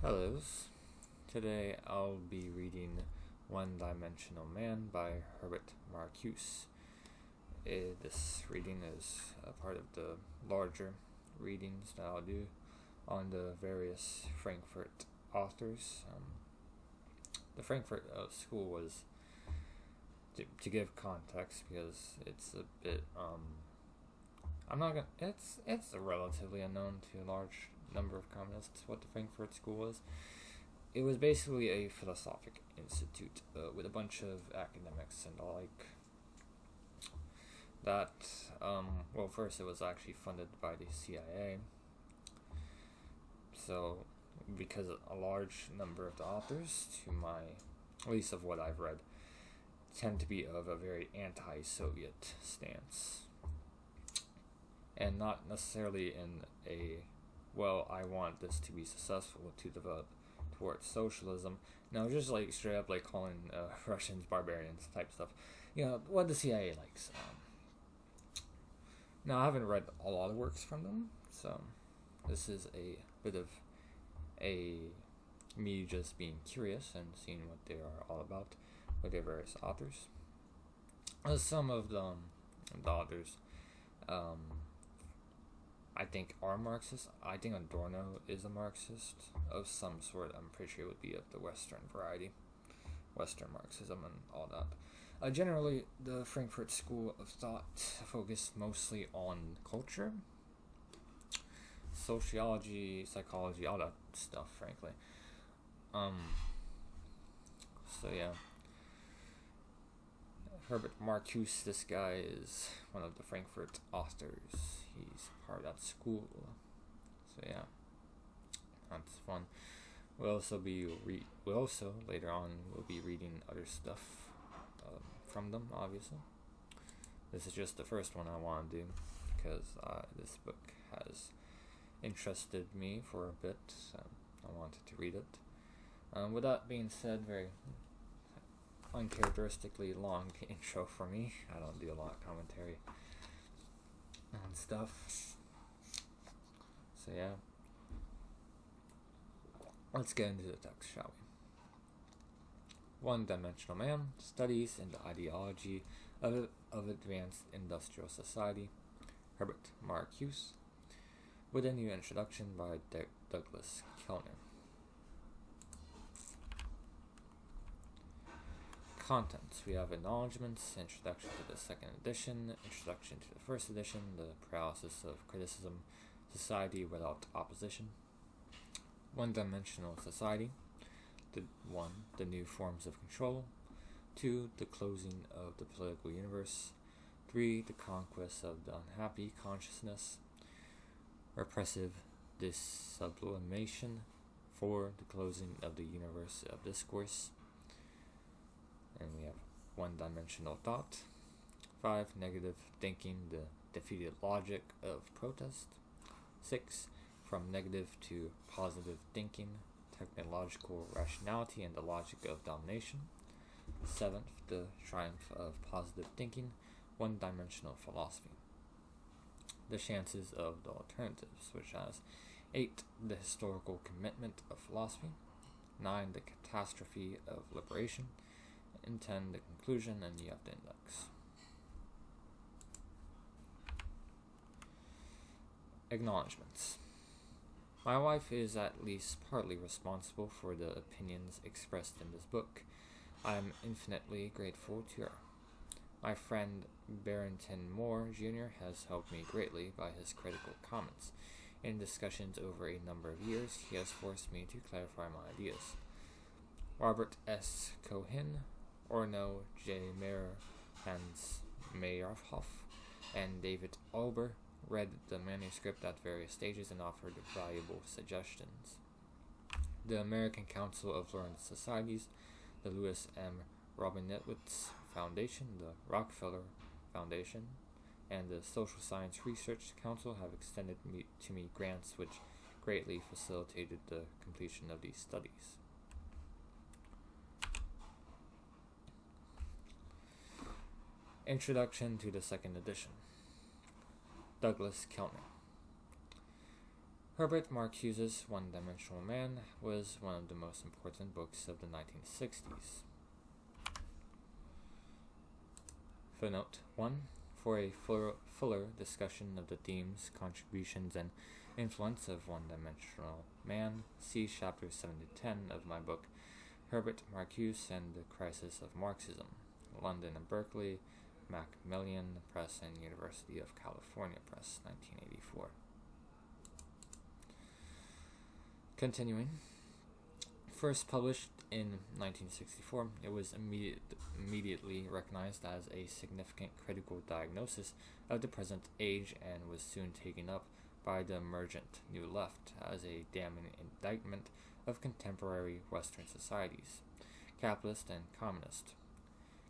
Hello. Today I'll be reading One Dimensional Man by Herbert Marcuse. This reading is a part of the larger readings that I'll do on the various Frankfurt authors. The Frankfurt school was, to give context, because it's a bit, I'm not gonna, it's a relatively unknown to a large number of communists what the Frankfurt School was. It was basically a philosophic institute with a bunch of academics and all like that. Well, first it was actually funded by the CIA. So, because a large number of the authors, at least of what I've read, tend to be of a very anti-Soviet stance. And not necessarily in a, well, I want this to be successful to develop towards socialism. No, just like straight up like calling Russians barbarians type stuff. You know, what the CIA likes. Now, I haven't read a lot of works from them, so this is a bit of me just being curious and seeing what they are all about with their various authors. Some of the authors, I think are Marxist. I think Adorno is a Marxist of some sort. I'm pretty sure it would be of the Western variety, Western Marxism and all that. Generally, the Frankfurt School of Thought focused mostly on culture, sociology, psychology, all that stuff, frankly. So yeah. Herbert Marcuse, this guy is one of the Frankfurt authors. He's part of that school. So yeah, that's fun. We'll also later on we'll be reading other stuff from them. Obviously, this is just the first one I want to do because this book has interested me for a bit. So I wanted to read it. With that being said, very uncharacteristically long intro for me. I don't do a lot of commentary on stuff. So yeah. Let's get into the text, shall we? One Dimensional Man, Studies in the Ideology of Advanced Industrial Society, Herbert Marcuse, with a new introduction by Douglas Kellner. Contents. We have acknowledgements, introduction to the second edition, introduction to the first edition, the paralysis of criticism, society without opposition, one-dimensional society, the new forms of control, 2, the closing of the political universe, 3, the conquest of the unhappy consciousness, repressive sublimation, 4, the closing of the universe of discourse, and we have one-dimensional thought. 5, negative thinking, the defeated logic of protest. 6, from negative to positive thinking, technological rationality and the logic of domination. 7th, the triumph of positive thinking, one-dimensional philosophy. The chances of the alternatives, which has 8, the historical commitment of philosophy. 9, the catastrophe of liberation. And 10, the conclusion, and you have the index. Acknowledgements. My wife is at least partly responsible for the opinions expressed in this book. I am infinitely grateful to her. My friend Barrington Moore Jr. has helped me greatly by his critical comments. In discussions over a number of years, he has forced me to clarify my ideas. Robert S. Cohen, Orno J. Mayer, Hans Meyerhoff, and David Olber read the manuscript at various stages and offered valuable suggestions. The American Council of Learned Societies, the Lewis M. Robinowitz Foundation, the Rockefeller Foundation, and the Social Science Research Council have extended to me grants which greatly facilitated the completion of these studies. Introduction to the second edition. Douglas Kellner. Herbert Marcuse's One-Dimensional Man was one of the most important books of the 1960s. Footnote 1. For a fuller discussion of the themes, contributions, and influence of One-Dimensional Man, see chapters 7 to 10 of my book, Herbert Marcuse and the Crisis of Marxism, London and Berkeley, Macmillan Press and University of California Press, 1984. Continuing. First published in 1964, it was immediately recognized as a significant critical diagnosis of the present age and was soon taken up by the emergent New Left as a damning indictment of contemporary Western societies, capitalist and communist.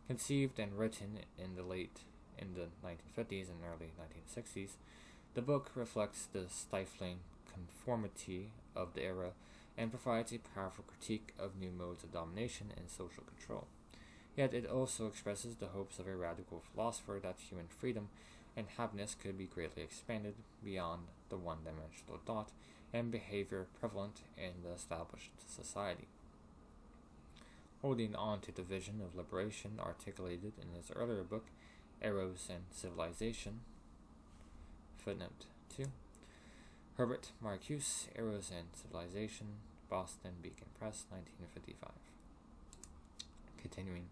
Conceived and written in the 1950s and early 1960s, the book reflects the stifling conformity of the era and provides a powerful critique of new modes of domination and social control. Yet it also expresses the hopes of a radical philosopher that human freedom and happiness could be greatly expanded beyond the one-dimensional thought and behavior prevalent in the established society. Holding on to the vision of liberation articulated in his earlier book, Eros and Civilization, footnote 2. Herbert Marcuse, Eros and Civilization, Boston Beacon Press, 1955. Continuing.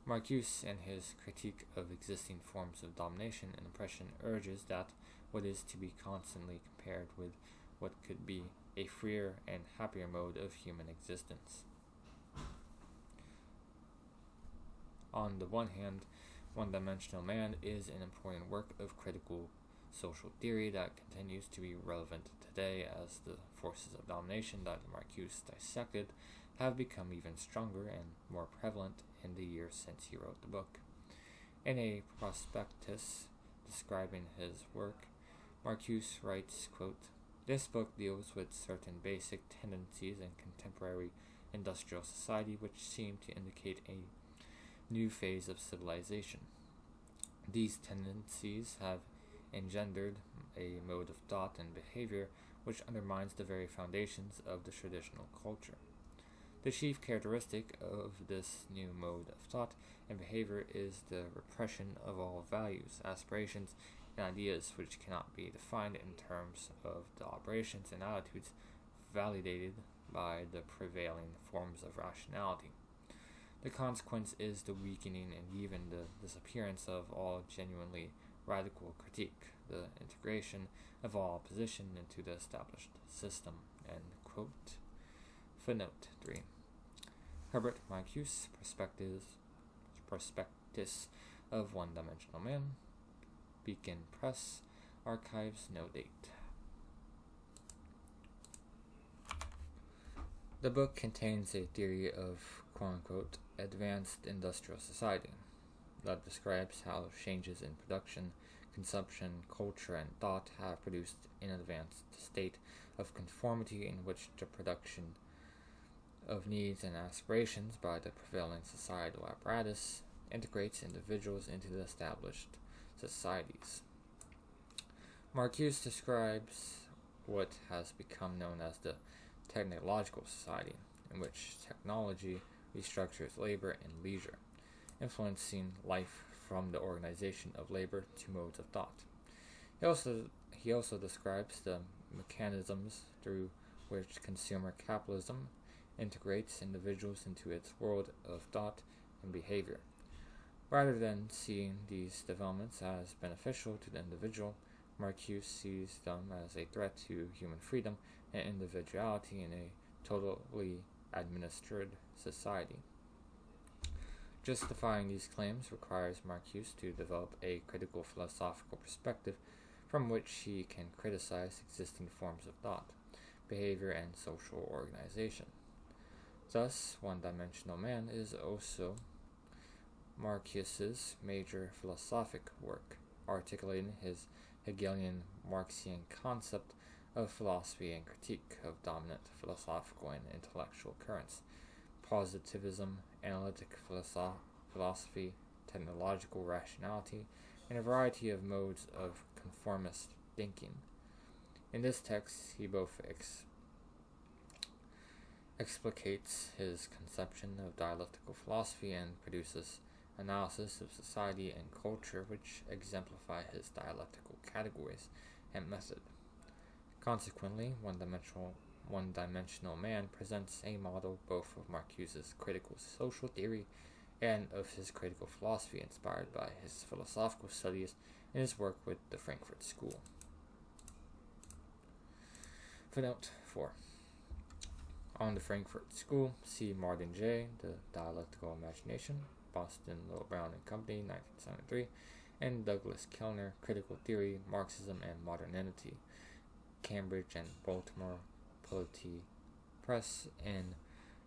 Marcuse, in his critique of existing forms of domination and oppression, urges that what is to be constantly compared with what could be a freer and happier mode of human existence. On the one hand, One-Dimensional Man is an important work of critical social theory that continues to be relevant today as the forces of domination that Marcuse dissected have become even stronger and more prevalent in the years since he wrote the book. In a prospectus describing his work, Marcuse writes, quote, "This book deals with certain basic tendencies in contemporary industrial society which seem to indicate a new phase of civilization. These tendencies have engendered a mode of thought and behavior which undermines the very foundations of the traditional culture. The chief characteristic of this new mode of thought and behavior is the repression of all values, aspirations, and ideas which cannot be defined in terms of the operations and attitudes validated by the prevailing forms of rationality. The consequence is the weakening and even the disappearance of all genuinely radical critique, the integration of all opposition into the established system." End quote. Footnote 3. Herbert Marcuse, Prospectus of One-Dimensional Man, Beacon Press, Archives, no date. The book contains a theory of quote-unquote advanced industrial society that describes how changes in production, consumption, culture, and thought have produced an advanced state of conformity in which the production of needs and aspirations by the prevailing societal apparatus integrates individuals into the established societies. Marcuse describes what has become known as the technological society, in which technology restructures labor and leisure, influencing life from the organization of labor to modes of thought. He also describes the mechanisms through which consumer capitalism integrates individuals into its world of thought and behavior. Rather than seeing these developments as beneficial to the individual, Marcuse sees them as a threat to human freedom and individuality in a totally administered society. Justifying these claims requires Marcuse to develop a critical philosophical perspective from which he can criticize existing forms of thought, behavior, and social organization. Thus, One-Dimensional Man is also Marcuse's major philosophic work, articulating his Hegelian Marxian concept of philosophy and critique of dominant philosophical and intellectual currents, positivism, analytic philosophy, technological rationality, and a variety of modes of conformist thinking. In this text, he both explicates his conception of dialectical philosophy and produces analysis of society and culture which exemplify his dialectical categories and method. Consequently, one-dimensional man presents a model both of Marcuse's critical social theory and of his critical philosophy inspired by his philosophical studies and his work with the Frankfurt School. Footnote 4. On the Frankfurt School, see Martin J., The Dialectical Imagination, Boston, Little Brown and Company, 1973, and Douglas Kellner, Critical Theory, Marxism and Modernity, Cambridge and Baltimore Polity Press, and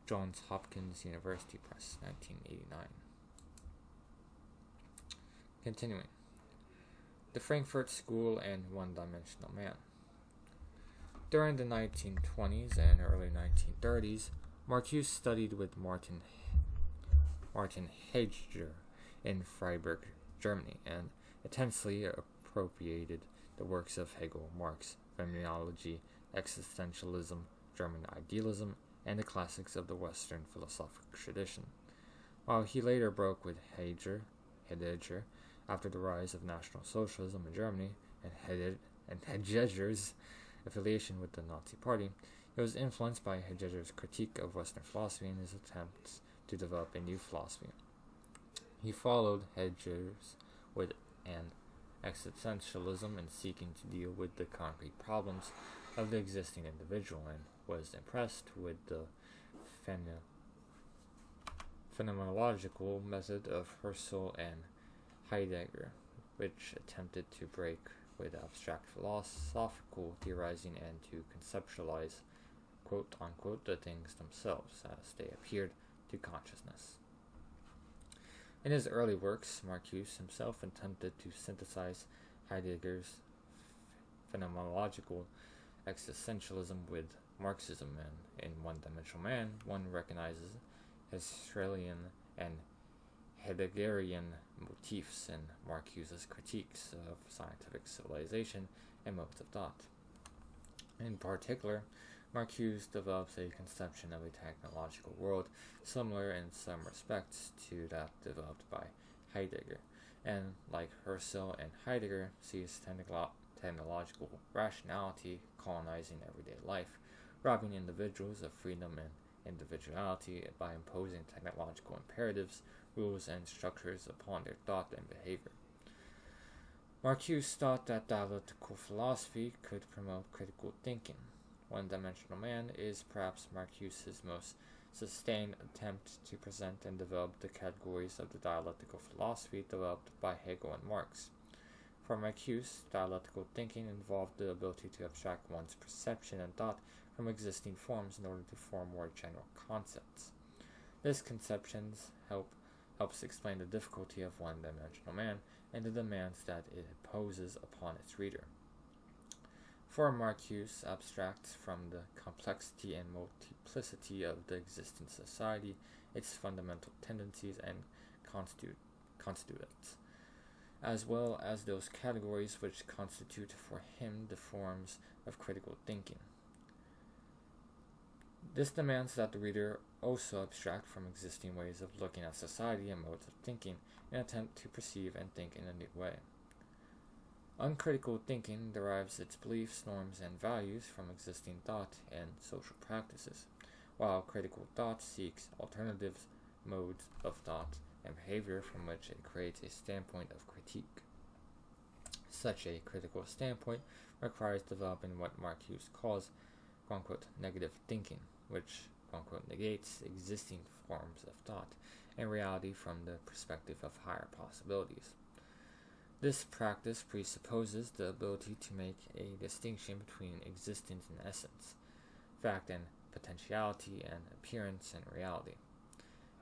Johns Hopkins University Press, 1989. Continuing. The Frankfurt School and One-Dimensional Man. During the 1920s and early 1930s, Marcuse studied with Martin Heidegger in Freiburg, Germany, and intensely appropriated the works of Hegel, Marx, phenomenology, existentialism, German idealism, and the classics of the Western philosophic tradition. While he later broke with Heidegger after the rise of National Socialism in Germany and Heidegger's affiliation with the Nazi Party, he was influenced by Heidegger's critique of Western philosophy and his attempts to develop a new philosophy. He followed Heidegger's with an existentialism in seeking to deal with the concrete problems of the existing individual and was impressed with the phenomenological method of Husserl and Heidegger, which attempted to break with abstract philosophical theorizing and to conceptualize quote-unquote the things themselves as they appeared to consciousness. In his early works, Marcuse himself attempted to synthesize Heidegger's phenomenological existentialism with Marxism, and in One-Dimensional Man, one recognizes Husserlian and Heideggerian motifs in Marcuse's critiques of scientific civilization and modes of thought. In particular, Marcuse develops a conception of a technological world similar in some respects to that developed by Heidegger, and like Husserl and Heidegger, sees technological rationality colonizing everyday life, robbing individuals of freedom and individuality by imposing technological imperatives, rules, and structures upon their thought and behavior. Marcuse thought that dialectical philosophy could promote critical thinking. One-Dimensional Man is perhaps Marcuse's most sustained attempt to present and develop the categories of the dialectical philosophy developed by Hegel and Marx. For Marcuse, dialectical thinking involved the ability to abstract one's perception and thought from existing forms in order to form more general concepts. This conception helps explain the difficulty of One-Dimensional Man and the demands that it imposes upon its reader. For Marcuse abstracts from the complexity and multiplicity of the existing society, its fundamental tendencies and constituents, as well as those categories which constitute for him the forms of critical thinking. This demands that the reader also abstract from existing ways of looking at society and modes of thinking in an attempt to perceive and think in a new way. Uncritical thinking derives its beliefs, norms, and values from existing thought and social practices, while critical thought seeks alternatives, modes of thought, and behavior from which it creates a standpoint of critique. Such a critical standpoint requires developing what Marcuse calls quote-unquote negative thinking, which quote-unquote negates existing forms of thought and reality from the perspective of higher possibilities. This practice presupposes the ability to make a distinction between existence and essence, fact and potentiality, and appearance and reality.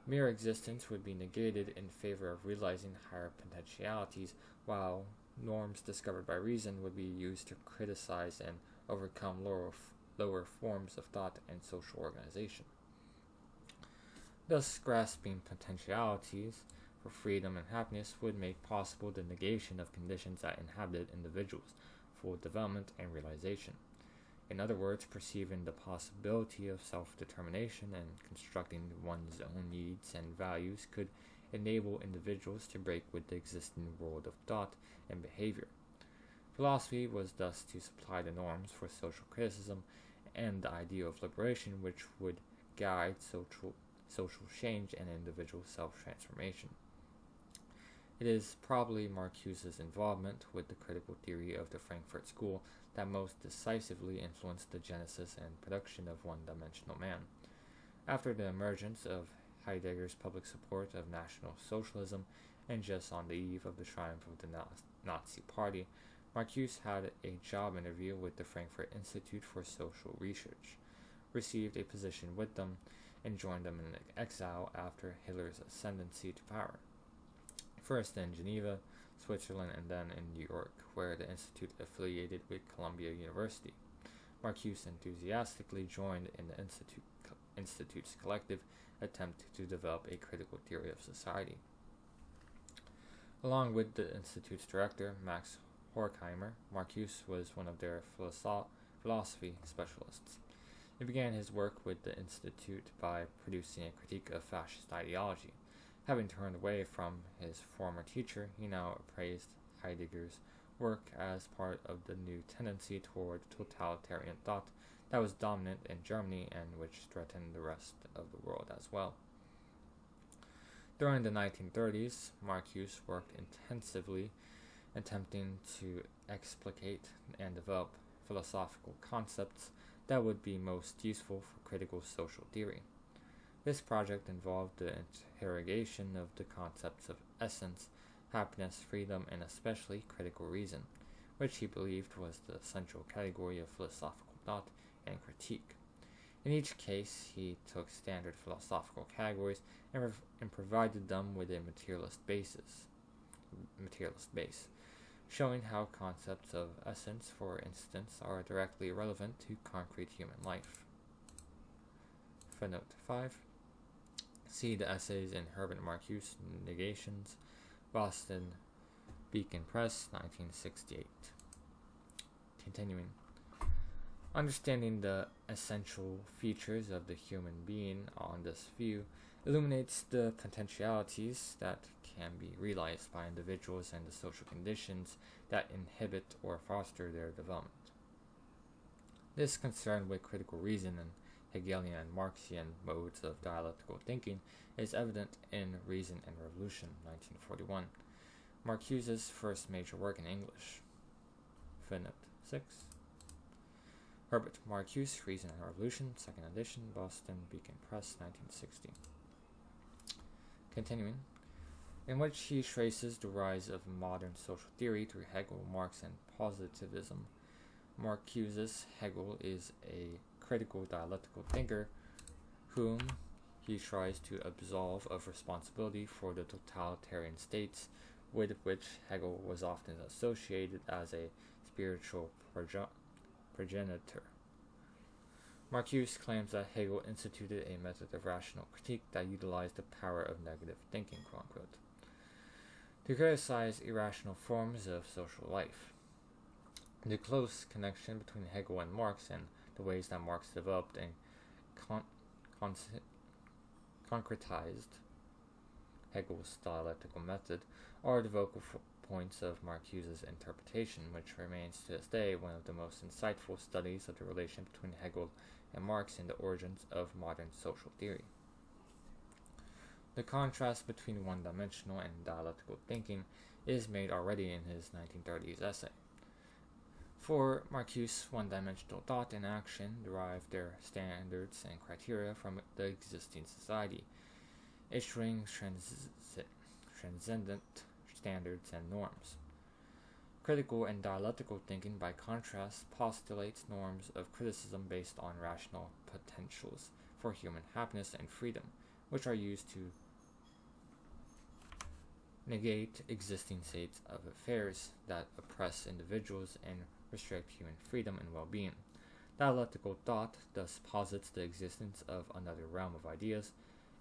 Mere existence would be negated in favor of realizing higher potentialities, while norms discovered by reason would be used to criticize and overcome lower forms of thought and social organization. Thus, grasping potentialities for freedom and happiness would make possible the negation of conditions that inhabit individuals for development and realization. In other words, perceiving the possibility of self-determination and constructing one's own needs and values could enable individuals to break with the existing world of thought and behavior. Philosophy was thus to supply the norms for social criticism and the idea of liberation which would guide social change and individual self-transformation. It is probably Marcuse's involvement with the critical theory of the Frankfurt School that most decisively influenced the genesis and production of one-dimensional man. After the emergence of Heidegger's public support of National Socialism, and just on the eve of the triumph of the Nazi Party, Marcuse had a job interview with the Frankfurt Institute for Social Research, received a position with them, and joined them in exile after Hitler's ascendancy to power. First in Geneva, Switzerland, and then in New York, where the institute affiliated with Columbia University. Marcuse enthusiastically joined in the institute's collective attempt to develop a critical theory of society. Along with the institute's director, Max Horkheimer, Marcuse was one of their philosophy specialists. He began his work with the institute by producing a critique of fascist ideology. Having turned away from his former teacher, he now appraised Heidegger's work as part of the new tendency toward totalitarian thought that was dominant in Germany and which threatened the rest of the world as well. During the 1930s, Marcuse worked intensively attempting to explicate and develop philosophical concepts that would be most useful for critical social theory. This project involved the interrogation of the concepts of essence, happiness, freedom, and especially critical reason, which he believed was the central category of philosophical thought and critique. In each case, he took standard philosophical categories and provided them with a materialist base, showing how concepts of essence, for instance, are directly relevant to concrete human life. Footnote 5. See the essays in Herbert Marcuse, Negations, Boston, Beacon Press, 1968. Continuing. Understanding the essential features of the human being on this view illuminates the potentialities that can be realized by individuals and the social conditions that inhibit or foster their development. This concern with critical reason and Hegelian and Marxian modes of dialectical thinking is evident in Reason and Revolution, 1941, Marcuse's first major work in English. Footnote 6. Herbert Marcuse, Reason and Revolution, 2nd edition, Boston, Beacon Press, 1960. Continuing, in which he traces the rise of modern social theory through Hegel, Marx, and positivism. Marcuse's Hegel is a critical dialectical thinker whom he tries to absolve of responsibility for the totalitarian states with which Hegel was often associated as a spiritual progenitor. Marcuse claims that Hegel instituted a method of rational critique that utilized the power of negative thinking, quote-unquote, to criticize irrational forms of social life. The close connection between Hegel and Marx and the ways that Marx developed and concretized Hegel's dialectical method are the vocal points of Marcuse's interpretation, which remains to this day one of the most insightful studies of the relation between Hegel and Marx in the origins of modern social theory. The contrast between one-dimensional and dialectical thinking is made already in his 1930s essay. For Marcuse, one-dimensional thought and action derive their standards and criteria from the existing society, issuing transcendent standards and norms. Critical and dialectical thinking, by contrast, postulates norms of criticism based on rational potentials for human happiness and freedom, which are used to negate existing states of affairs that oppress individuals and restrict human freedom and well-being. Dialectical thought thus posits the existence of another realm of ideas,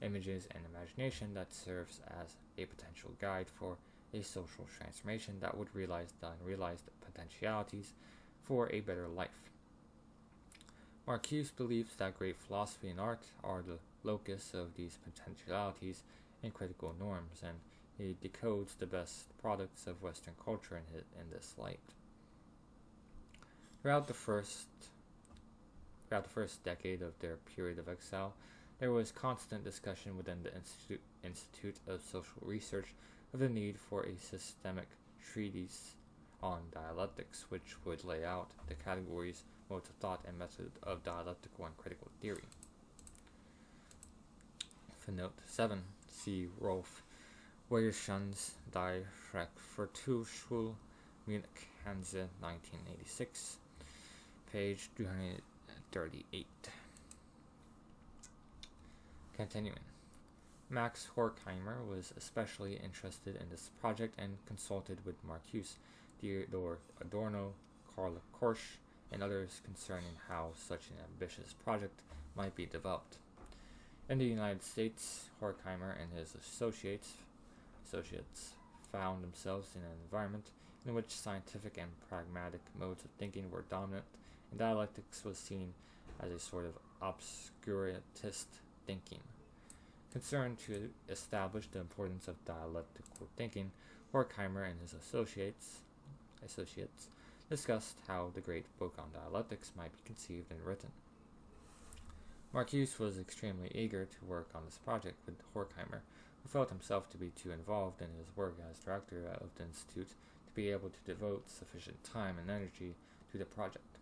images, and imagination that serves as a potential guide for a social transformation that would realize the unrealized potentialities for a better life. Marcuse believes that great philosophy and art are the locus of these potentialities and critical norms, and he decodes the best products of Western culture in this light. Throughout the first decade of their period of exile, there was constant discussion within the Institute of Social Research of the need for a systemic treatise on dialectics, which would lay out the categories, modes of thought, and method of dialectical and critical theory. Footnote 7. See Rolf Weyerschan's Die Frankfurtschule, Munich, Hanse, 1986, page 338. Continuing. Max Horkheimer was especially interested in this project and consulted with Marcuse, Theodor Adorno, Karl Korsch, and others concerning how such an ambitious project might be developed. In the United States, Horkheimer and his associates found themselves in an environment in which scientific and pragmatic modes of thinking were dominant, and dialectics was seen as a sort of obscurantist thinking. Concerned to establish the importance of dialectical thinking, Horkheimer and his associates discussed how the great book on dialectics might be conceived and written. Marcuse was extremely eager to work on this project with Horkheimer, who felt himself to be too involved in his work as director of the Institute to be able to devote sufficient time and energy to the project.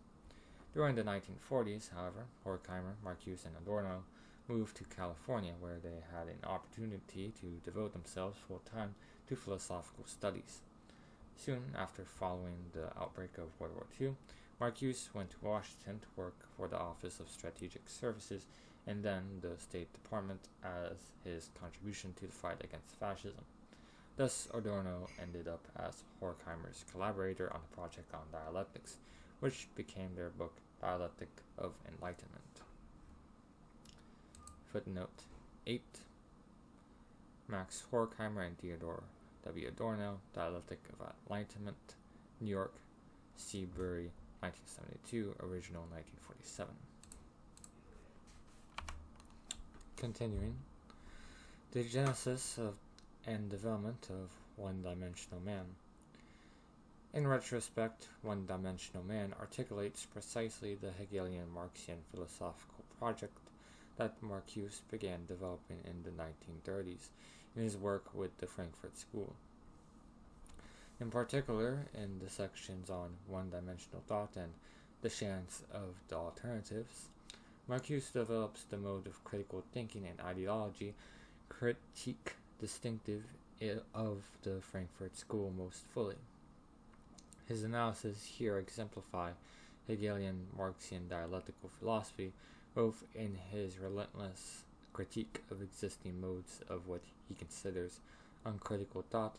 During the 1940s, however, Horkheimer, Marcuse, and Adorno moved to California, where they had an opportunity to devote themselves full-time to philosophical studies. Soon after following the outbreak of World War II, Marcuse went to Washington to work for the Office of Strategic Services and then the State Department as his contribution to the fight against fascism. Thus, Adorno ended up as Horkheimer's collaborator on the project on dialectics, which became their book Dialectic of Enlightenment. Footnote 8. Max Horkheimer and Theodor W. Adorno, Dialectic of Enlightenment, New York, Seabury, 1972, original 1947. Continuing, the genesis of and development of one-dimensional man. In retrospect, one-dimensional man articulates precisely the Hegelian Marxian philosophical project that Marcuse began developing in the 1930s in his work with the Frankfurt School. In particular, in the sections on one-dimensional thought and the chance of the alternatives, Marcuse develops the mode of critical thinking and ideology critique distinctive of the Frankfurt School most fully. His analysis here exemplify Hegelian Marxian dialectical philosophy, both in his relentless critique of existing modes of what he considers uncritical thought,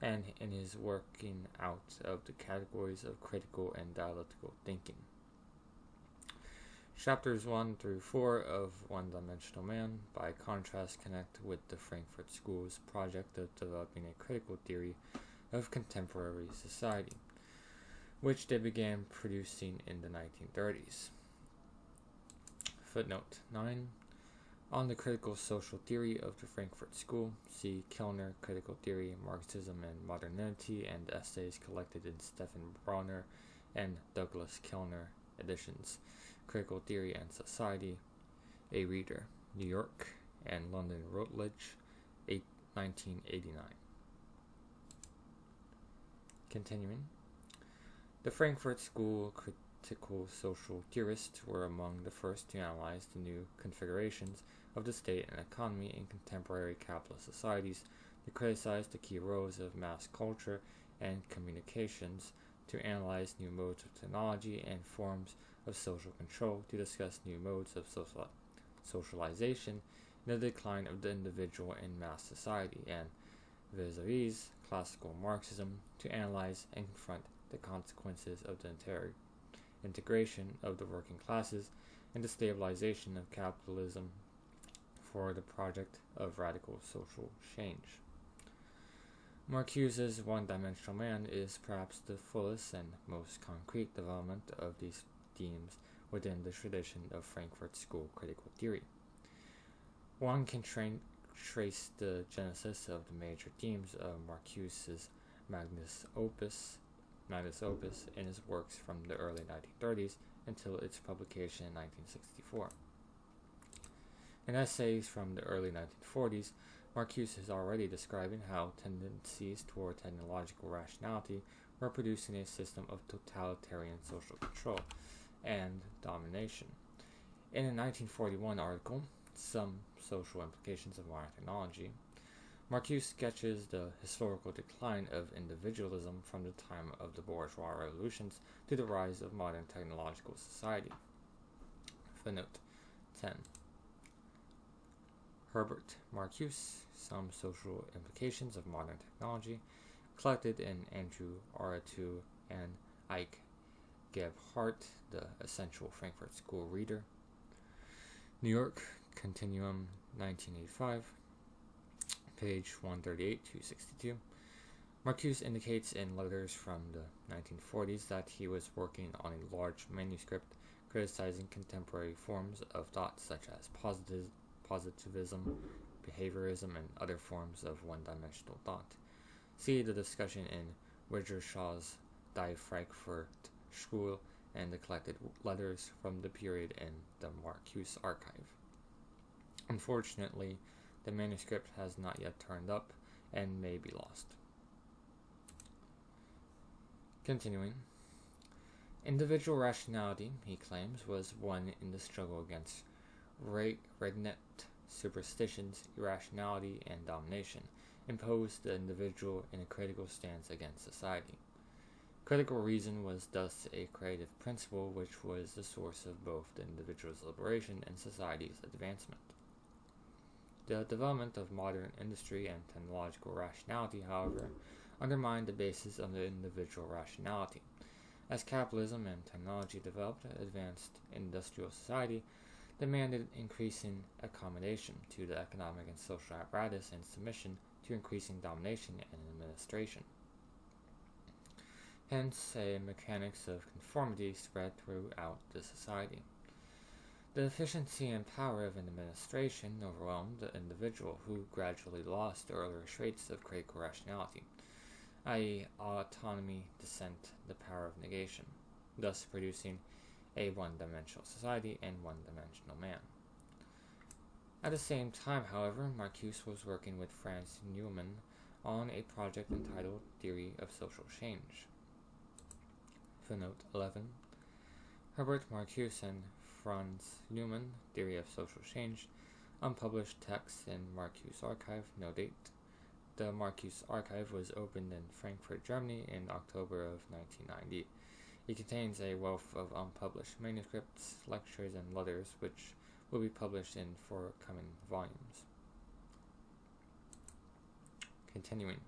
and in his working out of the categories of critical and dialectical thinking. Chapters 1 through 4 of One-Dimensional Man, by contrast, connect with the Frankfurt School's project of developing a critical theory of contemporary society, which they began producing in the 1930s. Footnote 9. On the critical social theory of the Frankfurt School, see Kellner, Critical Theory, Marxism and Modernity, and essays collected in Stephen Bronner and Douglas Kellner editions, Critical Theory and Society, A Reader, New York, and London Routledge, 1989. Continuing, the Frankfurt School critical social theorists were among the first to analyze the new configurations of the state and economy in contemporary capitalist societies, to criticize the key roles of mass culture and communications, to analyze new modes of technology and forms of social control, to discuss new modes of socialization and the decline of the individual in mass society, and vis-a-vis classical Marxism, to analyze and confront the consequences of the integration of the working classes and the stabilization of capitalism for the project of radical social change. Marcuse's One-Dimensional Man is perhaps the fullest and most concrete development of these themes within the tradition of Frankfurt School critical theory. One can trace the genesis of the major themes of Marcuse's magnus opus in his works from the early 1930s until its publication in 1964. In essays from the early 1940s, Marcuse is already describing how tendencies toward technological rationality were producing a system of totalitarian social control and domination. In a 1941 article, Some Social Implications of Modern Technology, Marcuse sketches the historical decline of individualism from the time of the bourgeois revolutions to the rise of modern technological society. Footnote 10. Herbert Marcuse, Some Social Implications of Modern Technology, collected in Andrew Aratu and Ike Gebhardt, The Essential Frankfurt School Reader. New York, Continuum, 1985, page 138 to 62. Marcuse indicates in letters from the 1940s that he was working on a large manuscript criticizing contemporary forms of thought such as positivism, behaviorism, and other forms of one-dimensional thought. See the discussion in Wigershaw's Die Frankfurt Schule and the collected letters from the period in the Marcuse archive. Unfortunately, the manuscript has not yet turned up and may be lost. Continuing. Individual rationality, he claims, was won in the struggle against regnant superstitions, irrationality, and domination, imposed the individual in a critical stance against society. Critical reason was thus a creative principle which was the source of both the individual's liberation and society's advancement. The development of modern industry and technological rationality, however, undermined the basis of the individual rationality. As capitalism and technology developed, advanced industrial society demanded increasing accommodation to the economic and social apparatus and submission to increasing domination and administration. Hence, a mechanics of conformity spread throughout the society. The efficiency and power of an administration overwhelmed the individual, who gradually lost the earlier traits of critical rationality, i.e., autonomy, dissent, the power of negation, thus producing a one-dimensional society and one-dimensional man. At the same time, however, Marcuse was working with Franz Neumann on a project entitled Theory of Social Change. Footnote 11. Herbert Marcuse and Franz Neumann, Theory of Social Change, unpublished text in Marcuse Archive, no date. The Marcuse Archive was opened in Frankfurt, Germany in October of 1990. It contains a wealth of unpublished manuscripts, lectures, and letters which will be published in forthcoming volumes. Continuing,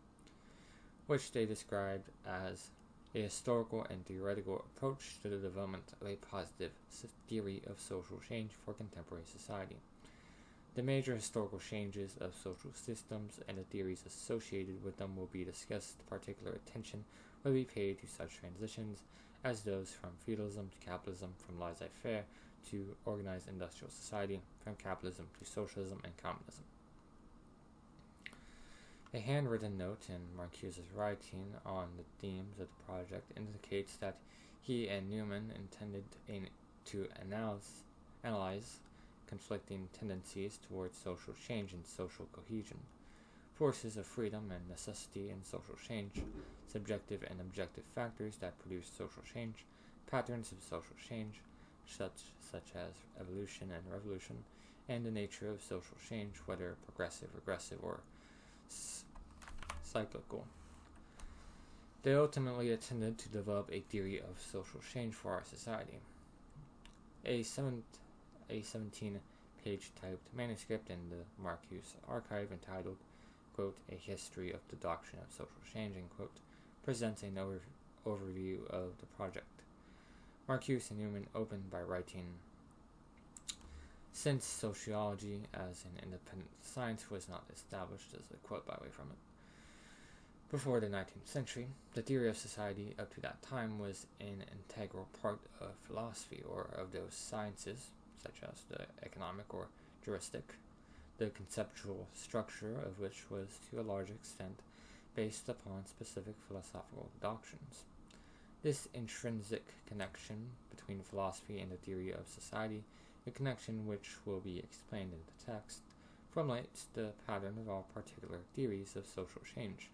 which they described as a historical and theoretical approach to the development of a positive theory of social change for contemporary society. The major historical changes of social systems and the theories associated with them will be discussed. Particular attention will be paid to such transitions as those from feudalism to capitalism, from laissez-faire to organized industrial society, from capitalism to socialism and communism. A handwritten note in Marcuse's writing on the themes of the project indicates that he and Neumann intended to analyze conflicting tendencies towards social change and social cohesion, forces of freedom and necessity in social change, subjective and objective factors that produce social change, patterns of social change, such as evolution and revolution, and the nature of social change, whether progressive, regressive, or cyclical. They ultimately intended to develop a theory of social change for our society. A 17-page typed manuscript in the Marcuse Archive entitled, quote, A History of the Doctrine of Social Change, end quote, presents an overview of the project. Marcuse and Neumann opened by writing, since sociology as an independent science was not established, as a quote by way from it, Before the 19th century, the theory of society up to that time was an integral part of philosophy or of those sciences, such as the economic or juristic, the conceptual structure of which was to a large extent based upon specific philosophical doctrines. This intrinsic connection between philosophy and the theory of society, a connection which will be explained in the text, formulates the pattern of all particular theories of social change,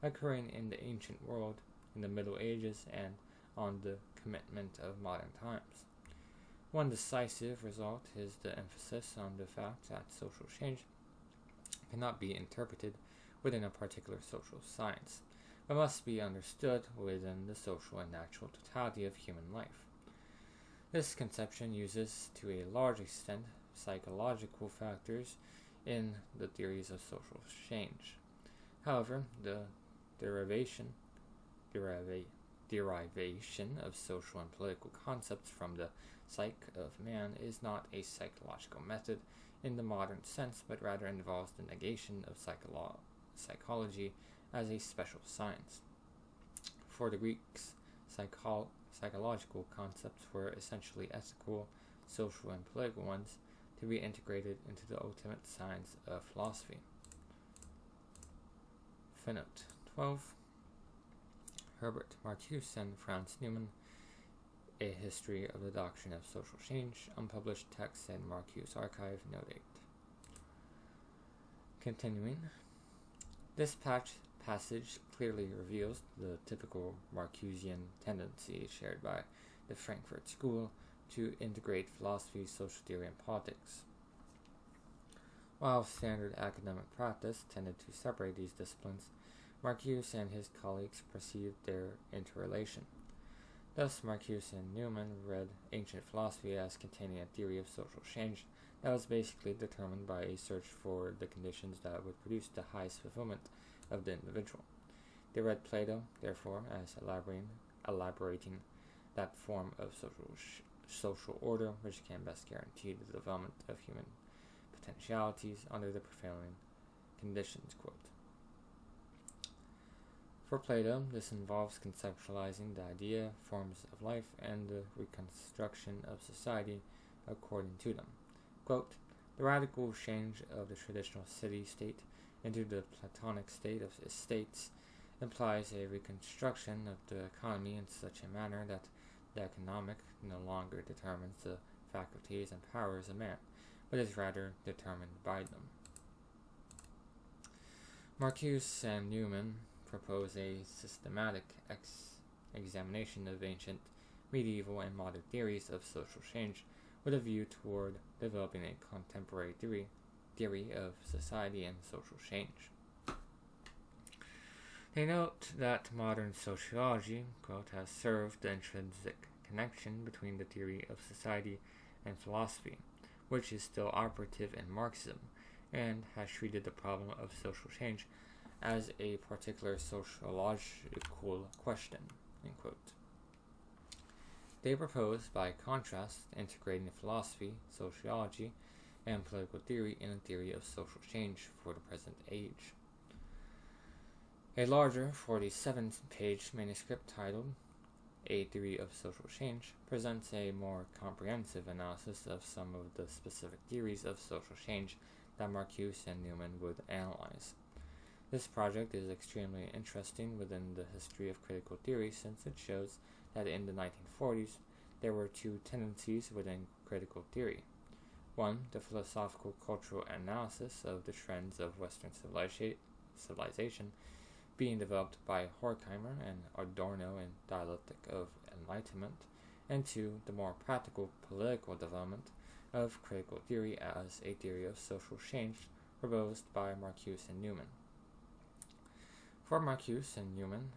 occurring in the ancient world, in the Middle Ages, and on the commitment of modern times. One decisive result is the emphasis on the fact that social change cannot be interpreted within a particular social science, but must be understood within the social and natural totality of human life. This conception uses, to a large extent, psychological factors in the theories of social change. However, the derivation of social and political concepts from the psyche of man is not a psychological method in the modern sense, but rather involves the negation of psychology as a special science. For the Greeks, psychological concepts were essentially ethical, social, and political ones to be integrated into the ultimate science of philosophy. Footnote 12. Herbert Marcuse and Franz Neumann, A History of the Doctrine of Social Change, unpublished text in Marcuse Archive, Note 8. Continuing, this passage clearly reveals the typical Marcusean tendency shared by the Frankfurt School to integrate philosophy, social theory, and politics. While standard academic practice tended to separate these disciplines, Marcuse and his colleagues perceived their interrelation. Thus, Marcuse and Neumann read ancient philosophy as containing a theory of social change that was basically determined by a search for the conditions that would produce the highest fulfillment of the individual. They read Plato, therefore, as elaborating that form of social order which can best guarantee the development of human potentialities under the prevailing conditions. Quote. For Plato, this involves conceptualizing the idea, forms of life, and the reconstruction of society according to them. Quote, the radical change of the traditional city-state into the Platonic state of estates implies a reconstruction of the economy in such a manner that the economic no longer determines the faculties and powers of man, but is rather determined by them. Marcuse and Neumann propose a systematic examination of ancient, medieval, and modern theories of social change with a view toward developing a contemporary theory of society and social change. They note that modern sociology, quote, has served the intrinsic connection between the theory of society and philosophy, which is still operative in Marxism, and has treated the problem of social change as a particular sociological question, end quote. They propose, by contrast, integrating philosophy, sociology, and political theory in a theory of social change for the present age. A larger 47-page manuscript titled A Theory of Social Change presents a more comprehensive analysis of some of the specific theories of social change that Marcuse and Neumann would analyze. This project is extremely interesting within the history of critical theory, since it shows that in the 1940s there were two tendencies within critical theory. One, the philosophical cultural analysis of the trends of Western civilization being developed by Horkheimer and Adorno in Dialectic of Enlightenment, and two, the more practical political development of critical theory as a theory of social change proposed by Marcuse and Neumann. For Marcuse and Neumann,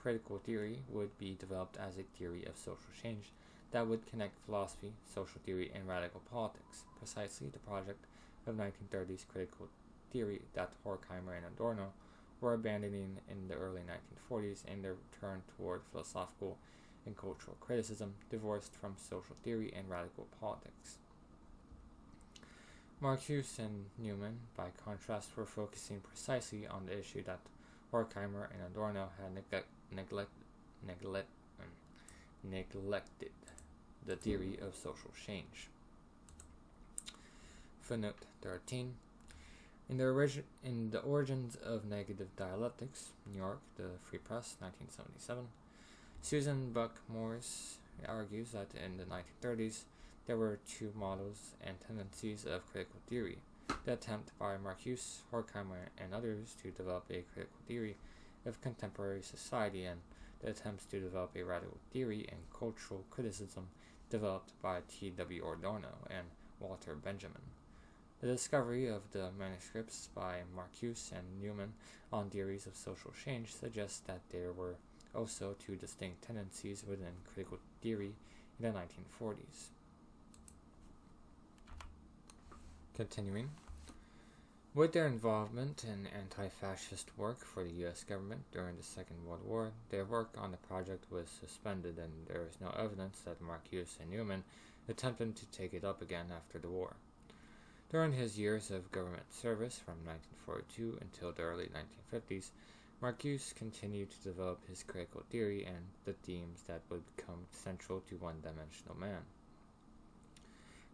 critical theory would be developed as a theory of social change that would connect philosophy, social theory, and radical politics, precisely the project of 1930s critical theory that Horkheimer and Adorno were abandoning in the early 1940s in their turn toward philosophical and cultural criticism, divorced from social theory and radical politics. Marcuse and Neumann, by contrast, were focusing precisely on the issue that Horkheimer and Adorno had neglected the theory of social change. Footnote 13. In the Origins of Negative Dialectics, New York, The Free Press, 1977, Susan Buck Morse argues that in the 1930s, there were two models and tendencies of critical theory: the attempt by Marcuse, Horkheimer, and others to develop a critical theory of contemporary society, and the attempts to develop a radical theory and cultural criticism developed by T.W. Adorno and Walter Benjamin. The discovery of the manuscripts by Marcuse and Newman on theories of social change suggests that there were also two distinct tendencies within critical theory in the 1940s. Continuing. With their involvement in anti-fascist work for the U.S. government during the Second World War, their work on the project was suspended, and there is no evidence that Marcuse and Newman attempted to take it up again after the war. During his years of government service from 1942 until the early 1950s, Marcuse continued to develop his critical theory and the themes that would become central to One-Dimensional Man.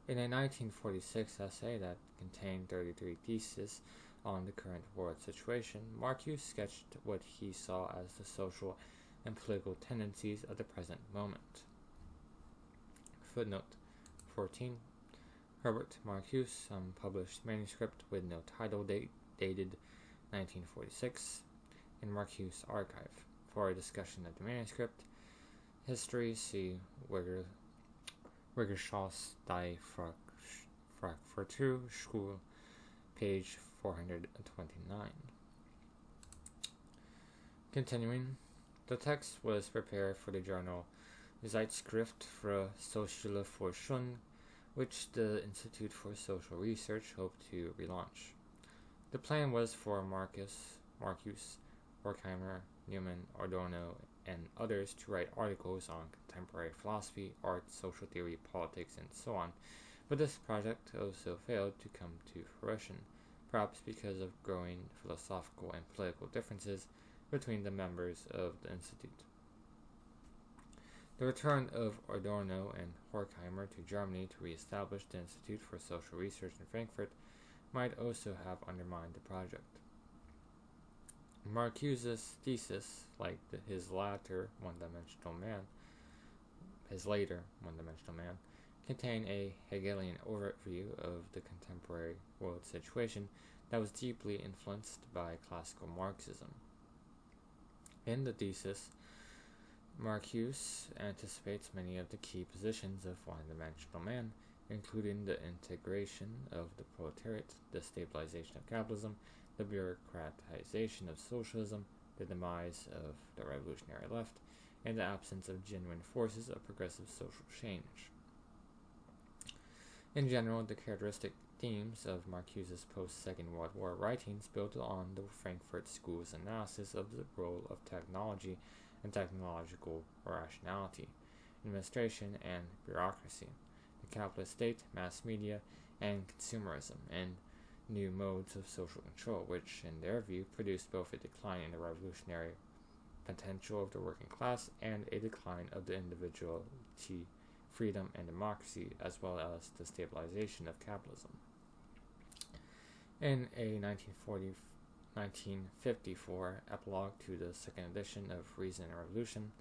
In a 1946 essay that contained 33 theses on the current world situation, Marcuse sketched what he saw as the social and political tendencies of the present moment. Footnote 14. Herbert Marcuse, published manuscript with no title date, dated 1946, in Marcuse Archive. For a discussion of the manuscript history, see Wiggerschoss die Frankfurter Schule, page 429. Continuing, the text was prepared for the journal Zeitschrift für Soziale Forschung, which the Institute for Social Research hoped to relaunch. The plan was for Marcuse, Horkheimer, Newman, Adorno, and others to write articles on contemporary philosophy, art, social theory, politics, and so on, but this project also failed to come to fruition, perhaps because of growing philosophical and political differences between the members of the Institute. The return of Adorno and Horkheimer to Germany to re-establish the Institute for Social Research in Frankfurt might also have undermined the project. Marcuse's thesis, like his later One-Dimensional Man, contained a Hegelian overview of the contemporary world situation that was deeply influenced by classical Marxism. In the thesis, Marcuse anticipates many of the key positions of One-Dimensional Man, including the integration of the proletariat, the stabilization of capitalism, the bureaucratization of socialism, the demise of the revolutionary left, and the absence of genuine forces of progressive social change. In general, the characteristic themes of Marcuse's post-Second World War writings built on the Frankfurt School's analysis of the role of technology and technological rationality, administration and bureaucracy, the capitalist state, mass media, and consumerism, and new modes of social control, which, in their view, produced both a decline in the revolutionary potential of the working class and a decline of the individuality, freedom, and democracy, as well as the stabilization of capitalism. In a 1954 epilogue to the second edition of Reason and Revolution,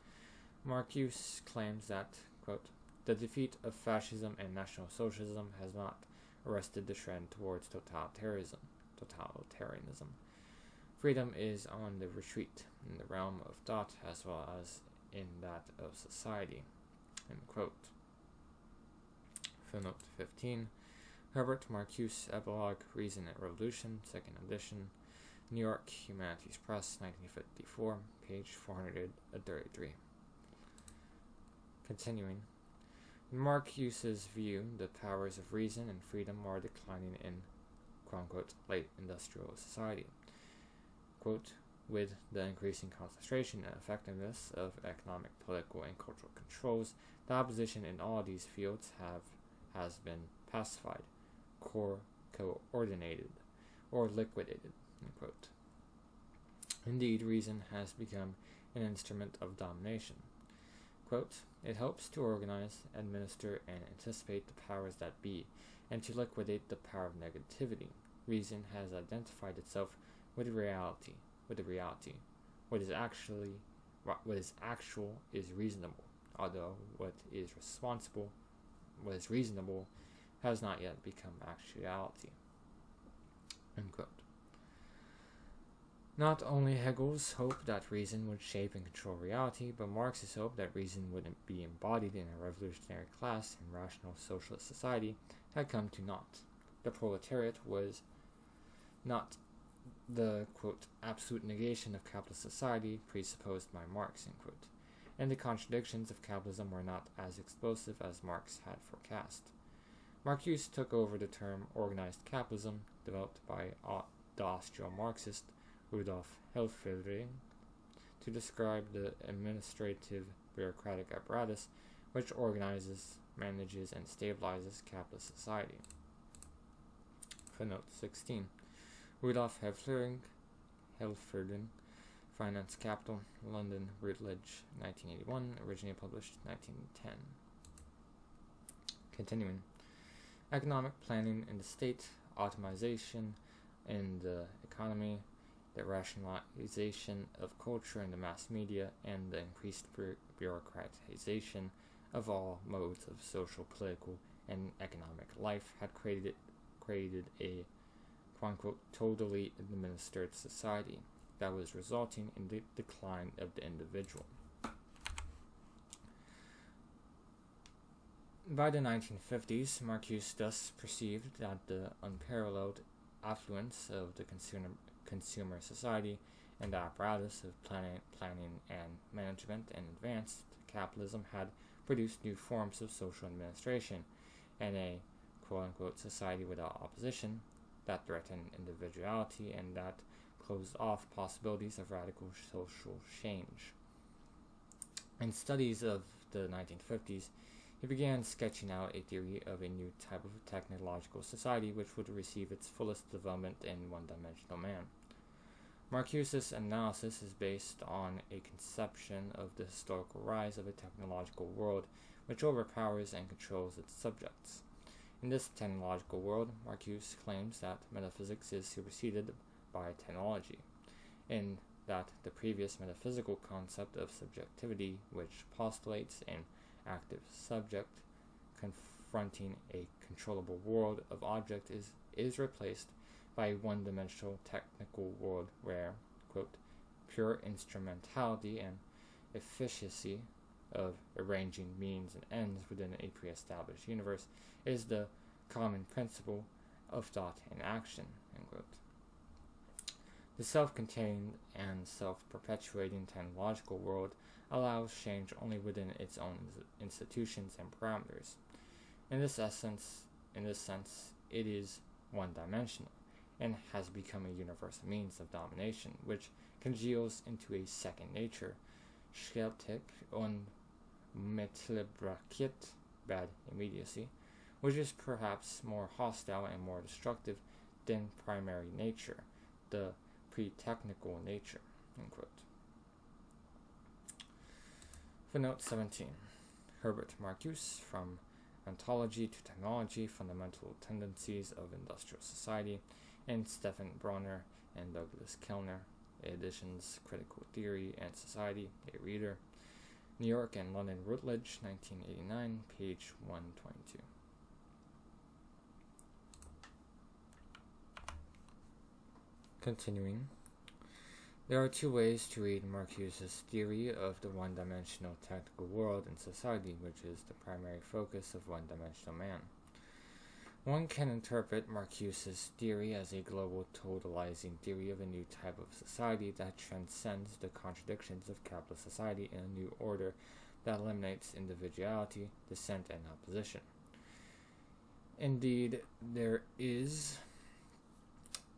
Marcuse claims that, quote, the defeat of fascism and National Socialism has not arrested the trend towards totalitarianism. Freedom is on the retreat in the realm of thought as well as in that of society. End quote. Footnote 15. Herbert Marcuse, Epilogue, Reason and Revolution, 2nd edition, New York, Humanities Press, 1954, page 433. Continuing. In Marcuse's view, the powers of reason and freedom are declining in, quote-unquote, late industrial society. Quote, with the increasing concentration and effectiveness of economic, political, and cultural controls, the opposition in all these fields has been pacified, coordinated, or liquidated, end quote. Indeed, reason has become an instrument of domination. Quote, it helps to organize, administer, and anticipate the powers that be, and to liquidate the power of negativity. Reason has identified itself with reality. What is actual is reasonable, although what is reasonable has not yet become actuality. End quote. Not only Hegel's hope that reason would shape and control reality, but Marx's hope that reason would be embodied in a revolutionary class and rational socialist society had come to naught. The proletariat was not the, quote, absolute negation of capitalist society presupposed by Marx, end quote, and the contradictions of capitalism were not as explosive as Marx had forecast. Marcuse took over the term organized capitalism, developed by the Austro-Marxist Rudolf Helfferich, to describe the administrative bureaucratic apparatus which organizes, manages, and stabilizes capitalist society. Footnote 16. Rudolf Helfferich, Finance Capital, London, Routledge, 1981, originally published 1910. Continuing. Economic planning in the state, automation in the economy, the rationalization of culture in the mass media, and the increased bureaucratization of all modes of social, political, and economic life had created a quote-unquote totally administered society that was resulting in the decline of the individual. By the 1950s, Marcuse thus perceived that the unparalleled affluence of the consumer society and the apparatus of planning and management and advanced capitalism had produced new forms of social administration and a quote-unquote society without opposition that threatened individuality and that closed off possibilities of radical social change. In studies of the 1950s, he began sketching out a theory of a new type of technological society which would receive its fullest development in one-dimensional man. Marcuse's analysis is based on a conception of the historical rise of a technological world which overpowers and controls its subjects. In this technological world, Marcuse claims that metaphysics is superseded by technology, in that the previous metaphysical concept of subjectivity, which postulates an active subject confronting a controllable world of objects, is replaced by a one-dimensional technical world where, quote, pure instrumentality and efficiency of arranging means and ends within a pre-established universe is the common principle of thought and action, end quote. The self-contained and self-perpetuating technological world allows change only within its own institutions and parameters. In this sense, it is one-dimensional and has become a universal means of domination, which congeals into a second nature, Scheltic und Mittelbrachiet, bad immediacy, which is perhaps more hostile and more destructive than primary nature, the pre-technical nature, end quote. Footnote 17. Herbert Marcuse, From Ontology to Technology, Fundamental Tendencies of Industrial Society, and Stephen Bronner and Douglas Kellner, editions Critical Theory and Society, a reader, New York and London Routledge, 1989, page 122. Continuing. There are two ways to read Marcuse's theory of the one-dimensional technical world and society, which is the primary focus of one-dimensional man. One can interpret Marcuse's theory as a global totalizing theory of a new type of society that transcends the contradictions of capitalist society in a new order that eliminates individuality, dissent, and opposition. Indeed, there is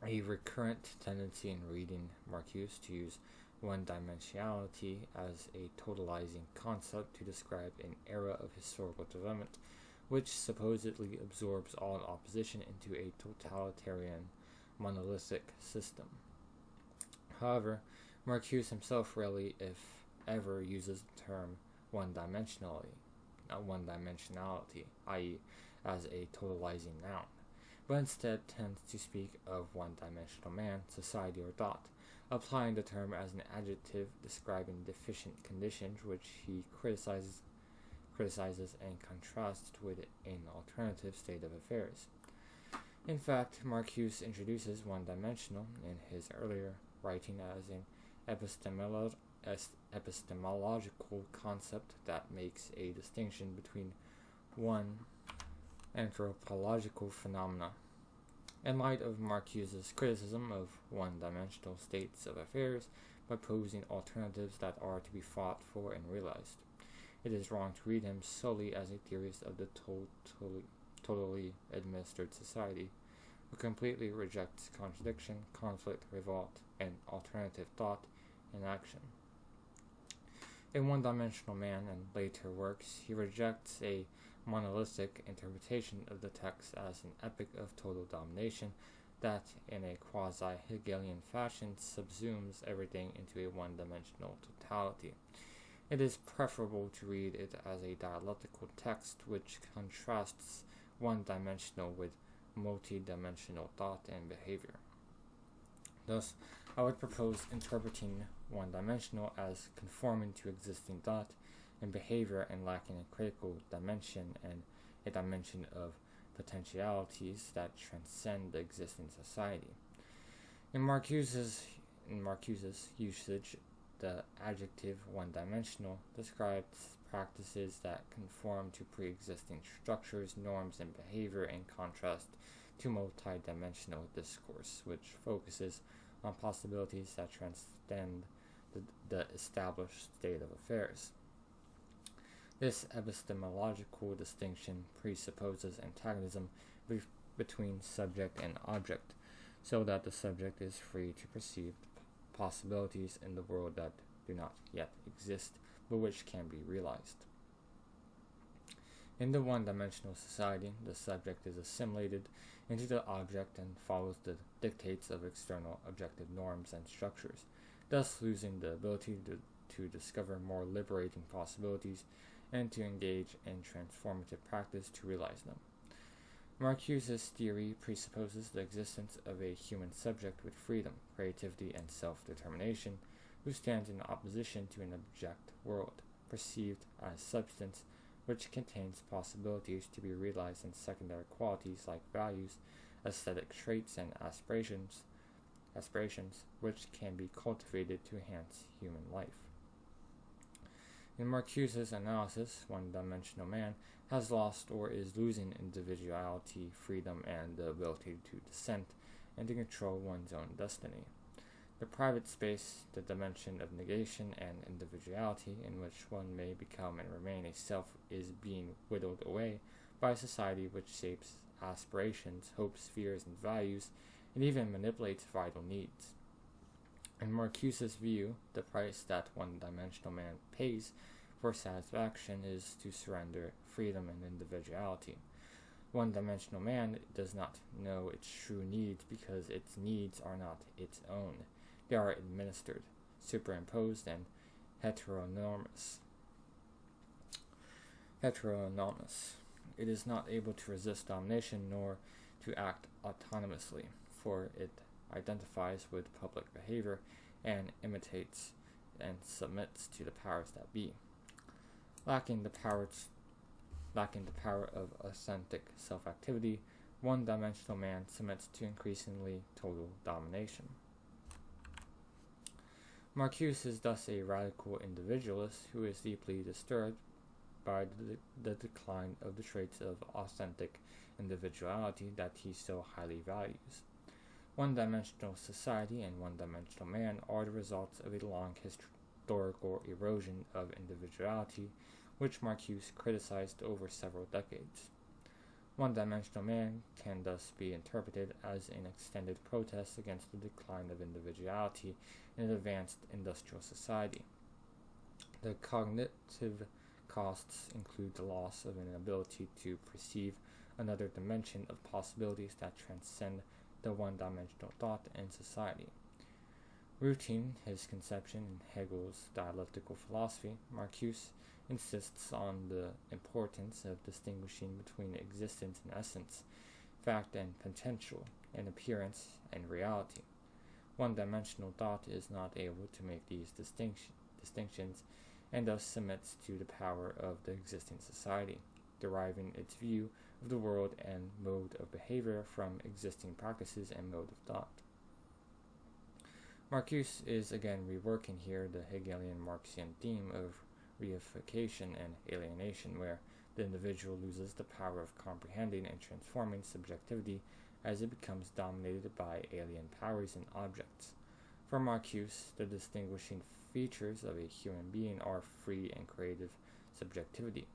a recurrent tendency in reading Marcuse to use one-dimensionality as a totalizing concept to describe an era of historical development which supposedly absorbs all opposition into a totalitarian, monolithic system. However, Marcuse himself rarely, if ever, uses the term one-dimensionality, i.e., as a totalizing noun, but instead tends to speak of one-dimensional man, society, or thought, applying the term as an adjective describing deficient conditions which he criticizes and contrasts with an alternative state of affairs. In fact, Marcuse introduces one-dimensional in his earlier writing as an epistemological concept that makes a distinction between one anthropological phenomena. In light of Marcuse's criticism of one-dimensional states of affairs by posing alternatives that are to be fought for and realized, it is wrong to read him solely as a theorist of the totally administered society, who completely rejects contradiction, conflict, revolt, and alternative thought and action. In One-Dimensional Man and later works, he rejects a monolithic interpretation of the text as an epic of total domination that, in a quasi-Hegelian fashion, subsumes everything into a one-dimensional totality. It is preferable to read it as a dialectical text which contrasts one-dimensional with multi-dimensional thought and behavior. Thus, I would propose interpreting one-dimensional as conforming to existing thought and behavior and lacking a critical dimension and a dimension of potentialities that transcend the existing society. In Marcuse's usage, the adjective one-dimensional describes practices that conform to pre-existing structures, norms, and behavior in contrast to multi-dimensional discourse, which focuses on possibilities that transcend the established state of affairs. This epistemological distinction presupposes antagonism between subject and object, so that the subject is free to perceive possibilities in the world that do not yet exist, but which can be realized. In the one-dimensional society, the subject is assimilated into the object and follows the dictates of external objective norms and structures, thus losing the ability to discover more liberating possibilities and to engage in transformative practice to realize them. Marcuse's theory presupposes the existence of a human subject with freedom, creativity, and self-determination, who stands in opposition to an object world, perceived as substance, which contains possibilities to be realized in secondary qualities like values, aesthetic traits, and aspirations, which can be cultivated to enhance human life. In Marcuse's analysis, one-dimensional man has lost or is losing individuality, freedom, and the ability to dissent and to control one's own destiny. The private space, the dimension of negation and individuality in which one may become and remain a self, is being whittled away by a society which shapes aspirations, hopes, fears, and values, and even manipulates vital needs. In Marcuse's view, the price that one-dimensional man pays for satisfaction is to surrender freedom and individuality. One-dimensional man does not know its true needs because its needs are not its own. They are administered, superimposed, and heteronomous. It is not able to resist domination nor to act autonomously, for it identifies with public behavior and imitates and submits to the powers that be. Lacking the power of authentic self-activity, one-dimensional man submits to increasingly total domination. Marcuse is thus a radical individualist who is deeply disturbed by the decline of the traits of authentic individuality that he so highly values. One-dimensional society and one-dimensional man are the results of a long historical erosion of individuality, which Marcuse criticized over several decades. One-dimensional man can thus be interpreted as an extended protest against the decline of individuality in an advanced industrial society. The cognitive costs include the loss of an ability to perceive another dimension of possibilities that transcend the one-dimensional thought in society. Rooting his conception in Hegel's dialectical philosophy, Marcuse insists on the importance of distinguishing between existence and essence, fact and potential, and appearance and reality. One-dimensional thought is not able to make these distinctions and thus submits to the power of the existing society, deriving its view of the world and mode of behavior from existing practices and mode of thought. Marcuse is again reworking here the Hegelian Marxian theme of reification and alienation, where the individual loses the power of comprehending and transforming subjectivity as it becomes dominated by alien powers and objects. For Marcuse, the distinguishing features of a human being are free and creative subjectivity.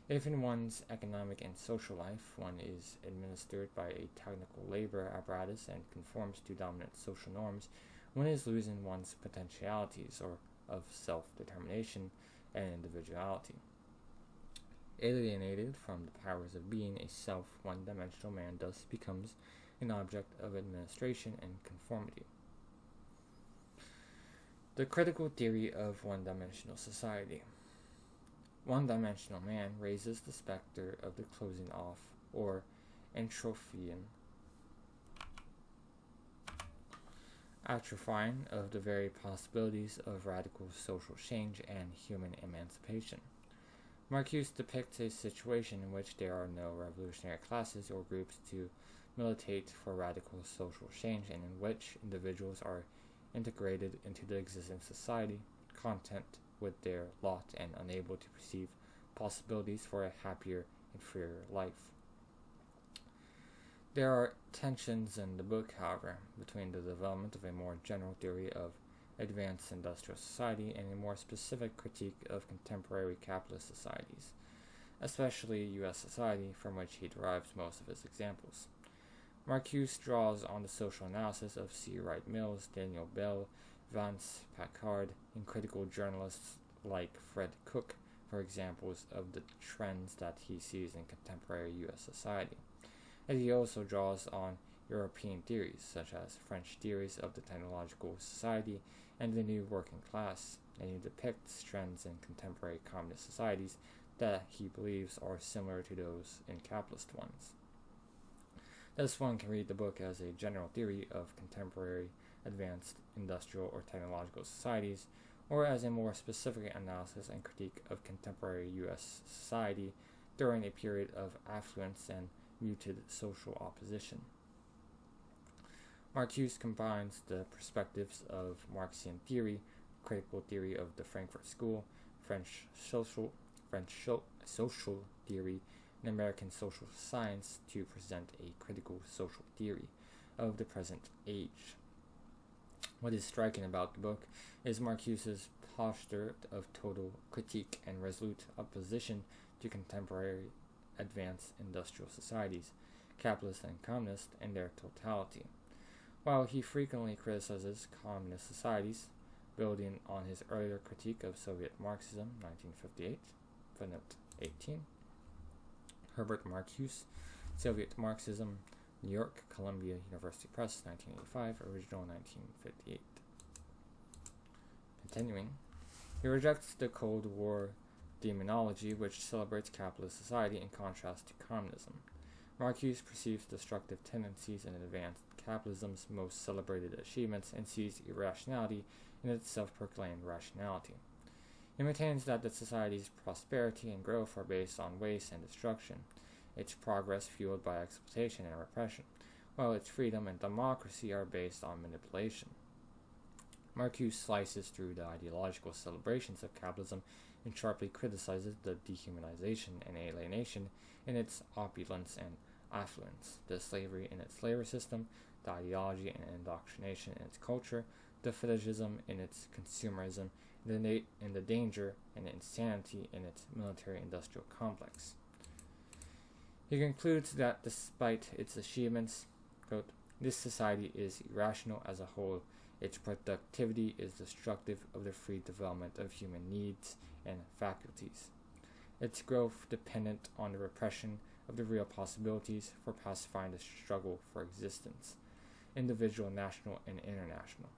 If in one's economic and social life one is administered by a technical labor apparatus and conforms to dominant social norms, one is losing one's potentialities or of self-determination and individuality. Alienated from the powers of being a self, one-dimensional man thus becomes an object of administration and conformity. The critical theory of one-dimensional society. One-dimensional man raises the specter of the closing off or entropying, atrophying of the very possibilities of radical social change and human emancipation. Marcuse depicts a situation in which there are no revolutionary classes or groups to militate for radical social change, and in which individuals are integrated into the existing society, content with their lot and unable to perceive possibilities for a happier, inferior life. There are tensions in the book, however, between the development of a more general theory of advanced industrial society and a more specific critique of contemporary capitalist societies, especially U.S. society, from which he derives most of his examples. Marcuse draws on the social analysis of C. Wright Mills, Daniel Bell, Vance Packard, and critical journalists like Fred Cook for examples of the trends that he sees in contemporary U.S. society. And he also draws on European theories, such as French theories of the technological society and the new working class, and he depicts trends in contemporary communist societies that he believes are similar to those in capitalist ones. Thus, one can read the book as a general theory of contemporary advanced industrial or technological societies, or as a more specific analysis and critique of contemporary U.S. society during a period of affluence and muted social opposition. Marcuse combines the perspectives of Marxian theory, critical theory of the Frankfurt School, French social theory, and American social science to present a critical social theory of the present age. What is striking about the book is Marcuse's posture of total critique and resolute opposition to contemporary advanced industrial societies, capitalist and communist, in their totality. While he frequently criticizes communist societies, building on his earlier critique of Soviet Marxism, 1958, footnote 18, Herbert Marcuse, Soviet Marxism, New York, Columbia University Press, 1985, original 1958. Continuing, he rejects the Cold War demonology which celebrates capitalist society in contrast to communism. Marcuse perceives destructive tendencies in advanced capitalism's most celebrated achievements and sees irrationality in its self-proclaimed rationality. He maintains that the society's prosperity and growth are based on waste and destruction, its progress fueled by exploitation and repression, while its freedom and democracy are based on manipulation. Marcuse slices through the ideological celebrations of capitalism and sharply criticizes the dehumanization and alienation in its opulence and affluence, the slavery in its labor system, the ideology and indoctrination in its culture, the fetishism in its consumerism, and the danger and insanity in its military-industrial complex. He concludes that despite its achievements, quote, this society is irrational as a whole. Its productivity is destructive of the free development of human needs and faculties. Its growth dependent on the repression of the real possibilities for pacifying the struggle for existence, individual, national, and international.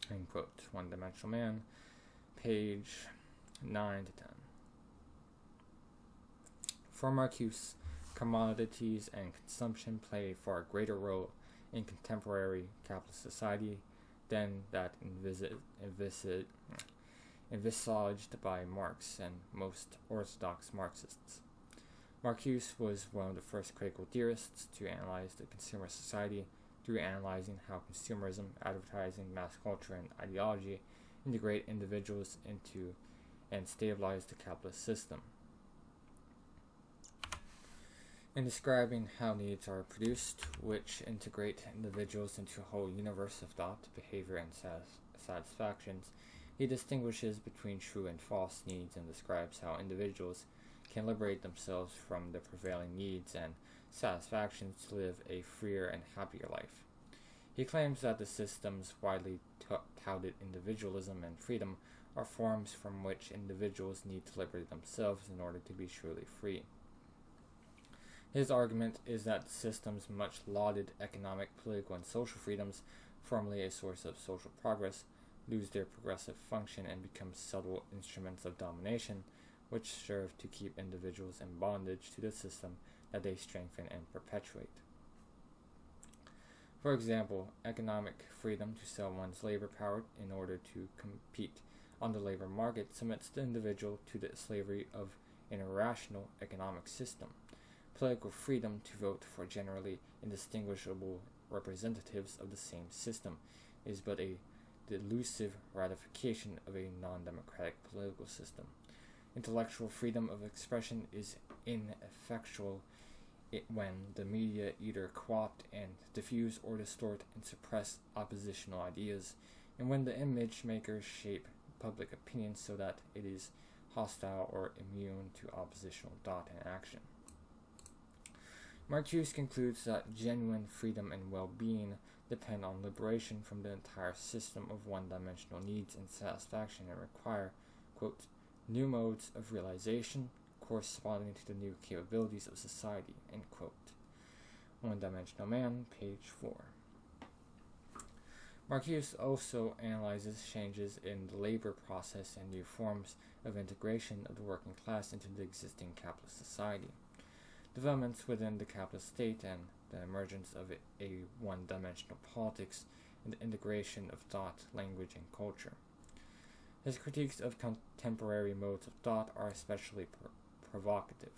End quote. One-Dimensional Man, page 9 to 10. For Marcuse, commodities and consumption play a far greater role in contemporary capitalist society than that envisaged by Marx and most orthodox Marxists. Marcuse was one of the first critical theorists to analyze the consumer society through analyzing how consumerism, advertising, mass culture, and ideology integrate individuals into and stabilize the capitalist system. In describing how needs are produced, which integrate individuals into a whole universe of thought, behavior, and satisfactions, he distinguishes between true and false needs and describes how individuals can liberate themselves from the prevailing needs and satisfactions to live a freer and happier life. He claims that the system's widely touted individualism and freedom are forms from which individuals need to liberate themselves in order to be truly free. His argument is that the system's much lauded economic, political, and social freedoms, formerly a source of social progress, lose their progressive function and become subtle instruments of domination, which serve to keep individuals in bondage to the system that they strengthen and perpetuate. For example, economic freedom to sell one's labor power in order to compete on the labor market submits the individual to the slavery of an irrational economic system. Political freedom to vote for generally indistinguishable representatives of the same system is but a delusive ratification of a non-democratic political system. Intellectual freedom of expression is ineffectual when the media either co-opt and diffuse or distort and suppress oppositional ideas, and when the image makers shape public opinion so that it is hostile or immune to oppositional thought and action. Marcuse concludes that genuine freedom and well-being depend on liberation from the entire system of one-dimensional needs and satisfaction and require, quote, new modes of realization corresponding to the new capabilities of society, end quote. One-Dimensional Man, page 4. Marcuse also analyzes changes in the labor process and new forms of integration of the working class into the existing capitalist society. Developments within the capitalist state and the emergence of a one-dimensional politics and the integration of thought, language, and culture. His critiques of contemporary modes of thought are especially provocative.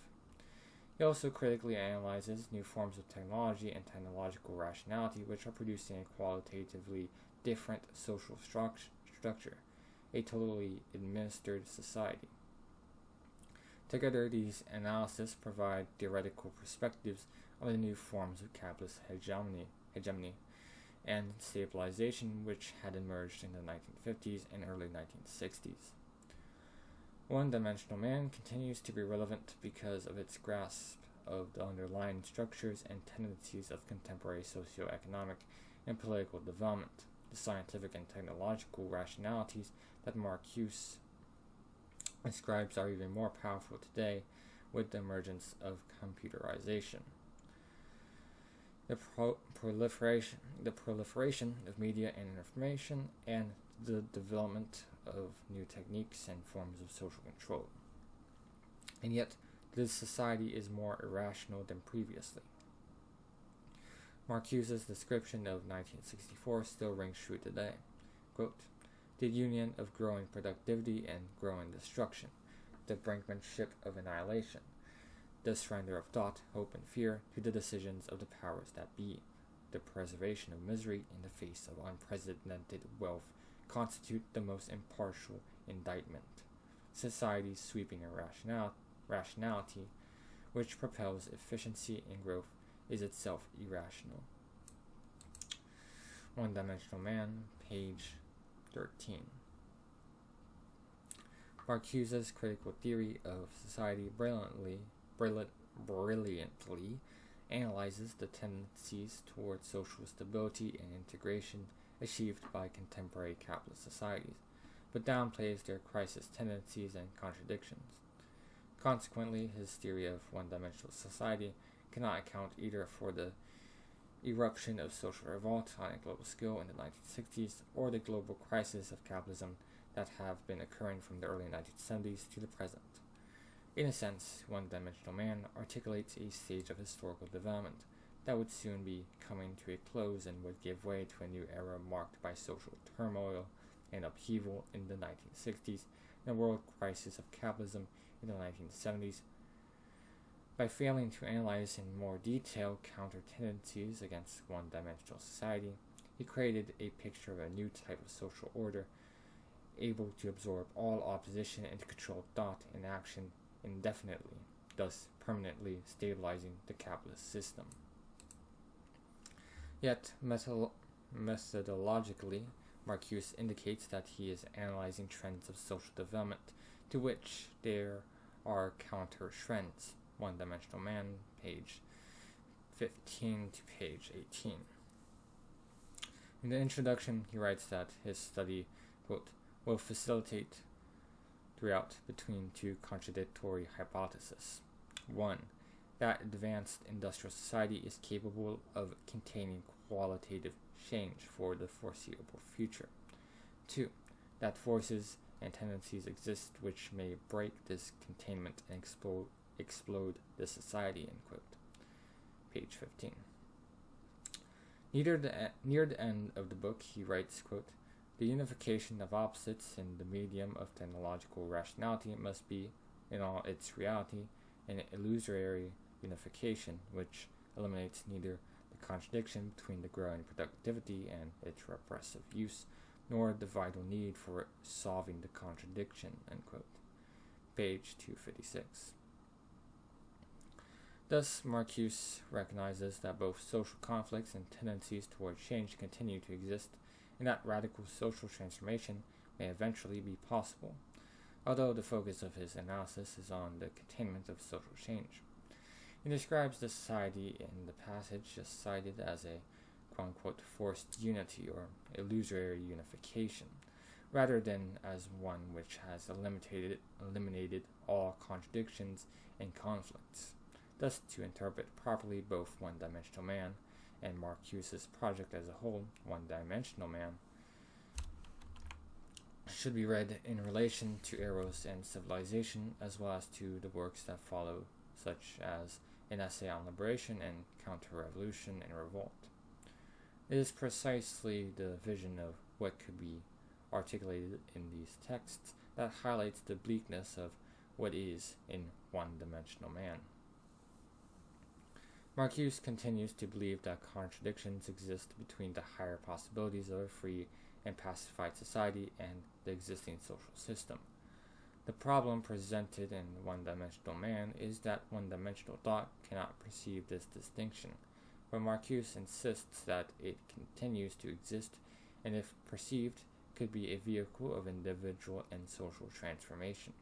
He also critically analyzes new forms of technology and technological rationality which are producing a qualitatively different social structure, a totally administered society. Together, these analyses provide theoretical perspectives on the new forms of capitalist hegemony and stabilization which had emerged in the 1950s and early 1960s. One-Dimensional Man continues to be relevant because of its grasp of the underlying structures and tendencies of contemporary socio-economic and political development. The scientific and technological rationalities that Marcuse ascribes are even more powerful today with the emergence of computerization. The proliferation of media and information, and the development of new techniques and forms of social control. And yet, this society is more irrational than previously. Marcuse's description of 1964 still rings true today. Quote, the union of growing productivity and growing destruction, the brinkmanship of annihilation, the surrender of thought, hope, and fear to the decisions of the powers that be, the preservation of misery in the face of unprecedented wealth constitute the most impartial indictment. Society's sweeping rationality, which propels efficiency and growth, is itself irrational. One-Dimensional Man, page 13. Marcuse's critical theory of society brilliantly analyzes the tendencies towards social stability and integration achieved by contemporary capitalist societies, but downplays their crisis tendencies and contradictions. Consequently, his theory of one-dimensional society cannot account either for the eruption of social revolt on a global scale in the 1960s, or the global crisis of capitalism that have been occurring from the early 1970s to the present. In a sense, One-Dimensional Man articulates a stage of historical development that would soon be coming to a close and would give way to a new era marked by social turmoil and upheaval in the 1960s and a world crisis of capitalism in the 1970s. By failing to analyze in more detail counter-tendencies against one-dimensional society, he created a picture of a new type of social order, able to absorb all opposition and to control thought and action indefinitely, thus permanently stabilizing the capitalist system. Yet, methodologically, Marcuse indicates that he is analyzing trends of social development to which there are counter-trends. One-Dimensional Man, page 15 to page 18. In the introduction, he writes that his study, quote, will facilitate throughout between two contradictory hypotheses. 1. That advanced industrial society is capable of containing qualitative change for the foreseeable future. 2. That forces and tendencies exist which may break this containment and explode the society, end quote. Page 15. Near the end of the book, he writes, quote, the unification of opposites in the medium of technological rationality must be, in all its reality, an illusory unification which eliminates neither the contradiction between the growing productivity and its repressive use, nor the vital need for solving the contradiction, end quote. Page 256. Thus, Marcuse recognizes that both social conflicts and tendencies toward change continue to exist, and that radical social transformation may eventually be possible, although the focus of his analysis is on the containment of social change. He describes the society in the passage just cited as a quote-unquote forced unity or illusory unification, rather than as one which has eliminated all contradictions and conflicts. Thus, to interpret properly both One-Dimensional Man and Marcuse's project as a whole, One-Dimensional Man, should be read in relation to Eros and Civilization, as well as to the works that follow, such as An Essay on Liberation and Counter-Revolution and Revolt. It is precisely the vision of what could be articulated in these texts that highlights the bleakness of what is in One-Dimensional Man. Marcuse continues to believe that contradictions exist between the higher possibilities of a free and pacified society and the existing social system. The problem presented in One-Dimensional Man is that one-dimensional thought cannot perceive this distinction, but Marcuse insists that it continues to exist and, if perceived, could be a vehicle of individual and social transformation.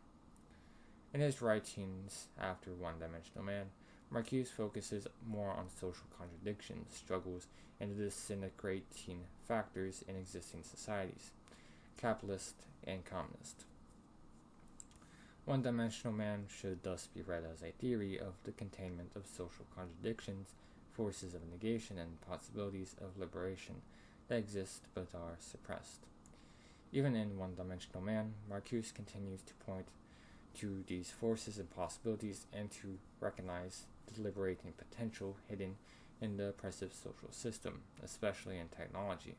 In his writings after One-Dimensional Man, Marcuse focuses more on social contradictions, struggles, and the disintegrating factors in existing societies, capitalist and communist. One-Dimensional Man should thus be read as a theory of the containment of social contradictions, forces of negation, and possibilities of liberation that exist but are suppressed. Even in One-Dimensional Man, Marcuse continues to point to these forces and possibilities and to recognize the liberating potential hidden in the oppressive social system, especially in technology,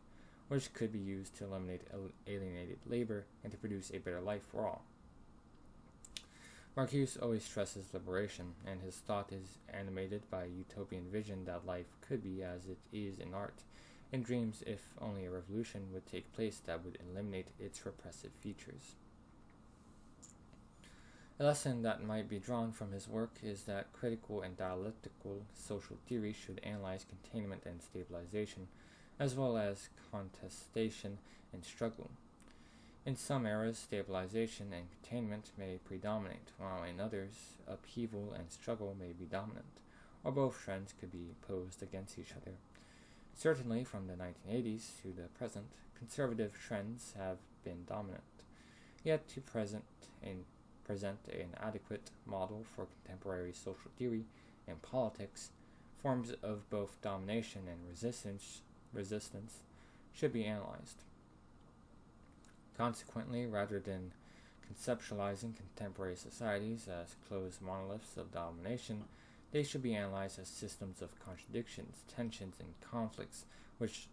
which could be used to eliminate alienated labor and to produce a better life for all. Marcuse always stresses liberation, and his thought is animated by a utopian vision that life could be as it is in art, and dreams if only a revolution would take place that would eliminate its repressive features. A lesson that might be drawn from his work is that critical and dialectical social theory should analyze containment and stabilization, as well as contestation and struggle. In some eras, stabilization and containment may predominate, while in others, upheaval and struggle may be dominant, or both trends could be opposed against each other. Certainly, from the 1980s to the present, conservative trends have been dominant. Yet, to present an adequate model for contemporary social theory and politics, forms of both domination and resistance should be analyzed. Consequently, rather than conceptualizing contemporary societies as closed monoliths of domination, they should be analyzed as systems of contradictions, tensions, and conflicts which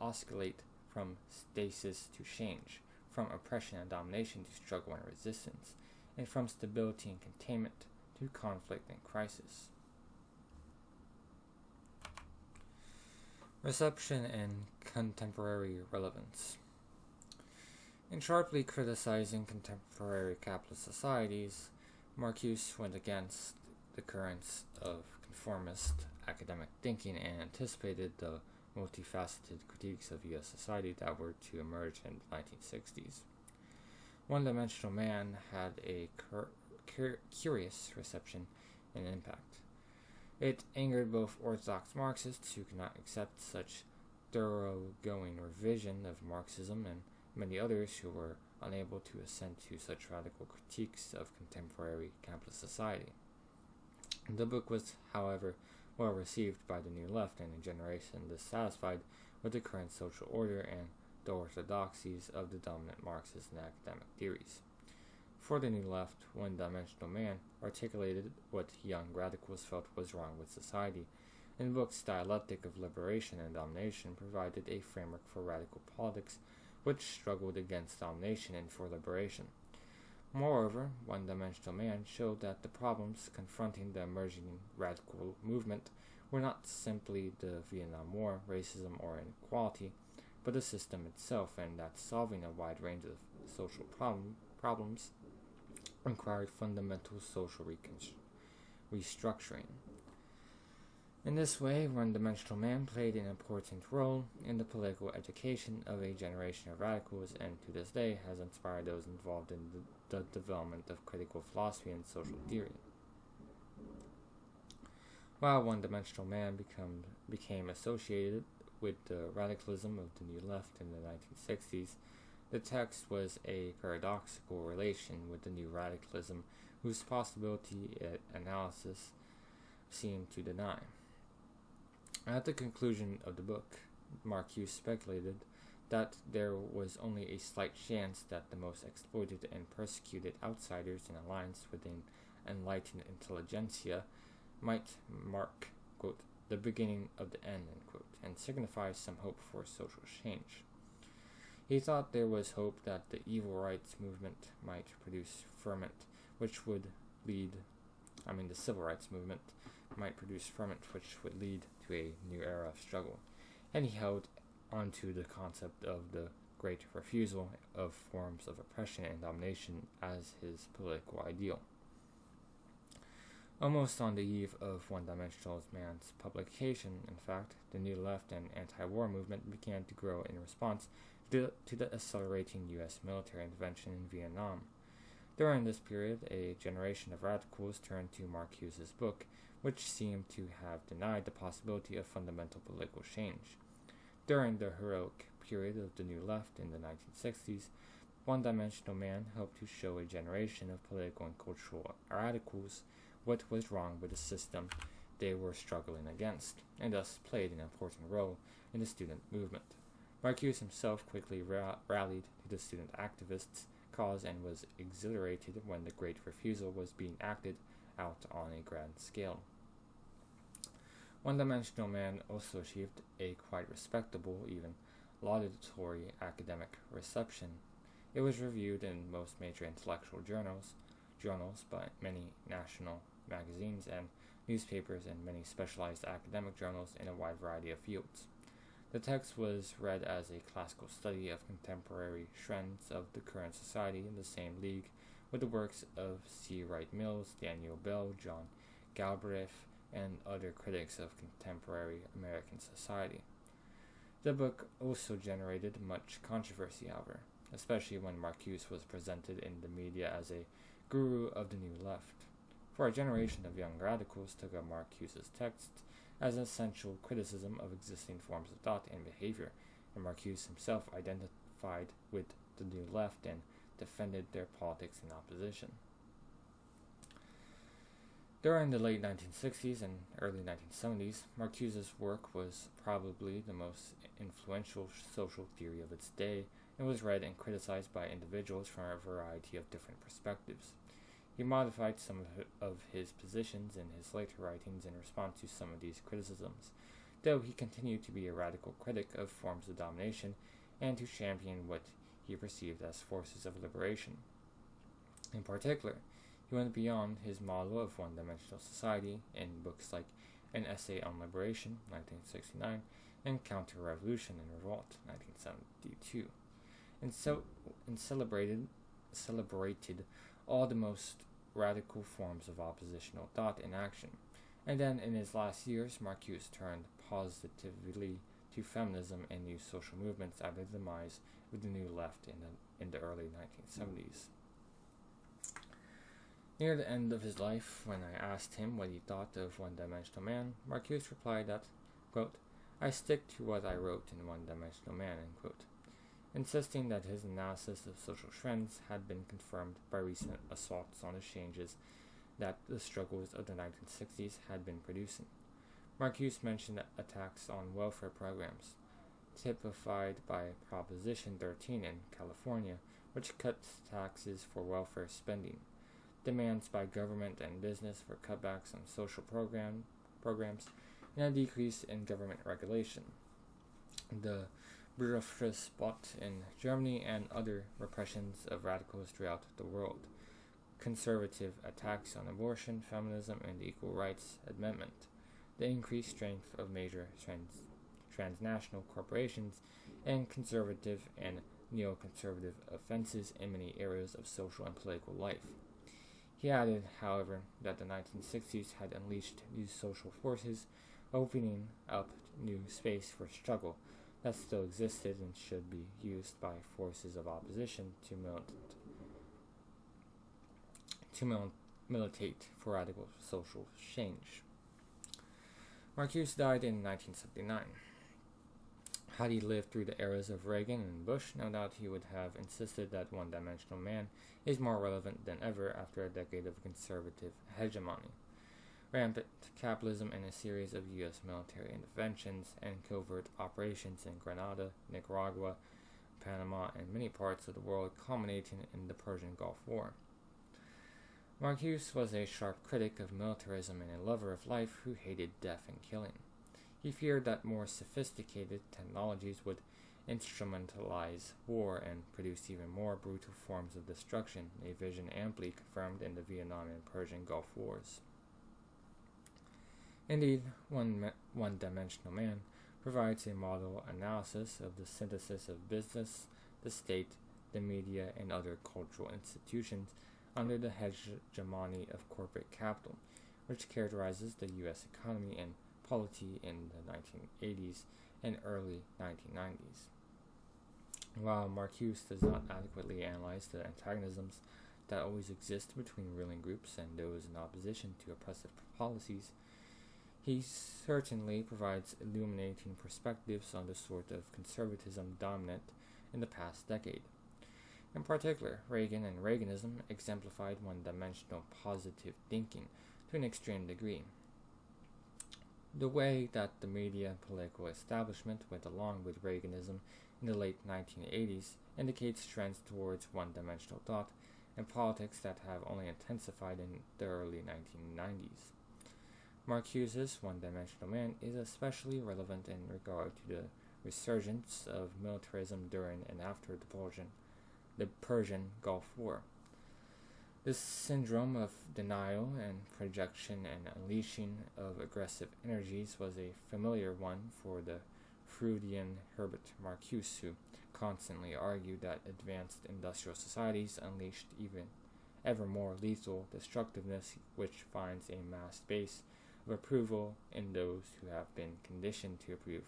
oscillate from stasis to change, from oppression and domination to struggle and resistance, and from stability and containment to conflict and crisis. Reception and contemporary relevance. In sharply criticizing contemporary capitalist societies, Marcuse went against the currents of conformist academic thinking and anticipated the multifaceted critiques of U.S. society that were to emerge in the 1960s. One-Dimensional Man had a curious reception and impact. It angered both orthodox Marxists who could not accept such thoroughgoing revision of Marxism and many others who were unable to assent to such radical critiques of contemporary capitalist society. The book was, however, well received by the New Left and a generation dissatisfied with the current social order and the orthodoxies of the dominant Marxist and academic theories. For the New Left, One-Dimensional Man articulated what young radicals felt was wrong with society, and the book's dialectic of liberation and domination provided a framework for radical politics which struggled against domination and for liberation. Moreover, One-Dimensional Man showed that the problems confronting the emerging radical movement were not simply the Vietnam War, racism, or inequality, but the system itself, and that solving a wide range of social problems required fundamental social restructuring. In this way, One-Dimensional Man played an important role in the political education of a generation of radicals, and to this day has inspired those involved in the development of critical philosophy and social theory. While One-Dimensional Man became associated with the radicalism of the New Left in the 1960s, the text was a paradoxical relation with the new radicalism whose possibility analysis seemed to deny. At the conclusion of the book, Marcuse speculated that there was only a slight chance that the most exploited and persecuted outsiders in alliance with an enlightened intelligentsia might mark, quote, the beginning of the end, end quote, and signify some hope for social change. He thought there was hope that the civil rights movement might produce ferment, which would lead to a new era of struggle, and he held onto the concept of the great refusal of forms of oppression and domination as his political ideal. Almost on the eve of One-Dimensional Man's publication, in fact, the New Left and anti-war movement began to grow in response to the accelerating U.S. military intervention in Vietnam. During this period, a generation of radicals turned to Marcuse's book, which seemed to have denied the possibility of fundamental political change. During the heroic period of the New Left in the 1960s, One-Dimensional Man helped to show a generation of political and cultural radicals what was wrong with the system they were struggling against, and thus played an important role in the student movement. Marcuse himself quickly rallied to the student activists' cause and was exhilarated when the Great Refusal was being acted out on a grand scale. One-Dimensional Man also achieved a quite respectable, even laudatory academic reception. It was reviewed in most major intellectual journals by many national magazines and newspapers, and many specialized academic journals in a wide variety of fields. The text was read as a classical study of contemporary trends of the current society in the same league with the works of C. Wright Mills, Daniel Bell, John Galbraith, and other critics of contemporary American society. The book also generated much controversy, however, especially when Marcuse was presented in the media as a guru of the New Left. For a generation of young radicals took up Marcuse's text as an essential criticism of existing forms of thought and behavior, and Marcuse himself identified with the New Left and defended their politics and opposition. During the late 1960s and early 1970s, Marcuse's work was probably the most influential social theory of its day and was read and criticized by individuals from a variety of different perspectives. He modified some of his positions in his later writings in response to some of these criticisms, though he continued to be a radical critic of forms of domination and to champion what he perceived as forces of liberation. In particular, he went beyond his model of one-dimensional society in books like An Essay on Liberation, 1969, and Counter-Revolution and Revolt, 1972, and celebrated all the most radical forms of oppositional thought in action. And then, in his last years, Marcuse turned positively to feminism and new social movements after the demise of the New Left in the early 1970s. Near the end of his life, when I asked him what he thought of One-Dimensional Man, Marcuse replied that, quote, "I stick to what I wrote in One-Dimensional Man," end quote, insisting that his analysis of social trends had been confirmed by recent assaults on the changes that the struggles of the 1960s had been producing. Marcuse mentioned attacks on welfare programs, typified by Proposition 13 in California, which cuts taxes for welfare spending, demands by government and business for cutbacks on social programs, and a decrease in government regulation, the Berufsverbot in Germany, and other repressions of radicals throughout the world, conservative attacks on abortion, feminism, and the Equal Rights Amendment, the increased strength of major transnational corporations, and conservative and neoconservative offenses in many areas of social and political life. He added, however, that the 1960s had unleashed new social forces, opening up new space for struggle that still existed and should be used by forces of opposition to militate for radical social change. Marcuse died in 1979. Had he lived through the eras of Reagan and Bush, no doubt he would have insisted that One-Dimensional Man is more relevant than ever after a decade of conservative hegemony. Rampant capitalism and a series of U.S. military interventions and covert operations in Grenada, Nicaragua, Panama, and many parts of the world culminating in the Persian Gulf War. Marcuse was a sharp critic of militarism and a lover of life who hated death and killing. He feared that more sophisticated technologies would instrumentalize war and produce even more brutal forms of destruction, a vision amply confirmed in the Vietnam and Persian Gulf Wars. Indeed, One-Dimensional Man provides a model analysis of the synthesis of business, the state, the media, and other cultural institutions under the hegemony of corporate capital, which characterizes the U.S. economy and polity in the 1980s and early 1990s. While Marcuse does not adequately analyze the antagonisms that always exist between ruling groups and those in opposition to oppressive policies, he certainly provides illuminating perspectives on the sort of conservatism dominant in the past decade. In particular, Reagan and Reaganism exemplified one-dimensional positive thinking to an extreme degree. The way that the media and political establishment went along with Reaganism in the late 1980s indicates trends towards one-dimensional thought and politics that have only intensified in the early 1990s. Marcuse's One-Dimensional Man is especially relevant in regard to the resurgence of militarism during and after the Persian Gulf War. This syndrome of denial and projection and unleashing of aggressive energies was a familiar one for the Freudian Herbert Marcuse, who constantly argued that advanced industrial societies unleashed ever more lethal destructiveness, which finds a mass base of approval in those who have been conditioned to approve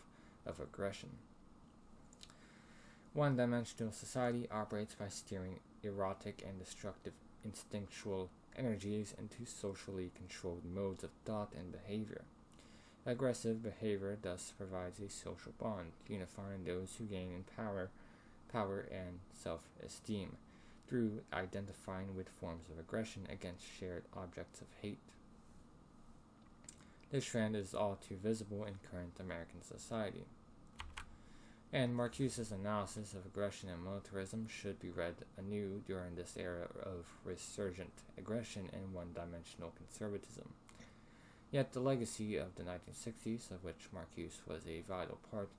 of aggression. One-dimensional society operates by steering erotic and destructive instinctual energies into socially controlled modes of thought and behavior. Aggressive behavior thus provides a social bond, unifying those who gain in power and self-esteem, through identifying with forms of aggression against shared objects of hate. This trend is all too visible in current American society. And Marcuse's analysis of aggression and militarism should be read anew during this era of resurgent aggression and one-dimensional conservatism. Yet the legacy of the 1960s, of which Marcuse was a vital part,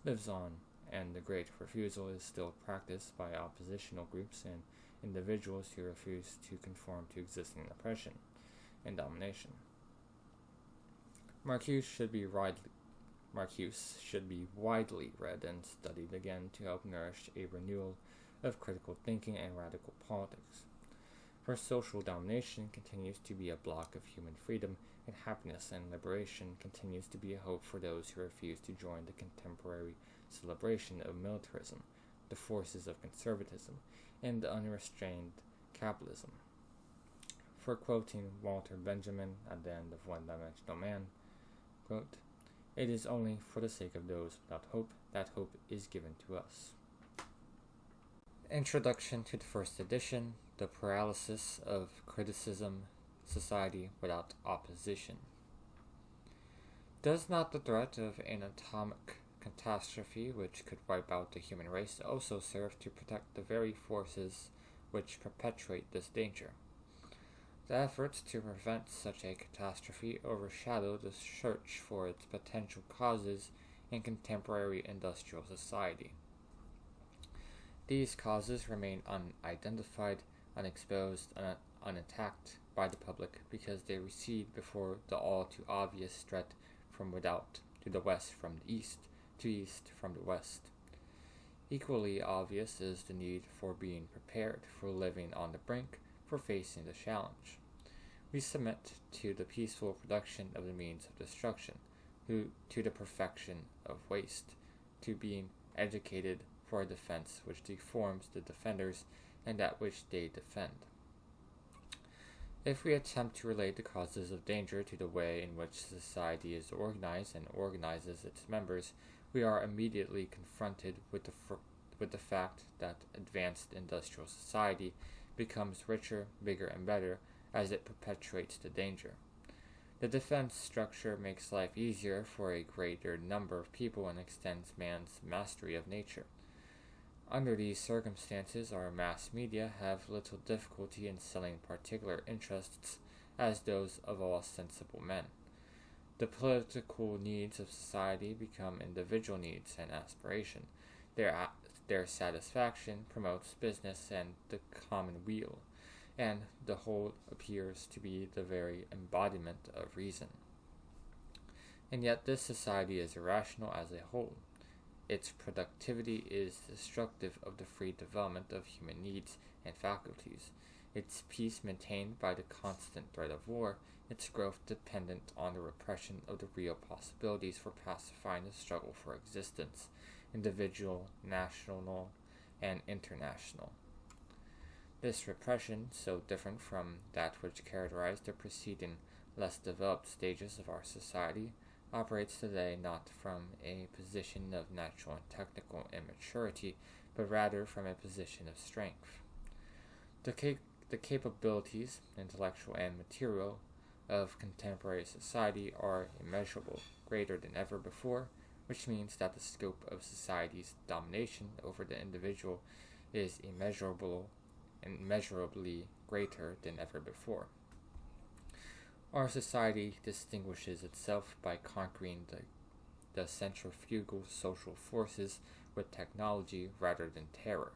lives on, and the Great Refusal is still practiced by oppositional groups and individuals who refuse to conform to existing oppression and domination. Marcuse should be widely read and studied again to help nourish a renewal of critical thinking and radical politics. For social domination continues to be a block of human freedom, and happiness and liberation continues to be a hope for those who refuse to join the contemporary celebration of militarism, the forces of conservatism, and the unrestrained capitalism. For quoting Walter Benjamin at the end of One Dimensional Man, quote, "It is only for the sake of those without hope that hope is given to us." Introduction to the first edition, The Paralysis of Criticism, Society Without Opposition. Does not the threat of an atomic catastrophe which could wipe out the human race also serve to protect the very forces which perpetuate this danger? The efforts to prevent such a catastrophe overshadow the search for its potential causes in contemporary industrial society. These causes remain unidentified, unexposed, and unattacked by the public because they recede before the all-too-obvious threat from without, to the west from the east, to east from the west. Equally obvious is the need for being prepared, for living on the brink, for facing the challenge. We submit to the peaceful production of the means of destruction, to the perfection of waste, to being educated for a defense which deforms the defenders and that which they defend. If we attempt to relate the causes of danger to the way in which society is organized and organizes its members, we are immediately confronted with the fact that advanced industrial society becomes richer, bigger, and better as it perpetuates the danger. The defense structure makes life easier for a greater number of people and extends man's mastery of nature. Under these circumstances, our mass media have little difficulty in selling particular interests as those of all sensible men. The political needs of society become individual needs and aspiration. Their satisfaction promotes business and the common weal, and the whole appears to be the very embodiment of reason. And yet this society is irrational as a whole. Its productivity is destructive of the free development of human needs and faculties, its peace maintained by the constant threat of war, its growth dependent on the repression of the real possibilities for pacifying the struggle for existence, individual, national, and international. This repression, so different from that which characterized the preceding, less developed stages of our society, operates today not from a position of natural and technical immaturity, but rather from a position of strength. The capabilities, intellectual and material, of contemporary society are immeasurable, greater than ever before, which means that the scope of society's domination over the individual is immeasurably greater than ever before. Our society distinguishes itself by conquering the centrifugal social forces with technology rather than terror,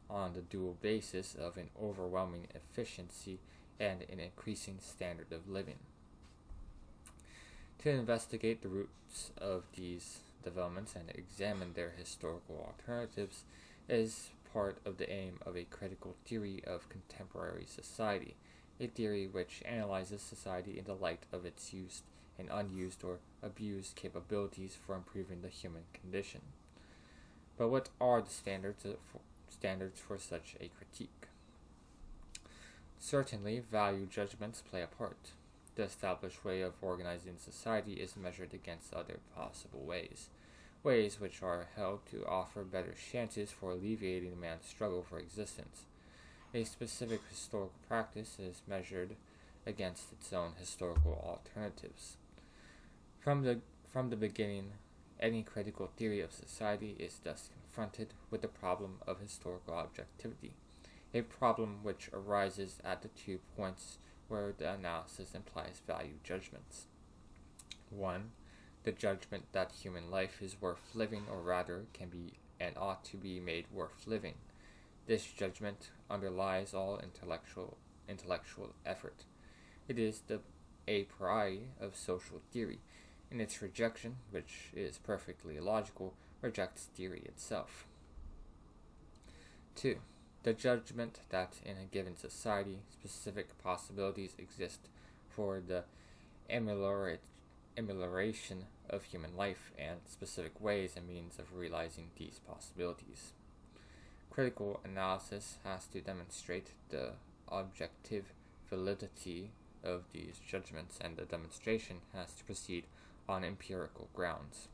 on the dual basis of an overwhelming efficiency and an increasing standard of living. To investigate the roots of these developments and examine their historical alternatives is part of the aim of a critical theory of contemporary society, a theory which analyzes society in the light of its used and unused or abused capabilities for improving the human condition. But what are the standards for such a critique? Certainly, value judgments play a part. The established way of organizing society is measured against other possible ways which are held to offer better chances for alleviating man's struggle for existence. A specific historical practice is measured against its own historical alternatives. From the beginning, any critical theory of society is thus confronted with the problem of historical objectivity, a problem which arises at the 2 points where the analysis implies value judgments. 1. The judgment that human life is worth living, or rather can be and ought to be made worth living. This judgment underlies all intellectual effort. It is the a priori of social theory. In its rejection, which is perfectly logical, rejects theory itself. 2. The judgment that in a given society specific possibilities exist for the amelioration of human life and specific ways and means of realizing these possibilities. Critical analysis has to demonstrate the objective validity of these judgments, and the demonstration has to proceed on empirical grounds.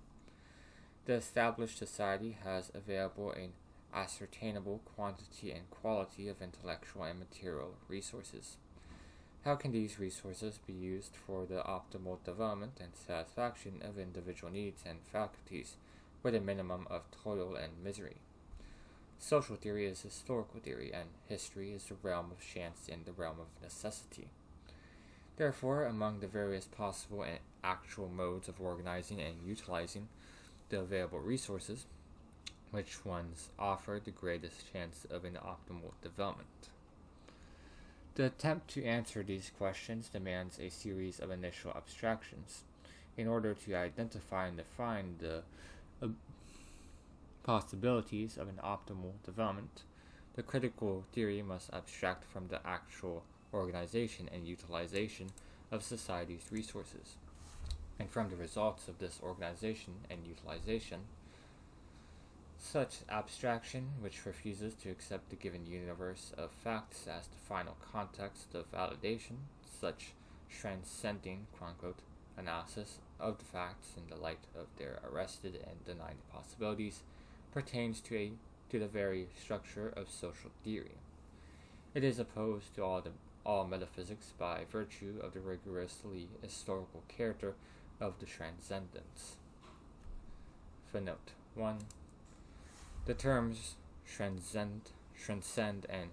The established society has available an ascertainable quantity and quality of intellectual and material resources. How can these resources be used for the optimal development and satisfaction of individual needs and faculties with a minimum of toil and misery? Social theory is historical theory, and history is the realm of chance and the realm of necessity. Therefore, among the various possible and actual modes of organizing and utilizing the available resources, which ones offer the greatest chance of an optimal development? The attempt to answer these questions demands a series of initial abstractions. In order to identify and define the possibilities of an optimal development, the critical theory must abstract from the actual organization and utilization of society's resources, and from the results of this organization and utilization. Such abstraction, which refuses to accept the given universe of facts as the final context of validation, such transcending quote-unquote analysis of the facts in the light of their arrested and denied possibilities, pertains to the very structure of social theory. It is opposed to all metaphysics by virtue of the rigorously historical character of the transcendence. Footnote 1. The terms transcend and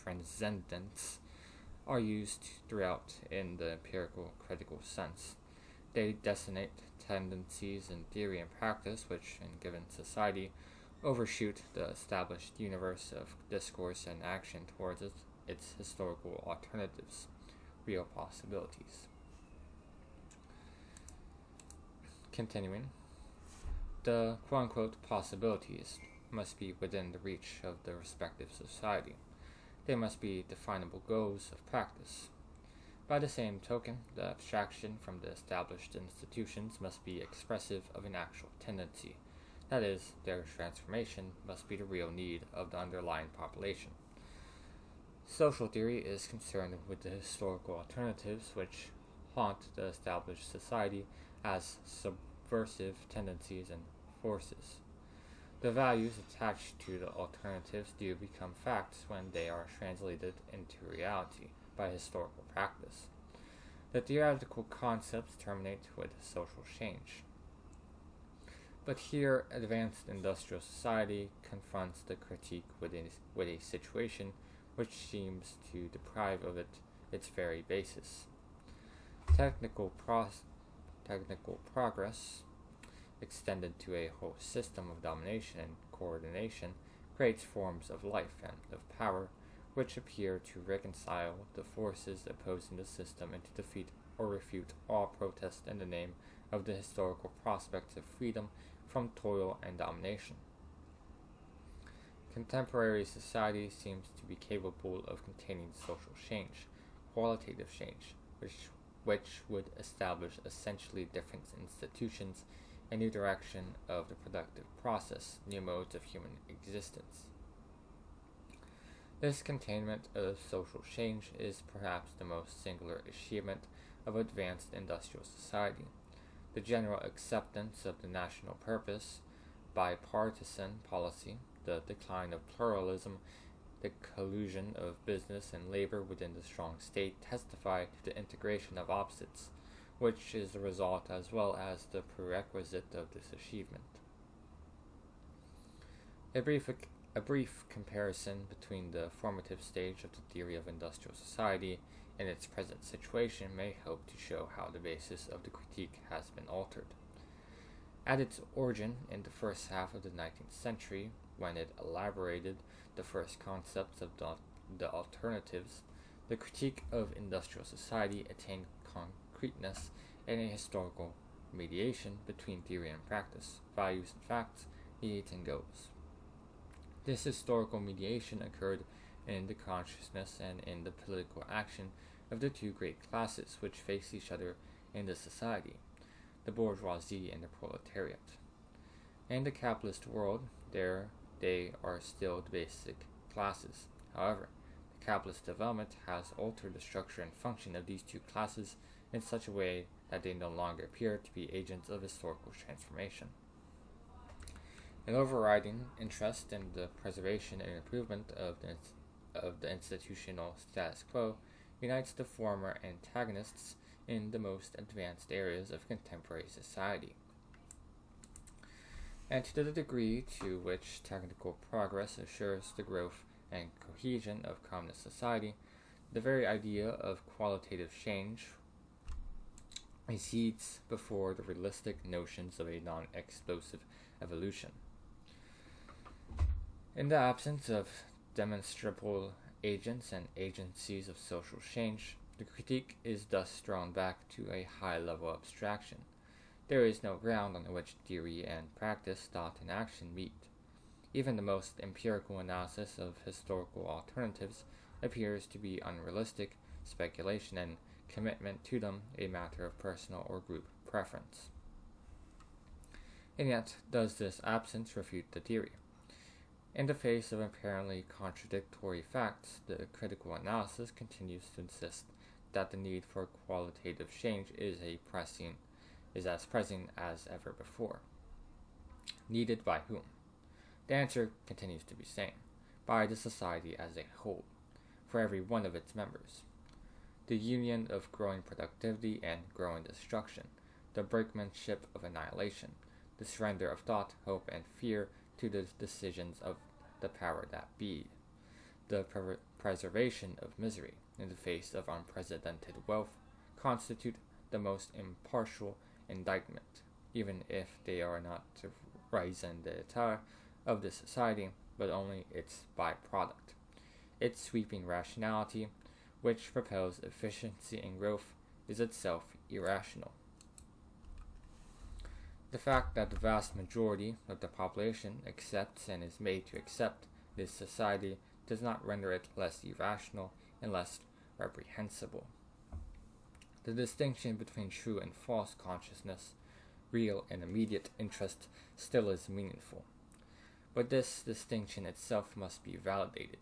transcendence are used throughout in the empirical critical sense. They designate tendencies in theory and practice which, in given society, overshoot the established universe of discourse and action towards its historical alternatives, real possibilities. Continuing, the quote-unquote possibilities must be within the reach of the respective society. They must be definable goals of practice. By the same token, the abstraction from the established institutions must be expressive of an actual tendency. That is, their transformation must be the real need of the underlying population. Social theory is concerned with the historical alternatives which haunt the established society as subversive tendencies and forces. The values attached to the alternatives do become facts when they are translated into reality by historical practice. The theoretical concepts terminate with social change. But here, advanced industrial society confronts the critique with a situation which seems to deprive of its very basis. Technical progress, extended to a whole system of domination and coordination, creates forms of life and of power which appear to reconcile the forces opposing the system and to defeat or refute all protest in the name of the historical prospects of freedom from toil and domination. Contemporary society seems to be capable of containing social change, qualitative change, which would establish essentially different institutions, a new direction of the productive process, new modes of human existence. This containment of social change is perhaps the most singular achievement of advanced industrial society. The general acceptance of the national purpose, bipartisan policy, the decline of pluralism, the collusion of business and labor within the strong state testify to the integration of opposites, which is the result as well as the prerequisite of this achievement. A brief comparison between the formative stage of the theory of industrial society and its present situation may help to show how the basis of the critique has been altered. At its origin in the first half of the 19th century, when it elaborated the first concepts of the alternatives, the critique of industrial society attained concreteness in a historical mediation between theory and practice, values and facts, needs and goals. This historical mediation occurred in the consciousness and in the political action of the two great classes which face each other in the society, the bourgeoisie and the proletariat. In the capitalist world, they are still the basic classes. However, the capitalist development has altered the structure and function of these two classes in such a way that they no longer appear to be agents of historical transformation. An overriding interest in the preservation and improvement of the institutional status quo unites the former antagonists in the most advanced areas of contemporary society. And to the degree to which technical progress assures the growth and cohesion of communist society, the very idea of qualitative change recedes before the realistic notions of a non-explosive evolution. In the absence of demonstrable agents and agencies of social change, the critique is thus drawn back to a high-level abstraction. There is no ground on which theory and practice, thought and action meet. Even the most empirical analysis of historical alternatives appears to be unrealistic speculation and commitment to them a matter of personal or group preference. And yet, does this absence refute the theory? In the face of apparently contradictory facts, the critical analysis continues to insist that the need for qualitative change is as pressing as ever before. Needed by whom? The answer continues to be the same: by the society as a whole, for every one of its members. The union of growing productivity and growing destruction, the brinkmanship of annihilation, the surrender of thought, hope, and fear to the decisions of the power that be, the preservation of misery in the face of unprecedented wealth, constitute the most impartial indictment, even if they are not the raison d'etre of the society, but only its byproduct. Its sweeping rationality, which propels efficiency and growth, is itself irrational. The fact that the vast majority of the population accepts and is made to accept this society does not render it less irrational and less reprehensible. The distinction between true and false consciousness, real and immediate interest, still is meaningful. But this distinction itself must be validated.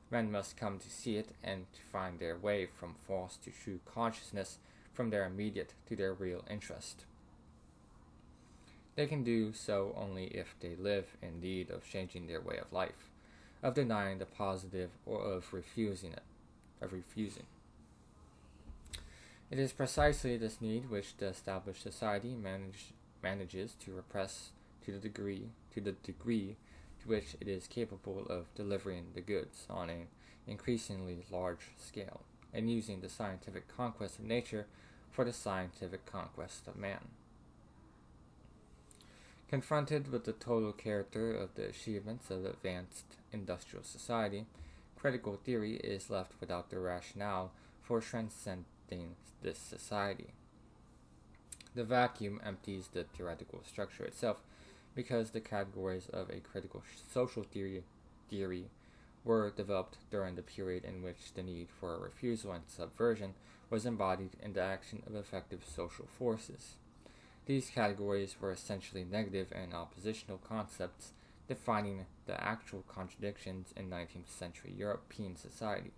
Men must come to see it and to find their way from false to true consciousness, from their immediate to their real interest. They can do so only if they live in need of changing their way of life, of denying the positive, or of refusing it. It is precisely this need which the established society manages to repress to the degree to which it is capable of delivering the goods on an increasingly large scale, and using the scientific conquest of nature for the scientific conquest of man. Confronted with the total character of the achievements of advanced industrial society, critical theory is left without the rationale for transcending this society. The vacuum empties the theoretical structure itself, because the categories of a critical social theory were developed during the period in which the need for a refusal and subversion was embodied in the action of effective social forces. These categories were essentially negative and oppositional concepts, defining the actual contradictions in 19th century European society.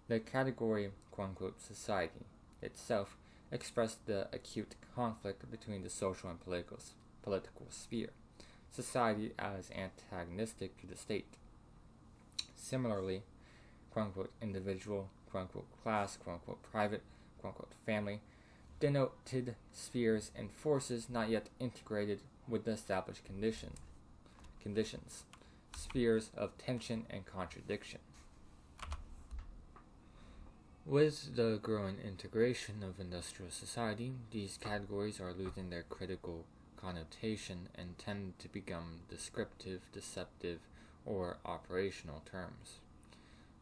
The category, quote-unquote, society itself expressed the acute conflict between the social and political sphere, society as antagonistic to the state. Similarly, quote-unquote, individual, quote-unquote, class, quote-unquote, private, quote-unquote, family, denoted spheres and forces not yet integrated with the established conditions, spheres of tension and contradiction. With the growing integration of industrial society, these categories are losing their critical connotation and tend to become descriptive, deceptive, or operational terms.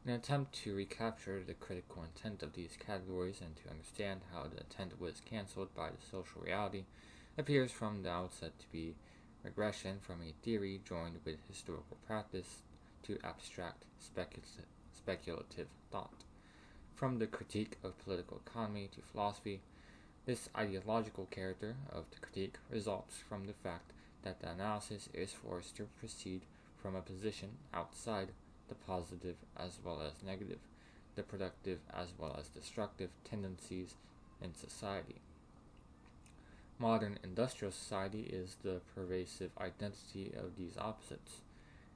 In an attempt to recapture the critical intent of these categories and to understand how the intent was cancelled by the social reality, appears from the outset to be regression from a theory joined with historical practice to abstract speculative thought. From the critique of political economy to philosophy, this ideological character of the critique results from the fact that the analysis is forced to proceed from a position outside the positive as well as negative, the productive as well as destructive tendencies in society. Modern industrial society is the pervasive identity of these opposites.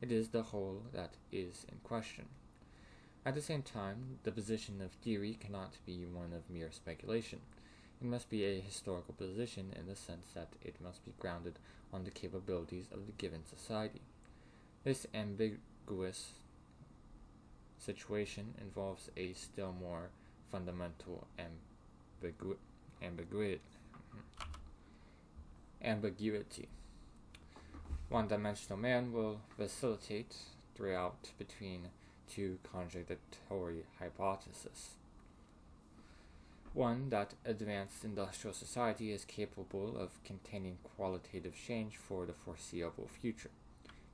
It is the whole that is in question. At the same time, the position of theory cannot be one of mere speculation. It must be a historical position in the sense that it must be grounded on the capabilities of the given society. This ambiguous situation involves a still more fundamental ambiguity. One-dimensional man will vacillate throughout between two contradictory hypotheses. One, that advanced industrial society is capable of containing qualitative change for the foreseeable future.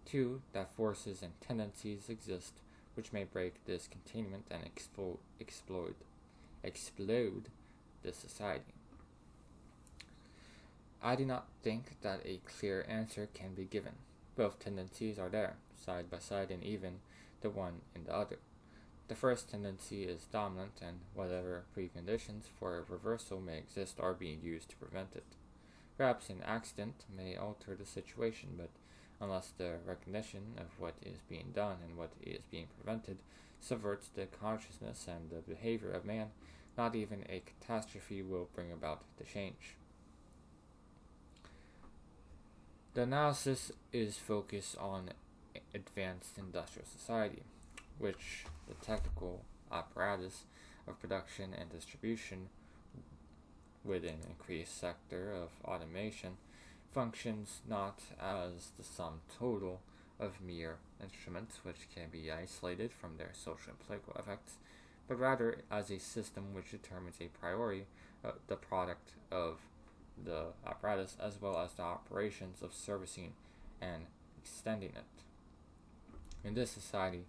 Two, that forces and tendencies exist which may break this containment and explode the society. I do not think that a clear answer can be given. Both tendencies are there, side by side, and even the one in the other. The first tendency is dominant, and whatever preconditions for a reversal may exist are being used to prevent it. Perhaps an accident may alter the situation, but unless the recognition of what is being done and what is being prevented subverts the consciousness and the behavior of man, not even a catastrophe will bring about the change. The analysis is focused on advanced industrial society, which the technical apparatus of production and distribution, with an increased sector of automation, functions not as the sum total of mere instruments which can be isolated from their social and political effects, but rather as a system which determines a priori the product of the apparatus as well as the operations of servicing and extending it. In this society,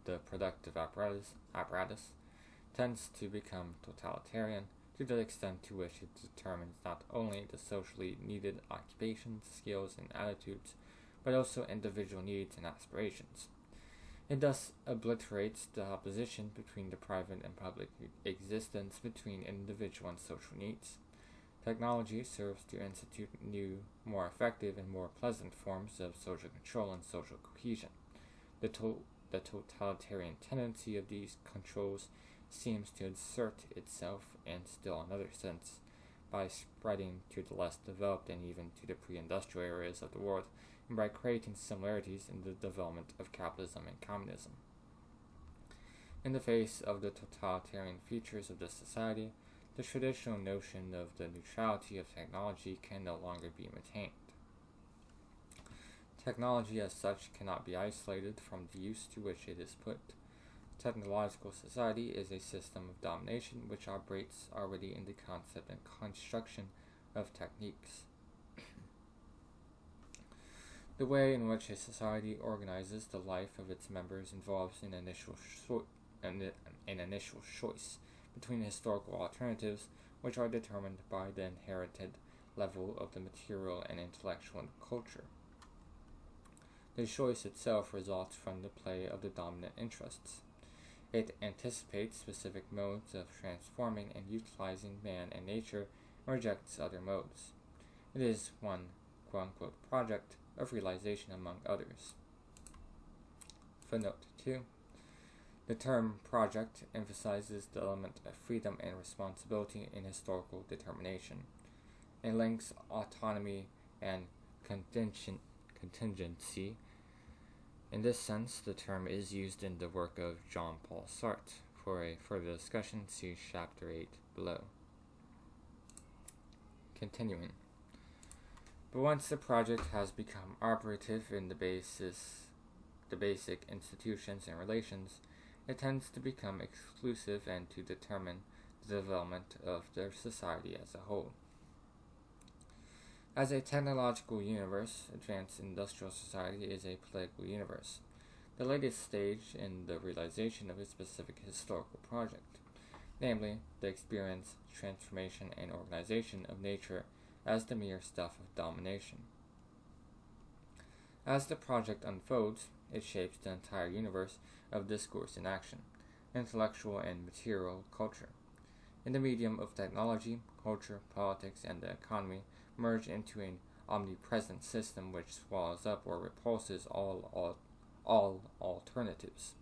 the productive apparatus tends to become totalitarian to the extent to which it determines not only the socially needed occupations, skills, and attitudes, but also individual needs and aspirations. It thus obliterates the opposition between the private and public existence, between individual and social needs. Technology serves to institute new, more effective, and more pleasant forms of social control and social cohesion. The totalitarian tendency of these controls seems to assert itself in still another sense by spreading to the less developed and even to the pre-industrial areas of the world, and by creating similarities in the development of capitalism and communism. In the face of the totalitarian features of this society, the traditional notion of the neutrality of technology can no longer be maintained. Technology as such cannot be isolated from the use to which it is put. Technological society is a system of domination which operates already in the concept and construction of techniques. The way in which a society organizes the life of its members involves an initial choice between historical alternatives which are determined by the inherited level of the material and intellectual culture. The choice itself results from the play of the dominant interests. It anticipates specific modes of transforming and utilizing man and nature and rejects other modes. It is one quote-unquote project of realization among others. Footnote 2. The term project emphasizes the element of freedom and responsibility in historical determination. It links autonomy and contingency. In this sense, the term is used in the work of Jean-Paul Sartre. For a further discussion, see Chapter 8 below. Continuing. But once the project has become operative in the basic institutions and relations, it tends to become exclusive and to determine the development of their society as a whole. As a technological universe, advanced industrial society is a political universe, the latest stage in the realization of a specific historical project, namely the experience, transformation, and organization of nature as the mere stuff of domination. As the project unfolds, it shapes the entire universe of discourse and action, intellectual and material culture. In the medium of technology, culture, politics, and the economy merge into an omnipresent system which swallows up or repulses all alternatives.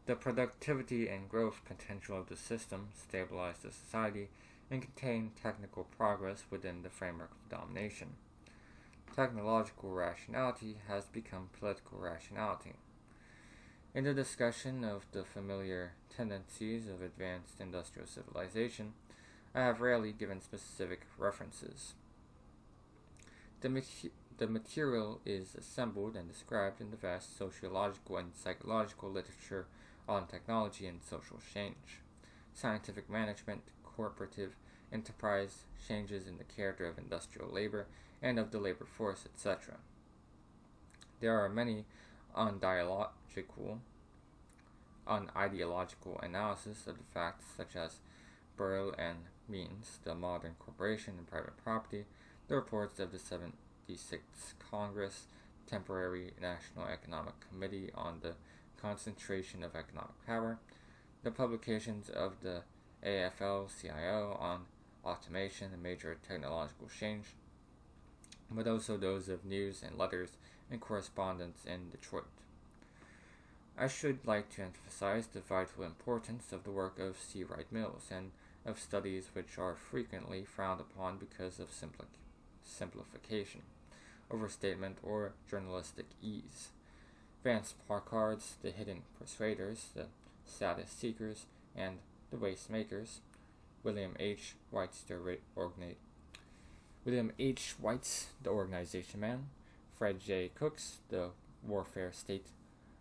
The productivity and growth potential of the system stabilize the society and contain technical progress within the framework of domination. Technological rationality has become political rationality. In the discussion of the familiar tendencies of advanced industrial civilization, I have rarely given specific references. The material is assembled and described in the vast sociological and psychological literature on technology and social change, scientific management, cooperative enterprise, changes in the character of industrial labor and of the labor force, etc. There are many unideological analysis of the facts, such as Burrell and Means, the modern corporation and private property, the reports of the 76th Congress, Temporary National Economic Committee on the Concentration of Economic Power, the publications of the AFL-CIO on automation and major technological change, but also those of news and letters and correspondence in Detroit. I should like to emphasize the vital importance of the work of C. Wright Mills and of studies which are frequently frowned upon because of simplification, overstatement, or journalistic ease. Vance Packard's The Hidden Persuaders, The Status Seekers, and The Waste Makers, William H. White's The Organization Man, Fred J. Cook's The Warfare State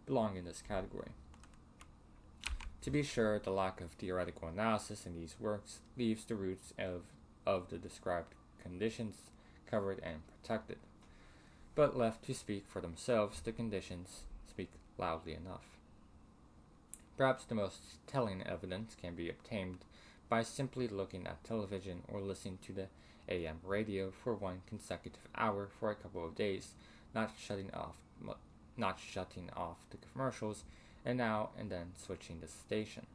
belong in this category. To be sure, the lack of theoretical analysis in these works leaves the roots of the described conditions covered and protected. But left to speak for themselves, the conditions speak loudly enough. Perhaps the most telling evidence can be obtained by simply looking at television or listening to the AM radio for one consecutive hour for a couple of days, not shutting off the commercials, and now and then switching the station.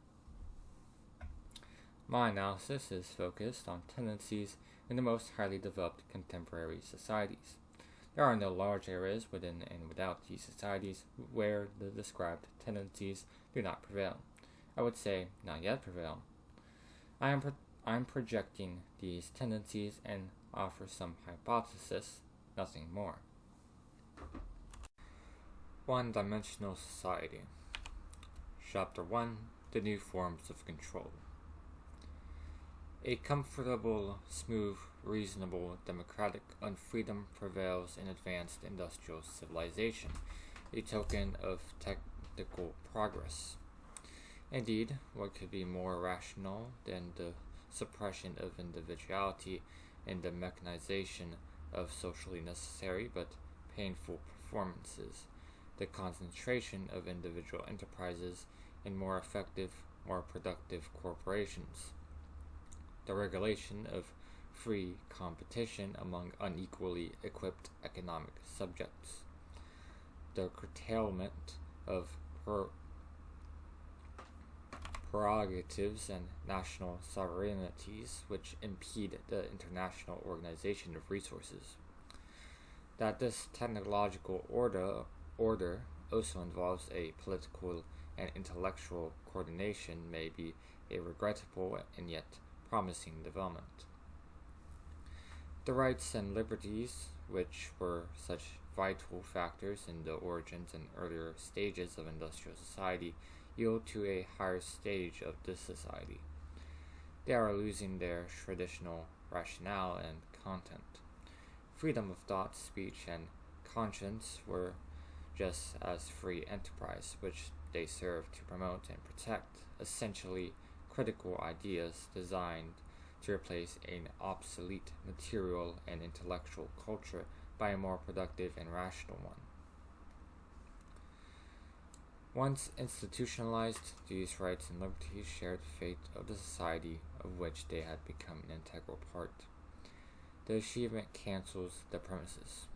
My analysis is focused on tendencies in the most highly developed contemporary societies. There are no large areas within and without these societies where the described tendencies do not prevail. I would say, not yet prevail. I am projecting these tendencies and offer some hypothesis, nothing more. One-dimensional society. Chapter 1: The New Forms of Control. A comfortable, smooth, reasonable, democratic unfreedom prevails in advanced industrial civilization, a token of technical progress. Indeed, what could be more rational than the suppression of individuality and the mechanization of socially necessary but painful performances, the concentration of individual enterprises in more effective, more productive corporations, the regulation of free competition among unequally equipped economic subjects, the curtailment of prerogatives and national sovereignties which impede the international organization of resources. That this technological order also involves a political and intellectual coordination may be a regrettable and yet promising development. The rights and liberties, which were such vital factors in the origins and earlier stages of industrial society, yield to a higher stage of this society. They are losing their traditional rationale and content. Freedom of thought, speech, and conscience were just as free enterprise, which they serve to promote and protect, essentially critical ideas designed to replace an obsolete material and intellectual culture by a more productive and rational one. Once institutionalized, these rights and liberties shared the fate of the society of which they had become an integral part. The achievement cancels the premises.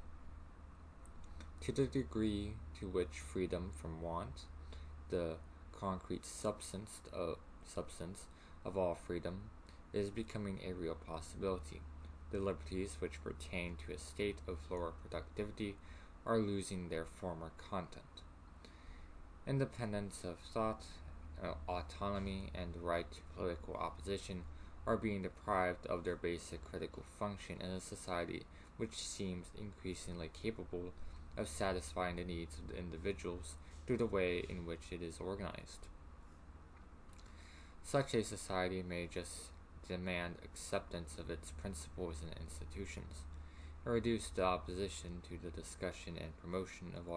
To the degree to which freedom from want, the concrete substance of all freedom, is becoming a real possibility, the liberties which pertain to a state of lower productivity are losing their former content. Independence of thought, autonomy, and the right to political opposition are being deprived of their basic critical function in a society which seems increasingly capable of satisfying the needs of the individuals through the way in which it is organized. Such a society may just demand acceptance of its principles and institutions, and reduce the opposition to the discussion and promotion of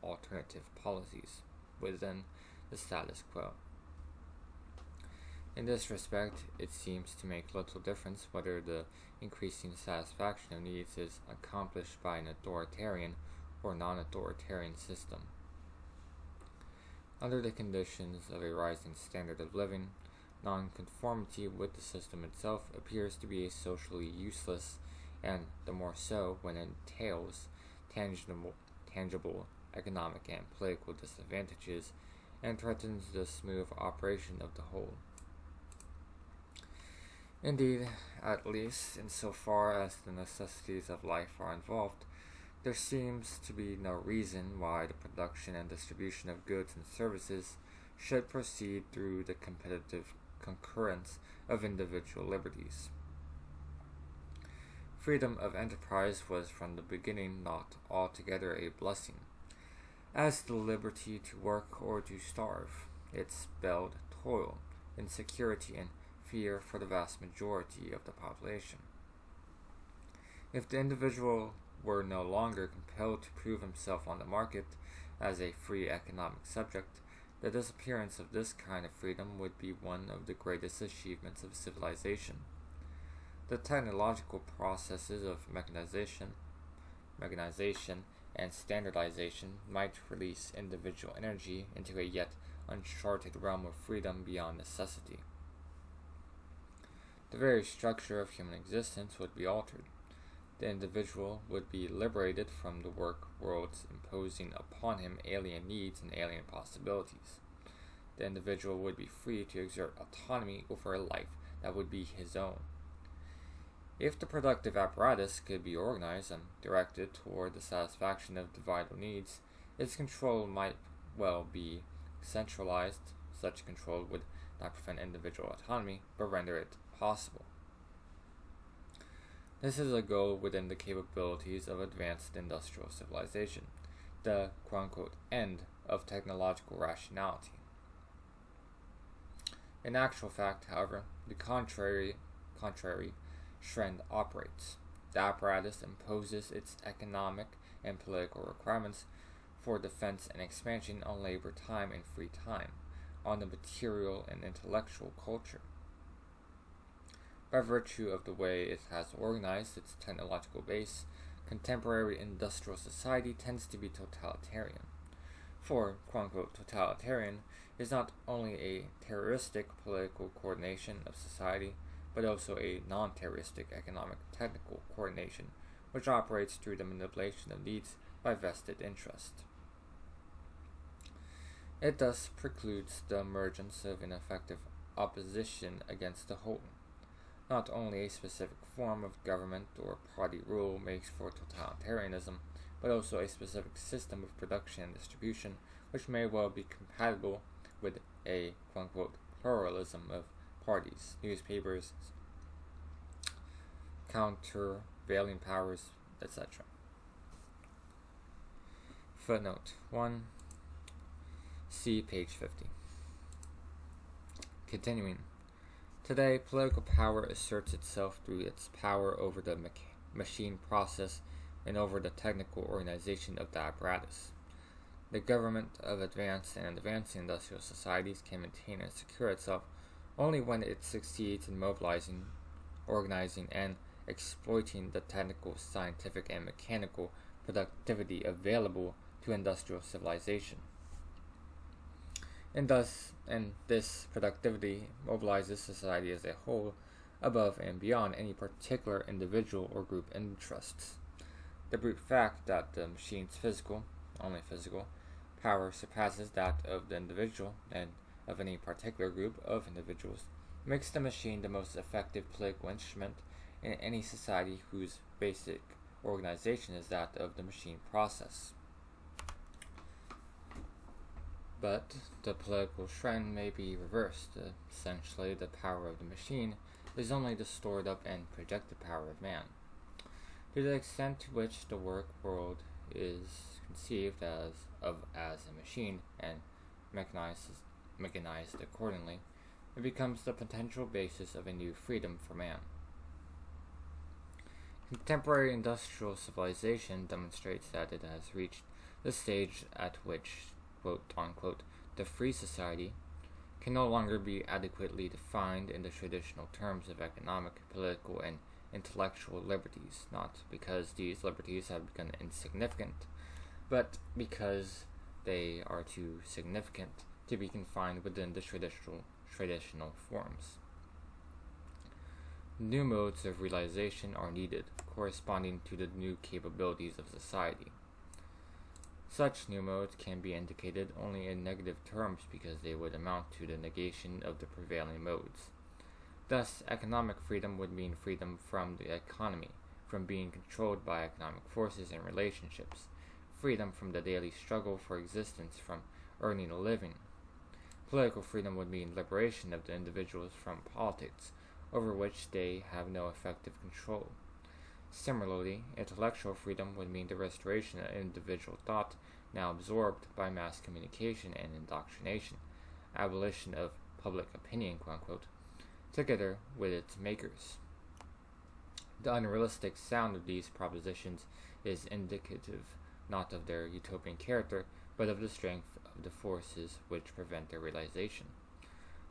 alternative policies within the status quo. In this respect, it seems to make little difference whether the increasing satisfaction of needs is accomplished by an authoritarian or non-authoritarian system. Under the conditions of a rising standard of living, nonconformity with the system itself appears to be socially useless, and the more so when it entails tangible economic and political disadvantages and threatens the smooth operation of the whole. Indeed, at least insofar as the necessities of life are involved, there seems to be no reason why the production and distribution of goods and services should proceed through the competitive concurrence of individual liberties. Freedom of enterprise was from the beginning not altogether a blessing. As the liberty to work or to starve, it spelled toil, insecurity, and fear for the vast majority of the population. If the individual were no longer compelled to prove himself on the market as a free economic subject, the disappearance of this kind of freedom would be one of the greatest achievements of civilization. The technological processes of mechanization, and standardization might release individual energy into a yet uncharted realm of freedom beyond necessity. The very structure of human existence would be altered. The individual would be liberated from the work world's imposing upon him alien needs and alien possibilities. The individual would be free to exert autonomy over a life that would be his own. If the productive apparatus could be organized and directed toward the satisfaction of the vital needs, its control might well be centralized. Such control would not prevent individual autonomy, but render it possible. This is a goal within the capabilities of advanced industrial civilization, the quote-unquote end of technological rationality. In actual fact, however, the contrary trend operates. The apparatus imposes its economic and political requirements for defense and expansion on labor time and free time, on the material and intellectual culture. By virtue of the way it has organized its technological base, contemporary industrial society tends to be totalitarian. For, quote-unquote, totalitarian is not only a terroristic political coordination of society, but also a non-terroristic economic technical coordination, which operates through the manipulation of needs by vested interest. It thus precludes the emergence of ineffective opposition against the whole. Not only a specific form of government or party rule makes for totalitarianism, but also a specific system of production and distribution which may well be compatible with a quote-unquote pluralism of parties, newspapers, countervailing powers, etc. Footnote 1. See page 50. Continuing. Today, political power asserts itself through its power over the machine process and over the technical organization of the apparatus. The government of advanced and advancing industrial societies can maintain and secure itself only when it succeeds in mobilizing, organizing, and exploiting the technical, scientific, and mechanical productivity available to industrial civilization. And this productivity mobilizes society as a whole above and beyond any particular individual or group interests. The brute fact that the machine's only physical, power surpasses that of the individual and of any particular group of individuals makes the machine the most effective political instrument in any society whose basic organization is that of the machine process. But the political trend may be reversed. Essentially, the power of the machine is only the stored up and projected power of man. To the extent to which the work world is conceived as a machine and mechanized accordingly, it becomes the potential basis of a new freedom for man. Contemporary industrial civilization demonstrates that it has reached the stage at which quote-unquote, the free society can no longer be adequately defined in the traditional terms of economic, political, and intellectual liberties, not because these liberties have become insignificant, but because they are too significant to be confined within the traditional forms. New modes of realization are needed, corresponding to the new capabilities of society. Such new modes can be indicated only in negative terms because they would amount to the negation of the prevailing modes. Thus, economic freedom would mean freedom from the economy, from being controlled by economic forces and relationships, freedom from the daily struggle for existence, from earning a living. Political freedom would mean liberation of the individuals from politics, over which they have no effective control. Similarly, intellectual freedom would mean the restoration of individual thought now absorbed by mass communication and indoctrination, abolition of public opinion, quote-unquote, together with its makers. The unrealistic sound of these propositions is indicative not of their utopian character, but of the strength of the forces which prevent their realization.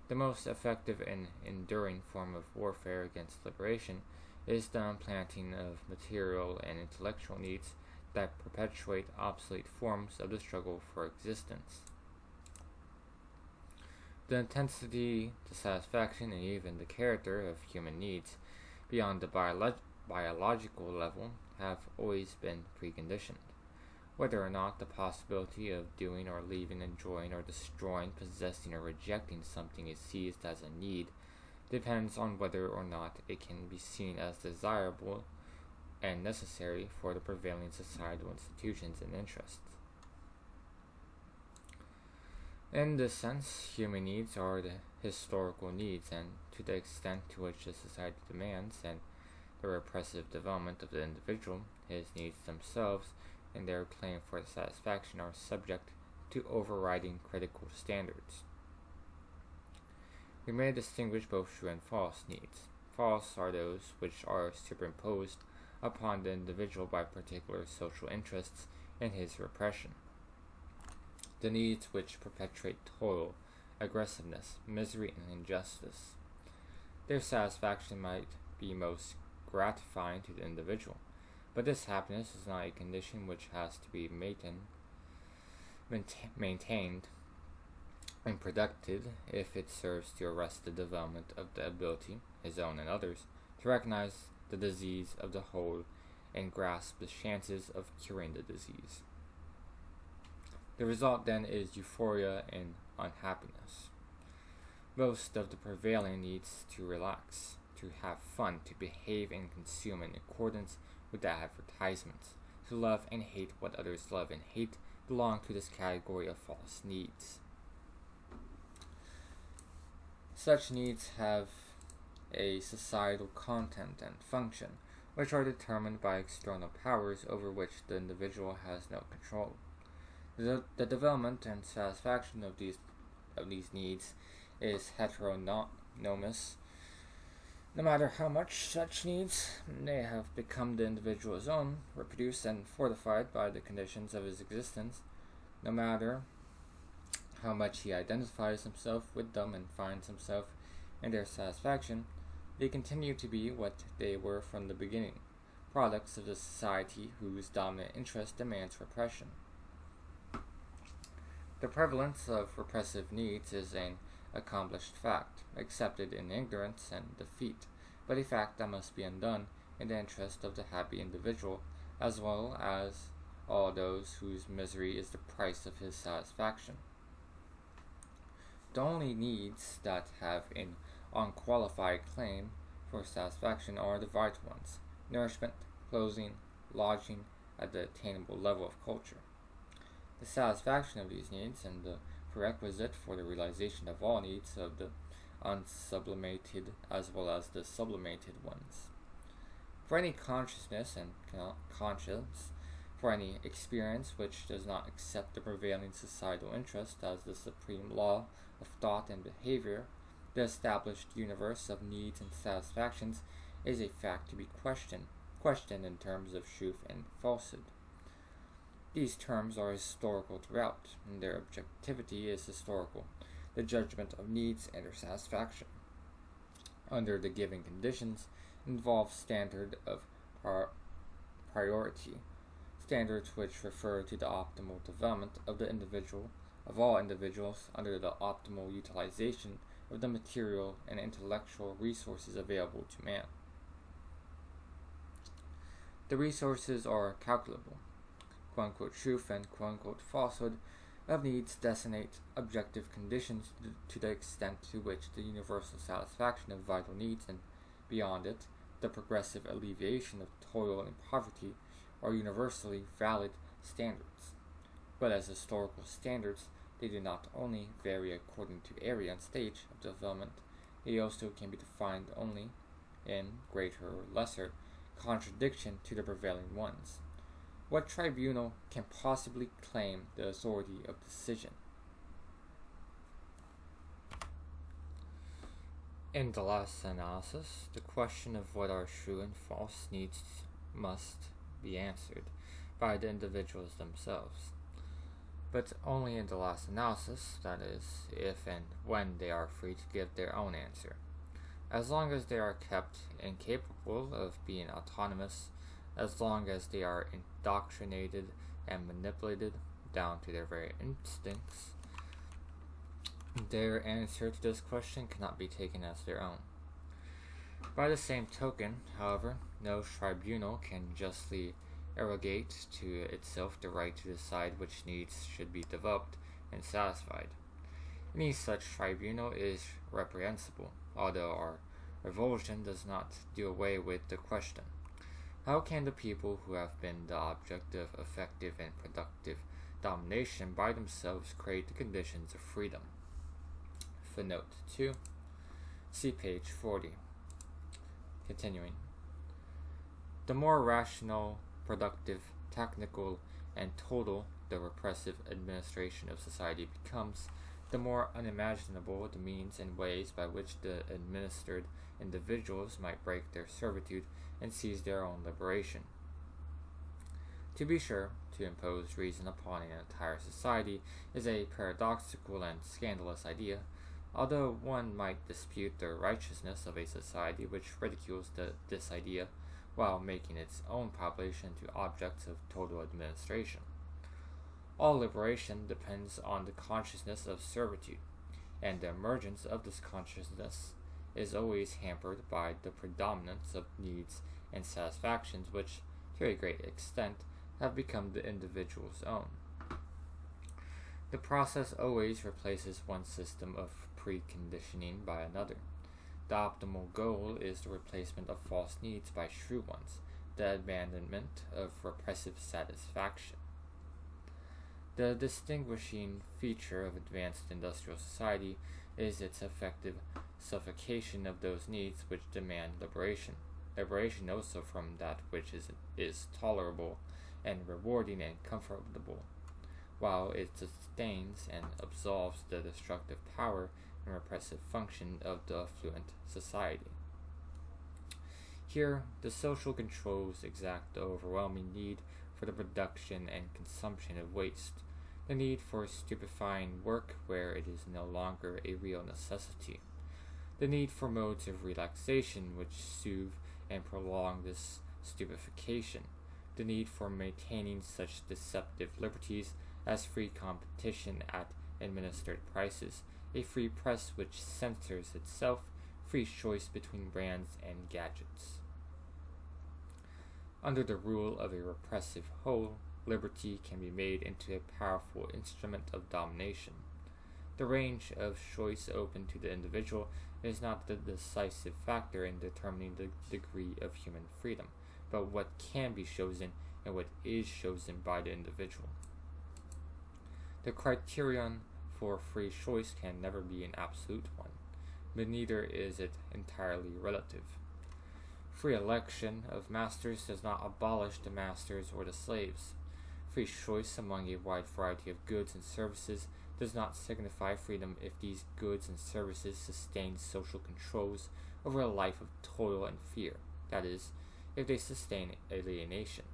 The most effective and enduring form of warfare against liberation is the implanting of material and intellectual needs that perpetuate obsolete forms of the struggle for existence. The intensity, the satisfaction, and even the character of human needs beyond the biological level have always been preconditioned. Whether or not the possibility of doing or leaving, enjoying or destroying, possessing or rejecting something is seized as a need depends on whether or not it can be seen as desirable and necessary for the prevailing societal institutions and interests. In this sense, human needs are the historical needs, and to the extent to which the society demands and the repressive development of the individual, his needs themselves and their claim for satisfaction are subject to overriding critical standards. We may distinguish both true and false needs. False are those which are superimposed upon the individual by particular social interests and his repression. The needs which perpetuate toil, aggressiveness, misery, and injustice. Their satisfaction might be most gratifying to the individual, but this happiness is not a condition which has to be maintained and protected if it serves to arrest the development of the ability, his own and others, to recognize the disease of the whole and grasp the chances of curing the disease. The result then is euphoria and unhappiness. Most of the prevailing needs to relax, to have fun, to behave and consume in accordance with the advertisements. To love and hate what others love and hate belong to this category of false needs. Such needs have a societal content and function, which are determined by external powers over which the individual has no control. The development and satisfaction of these needs is heteronomous. No matter how much such needs may have become the individual's own, reproduced and fortified by the conditions of his existence, no matter how much he identifies himself with them and finds himself in their satisfaction, they continue to be what they were from the beginning, products of the society whose dominant interest demands repression. The prevalence of repressive needs is an accomplished fact, accepted in ignorance and defeat, but a fact that must be undone in the interest of the happy individual, as well as all those whose misery is the price of his satisfaction. The only needs that have an unqualified claim for satisfaction are the vital ones: nourishment, clothing, lodging at the attainable level of culture. The satisfaction of these needs and the prerequisite for the realization of all needs of the unsublimated as well as the sublimated ones. For any consciousness and conscience, for any experience which does not accept the prevailing societal interest as the supreme law of thought and behavior, the established universe of needs and satisfactions is a fact to be questioned in terms of truth and falsehood. These terms are historical throughout, and their objectivity is historical, the judgment of needs and their satisfaction, under the given conditions, involves standard of priority, standards which refer to the optimal development of all individuals under the optimal utilization of the material and intellectual resources available to man. The resources are calculable. Quote-unquote truth and quote-unquote falsehood of needs designate objective conditions to the extent to which the universal satisfaction of vital needs and, beyond it, the progressive alleviation of toil and poverty are universally valid standards. But as historical standards, they do not only vary according to area and stage of development, they also can be defined only in greater or lesser contradiction to the prevailing ones. What tribunal can possibly claim the authority of decision? In the last analysis, the question of what are true and false needs must be answered by the individuals themselves. But only in the last analysis, that is, if and when they are free to give their own answer. As long as they are kept incapable of being autonomous, as long as they are indoctrinated and manipulated down to their very instincts, their answer to this question cannot be taken as their own. By the same token, however, no tribunal can justly arrogate to itself the right to decide which needs should be developed and satisfied. Any such tribunal is reprehensible, although our revulsion does not do away with the question: how can the people who have been the object of effective and productive domination by themselves create the conditions of freedom? Footnote 2. See page 40. Continuing. The more rational, productive, technical, and total the repressive administration of society becomes, the more unimaginable the means and ways by which the administered individuals might break their servitude and seize their own liberation. To be sure, to impose reason upon an entire society is a paradoxical and scandalous idea, although one might dispute the righteousness of a society which ridicules this idea while making its own population to objects of total administration. All liberation depends on the consciousness of servitude, and the emergence of this consciousness is always hampered by the predominance of needs and satisfactions which, to a great extent, have become the individual's own. The process always replaces one system of preconditioning by another. The optimal goal is the replacement of false needs by true ones, the abandonment of repressive satisfaction. The distinguishing feature of advanced industrial society is its effective suffocation of those needs which demand liberation. Liberation also from that which is tolerable and rewarding and comfortable, while it sustains and absolves the destructive power and repressive function of the affluent society. Here, the social controls exact the overwhelming need for the production and consumption of waste, the need for stupefying work where it is no longer a real necessity, the need for modes of relaxation which soothe and prolong this stupefaction, the need for maintaining such deceptive liberties as free competition at administered prices, a free press which censors itself, free choice between brands and gadgets. Under the rule of a repressive whole, liberty can be made into a powerful instrument of domination. The range of choice open to the individual is not the decisive factor in determining the degree of human freedom, but what can be chosen and what is chosen by the individual. The criterion for free choice can never be an absolute one, but neither is it entirely relative. Free election of masters does not abolish the masters or the slaves. Free choice among a wide variety of goods and services does not signify freedom if these goods and services sustain social controls over a life of toil and fear, that is, if they sustain alienation.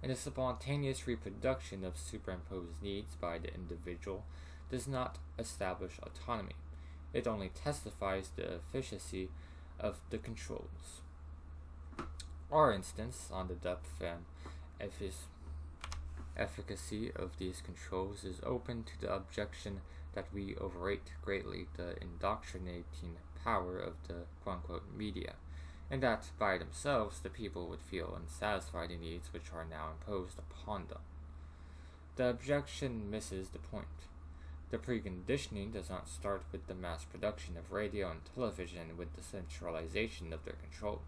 And the spontaneous reproduction of superimposed needs by the individual does not establish autonomy. It only testifies the efficacy of the controls. Our instance on the depth and efficacy of these controls is open to the objection that we overrate greatly the indoctrinating power of the quote-unquote media, and that by themselves the people would feel unsatisfied in needs which are now imposed upon them. The objection misses the point. The preconditioning does not start with the mass production of radio and television with the centralization of their control.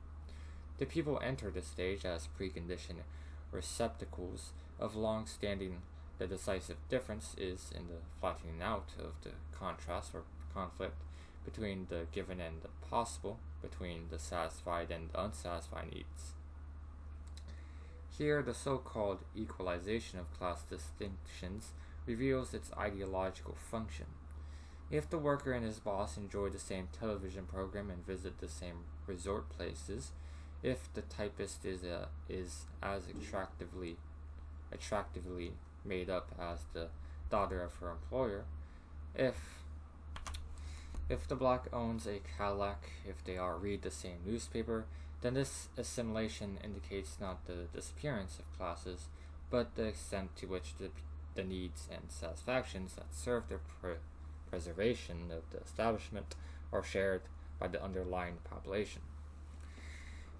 The people enter the stage as preconditioned receptacles of long-standing. The decisive difference is in the flattening out of the contrast or conflict between the given and the possible, between the satisfied and the unsatisfied needs. Here, the so-called equalization of class distinctions reveals its ideological function. If the worker and his boss enjoy the same television program and visit the same resort places, if the typist is as attractively made up as the daughter of her employer, if the black owns a Cadillac, if they all read the same newspaper, then this assimilation indicates not the disappearance of classes, but the extent to which the needs and satisfactions that serve the preservation of the establishment are shared by the underlying population.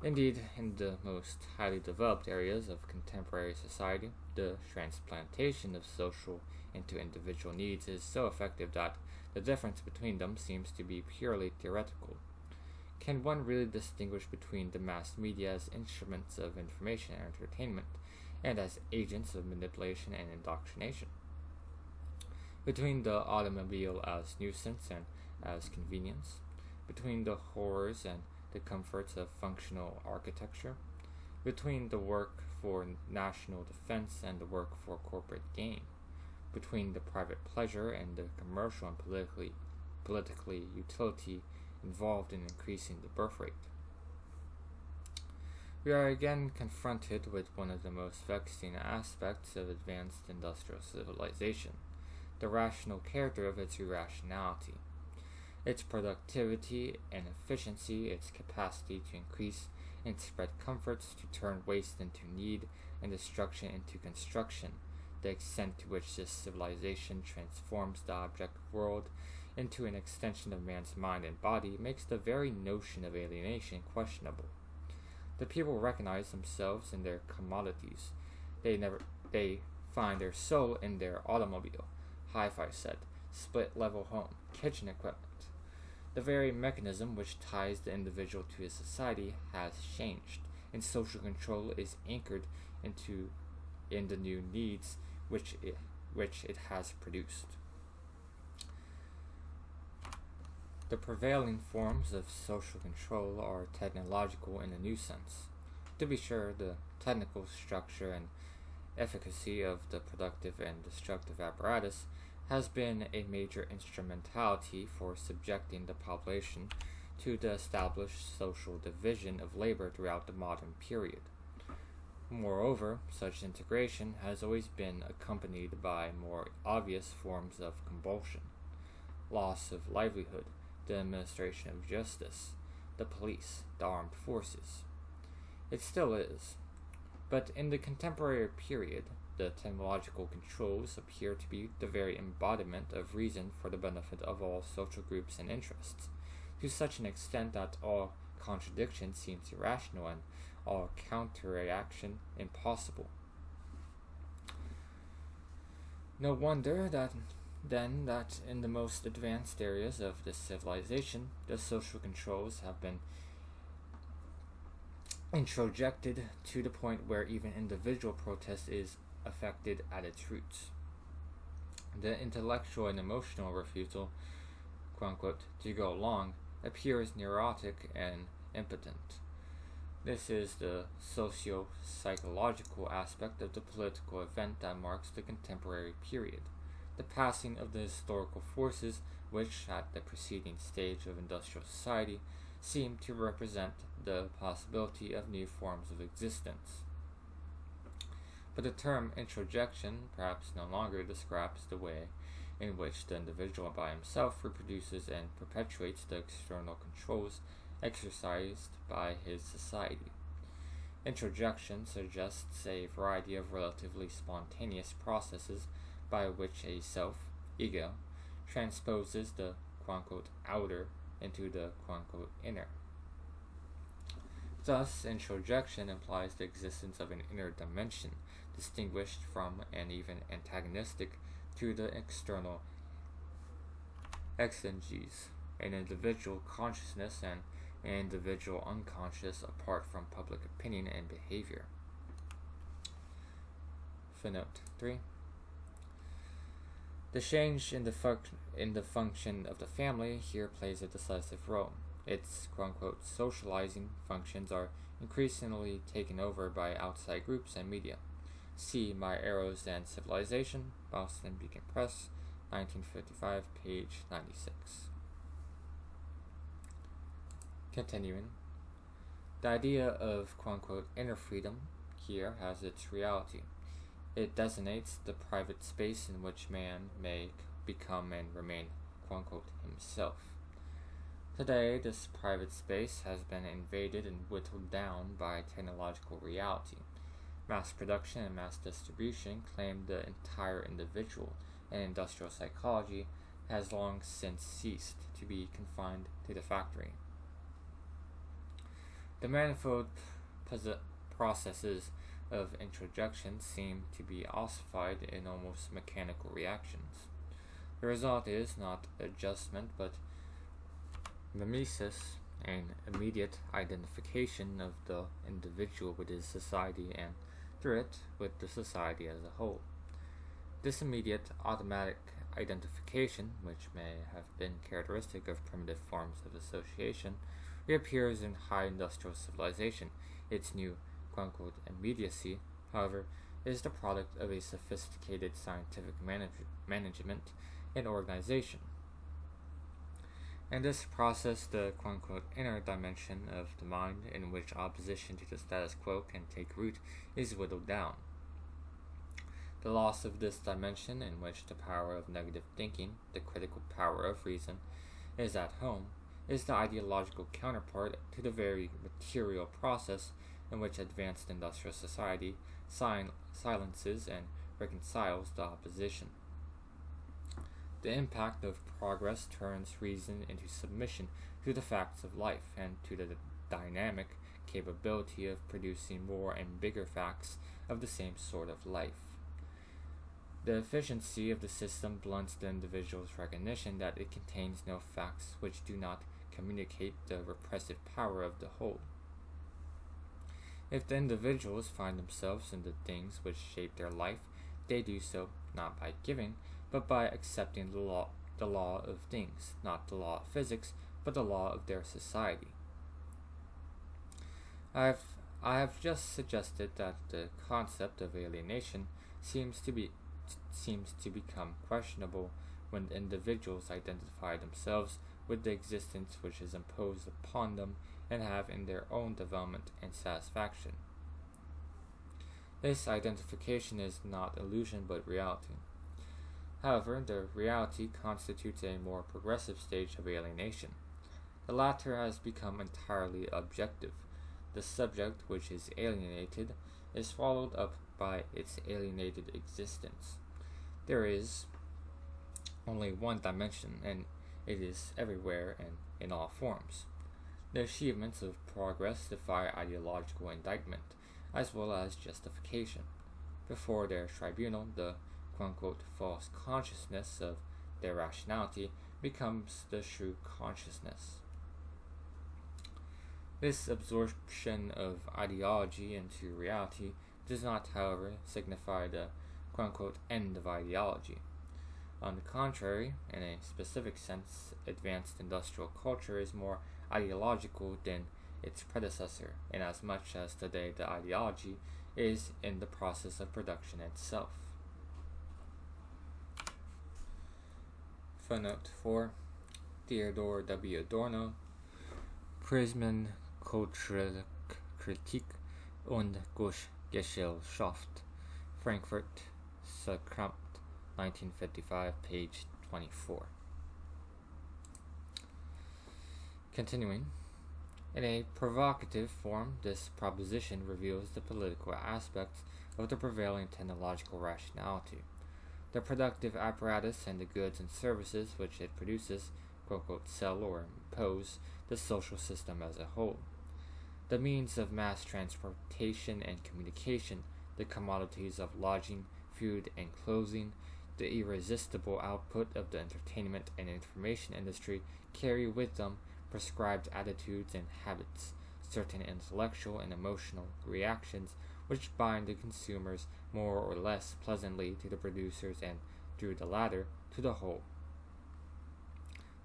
Indeed, in the most highly developed areas of contemporary society, the transplantation of social into individual needs is so effective that the difference between them seems to be purely theoretical. Can one really distinguish between the mass media as instruments of information and entertainment, and as agents of manipulation and indoctrination? Between the automobile as nuisance and as convenience? Between the horrors and the comforts of functional architecture? Between the work for national defense and the work for corporate gain? Between the private pleasure and the commercial and politically utility involved in increasing the birth rate? We are again confronted with one of the most vexing aspects of advanced industrial civilization, the rational character of its irrationality. Its productivity and efficiency, its capacity to increase and spread comforts, to turn waste into need and destruction into construction, the extent to which this civilization transforms the objective world into an extension of man's mind and body makes the very notion of alienation questionable. The people recognize themselves in their commodities. They find their soul in their automobile, hi-fi set, split-level home, kitchen equipment. The very mechanism which ties the individual to his society has changed, and social control is anchored in the new needs which it has produced. The prevailing forms of social control are technological in a new sense. To be sure, the technical structure and efficacy of the productive and destructive apparatus has been a major instrumentality for subjecting the population to the established social division of labor throughout the modern period. Moreover, such integration has always been accompanied by more obvious forms of compulsion: loss of livelihood, the administration of justice, the police, the armed forces. It still is. But in the contemporary period, the technological controls appear to be the very embodiment of reason for the benefit of all social groups and interests, to such an extent that all contradiction seems irrational and all counteraction impossible. No wonder that in the most advanced areas of this civilization, the social controls have been introjected to the point where even individual protest is affected at its roots. The intellectual and emotional refusal, quote unquote, to go along appears neurotic and impotent. This is the socio-psychological aspect of the political event that marks the contemporary period. The passing of the historical forces which, at the preceding stage of industrial society, seemed to represent the possibility of new forms of existence. But the term introjection perhaps no longer describes the way in which the individual by himself reproduces and perpetuates the external controls exercised by his society. Introjection suggests a variety of relatively spontaneous processes by which a self, ego, transposes the quote-unquote outer into the quote-unquote inner. Thus, introjection implies the existence of an inner dimension, distinguished from and even antagonistic to the external exigencies, an individual consciousness and an individual unconscious apart from public opinion and behavior. Footnote 3. The change in the function of the family here plays a decisive role. Its quote-unquote socializing functions are increasingly taken over by outside groups and media. See My Arrows and Civilization, Boston Beacon Press, 1955, page 96. Continuing, the idea of quote-unquote inner freedom here has its reality. It designates the private space in which man may become and remain quote-unquote himself. Today, this private space has been invaded and whittled down by technological reality. Mass production and mass distribution claim the entire individual, and industrial psychology has long since ceased to be confined to the factory. The manifold processes of introjection seem to be ossified in almost mechanical reactions. The result is not adjustment, but mimesis, an immediate identification of the individual with his society and, through it, with the society as a whole. This immediate automatic identification, which may have been characteristic of primitive forms of association, reappears in high industrial civilization. Its new quote-unquote immediacy, however, is the product of a sophisticated scientific management and organization. In this process, the quote-unquote inner dimension of the mind, in which opposition to the status quo can take root, is whittled down. The loss of this dimension, in which the power of negative thinking, the critical power of reason, is at home, is the ideological counterpart to the very material process in which advanced industrial society silences and reconciles the opposition. The impact of progress turns reason into submission to the facts of life and to the dynamic capability of producing more and bigger facts of the same sort of life. The efficiency of the system blunts the individual's recognition that it contains no facts which do not communicate the repressive power of the whole. If the individuals find themselves in the things which shape their life, they do so not by giving, but by accepting the law of things, not the law of physics, but the law of their society. I have just suggested that the concept of alienation seems to become questionable when the individuals identify themselves with the existence which is imposed upon them and have in their own development and satisfaction. This identification is not illusion but reality. However, the reality constitutes a more progressive stage of alienation. The latter has become entirely objective. The subject which is alienated is swallowed up by its alienated existence. There is only one dimension, and it is everywhere and in all forms. The achievements of progress defy ideological indictment, as well as justification. Before their tribunal, the quote-unquote false consciousness of their rationality becomes the true consciousness. This absorption of ideology into reality does not, however, signify the quote-unquote end of ideology. On the contrary, in a specific sense, advanced industrial culture is more ideological than its predecessor, inasmuch as today the ideology is in the process of production itself. Footnote 4. Theodor W. Adorno, Prismen kulturelle Kritik und Gesellschaft, Frankfurt, Sucrampt, 1955, page 24. Continuing, in a provocative form, this proposition reveals the political aspects of the prevailing technological rationality. The productive apparatus and the goods and services which it produces, quote-unquote, sell or impose the social system as a whole. The means of mass transportation and communication, the commodities of lodging, food, and clothing, the irresistible output of the entertainment and information industry carry with them prescribed attitudes and habits, certain intellectual and emotional reactions which bind the consumers more or less pleasantly to the producers and, through the latter, to the whole.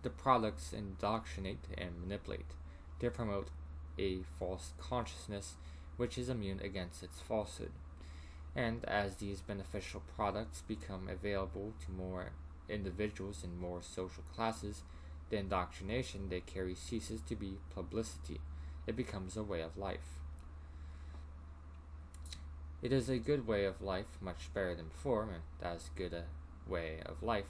The products indoctrinate and manipulate. They promote a false consciousness which is immune against its falsehood. And as these beneficial products become available to more individuals in more social classes, the indoctrination they carry ceases to be publicity. It becomes a way of life. It is a good way of life, much better than before, and as good a way of life,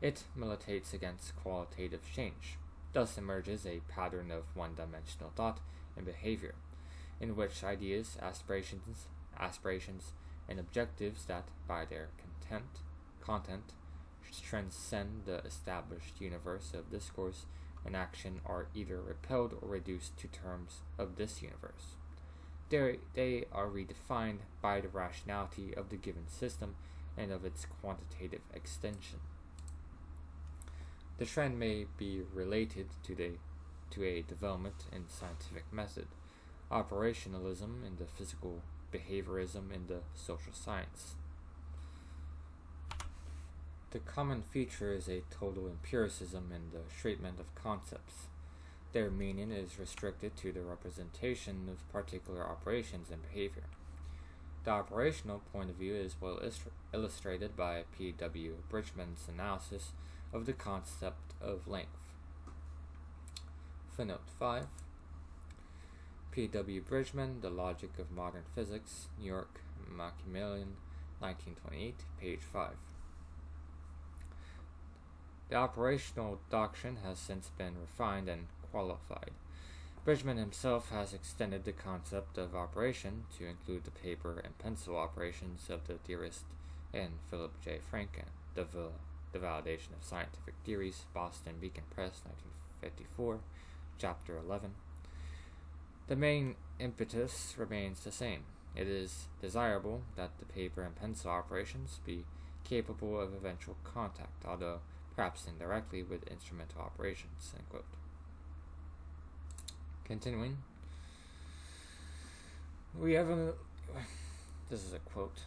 it militates against qualitative change. Thus emerges a pattern of one-dimensional thought and behavior, in which ideas, aspirations, and objectives that, by their content, transcend the established universe of discourse and action are either repelled or reduced to terms of this universe. They are redefined by the rationality of the given system and of its quantitative extension. The trend may be related to a development in scientific method, operationalism in the physical, behaviorism in the social science. The common feature is a total empiricism in the treatment of concepts. Their meaning is restricted to the representation of particular operations and behavior. The operational point of view is well illustrated by P.W. Bridgman's analysis of the concept of length. Footnote 5. P.W. Bridgman, The Logic of Modern Physics, New York, Macmillan, 1928, page 5. The operational doctrine has since been refined and qualified. Bridgman himself has extended the concept of operation to include the paper and pencil operations of the theorist and Philip J. Frank and the Validation of Scientific Theories, Boston Beacon Press, 1954, Chapter 11. The main impetus remains the same. It is desirable that the paper and pencil operations be capable of eventual contact, although perhaps indirectly, with instrumental operations, end quote. Continuing, this is a quote,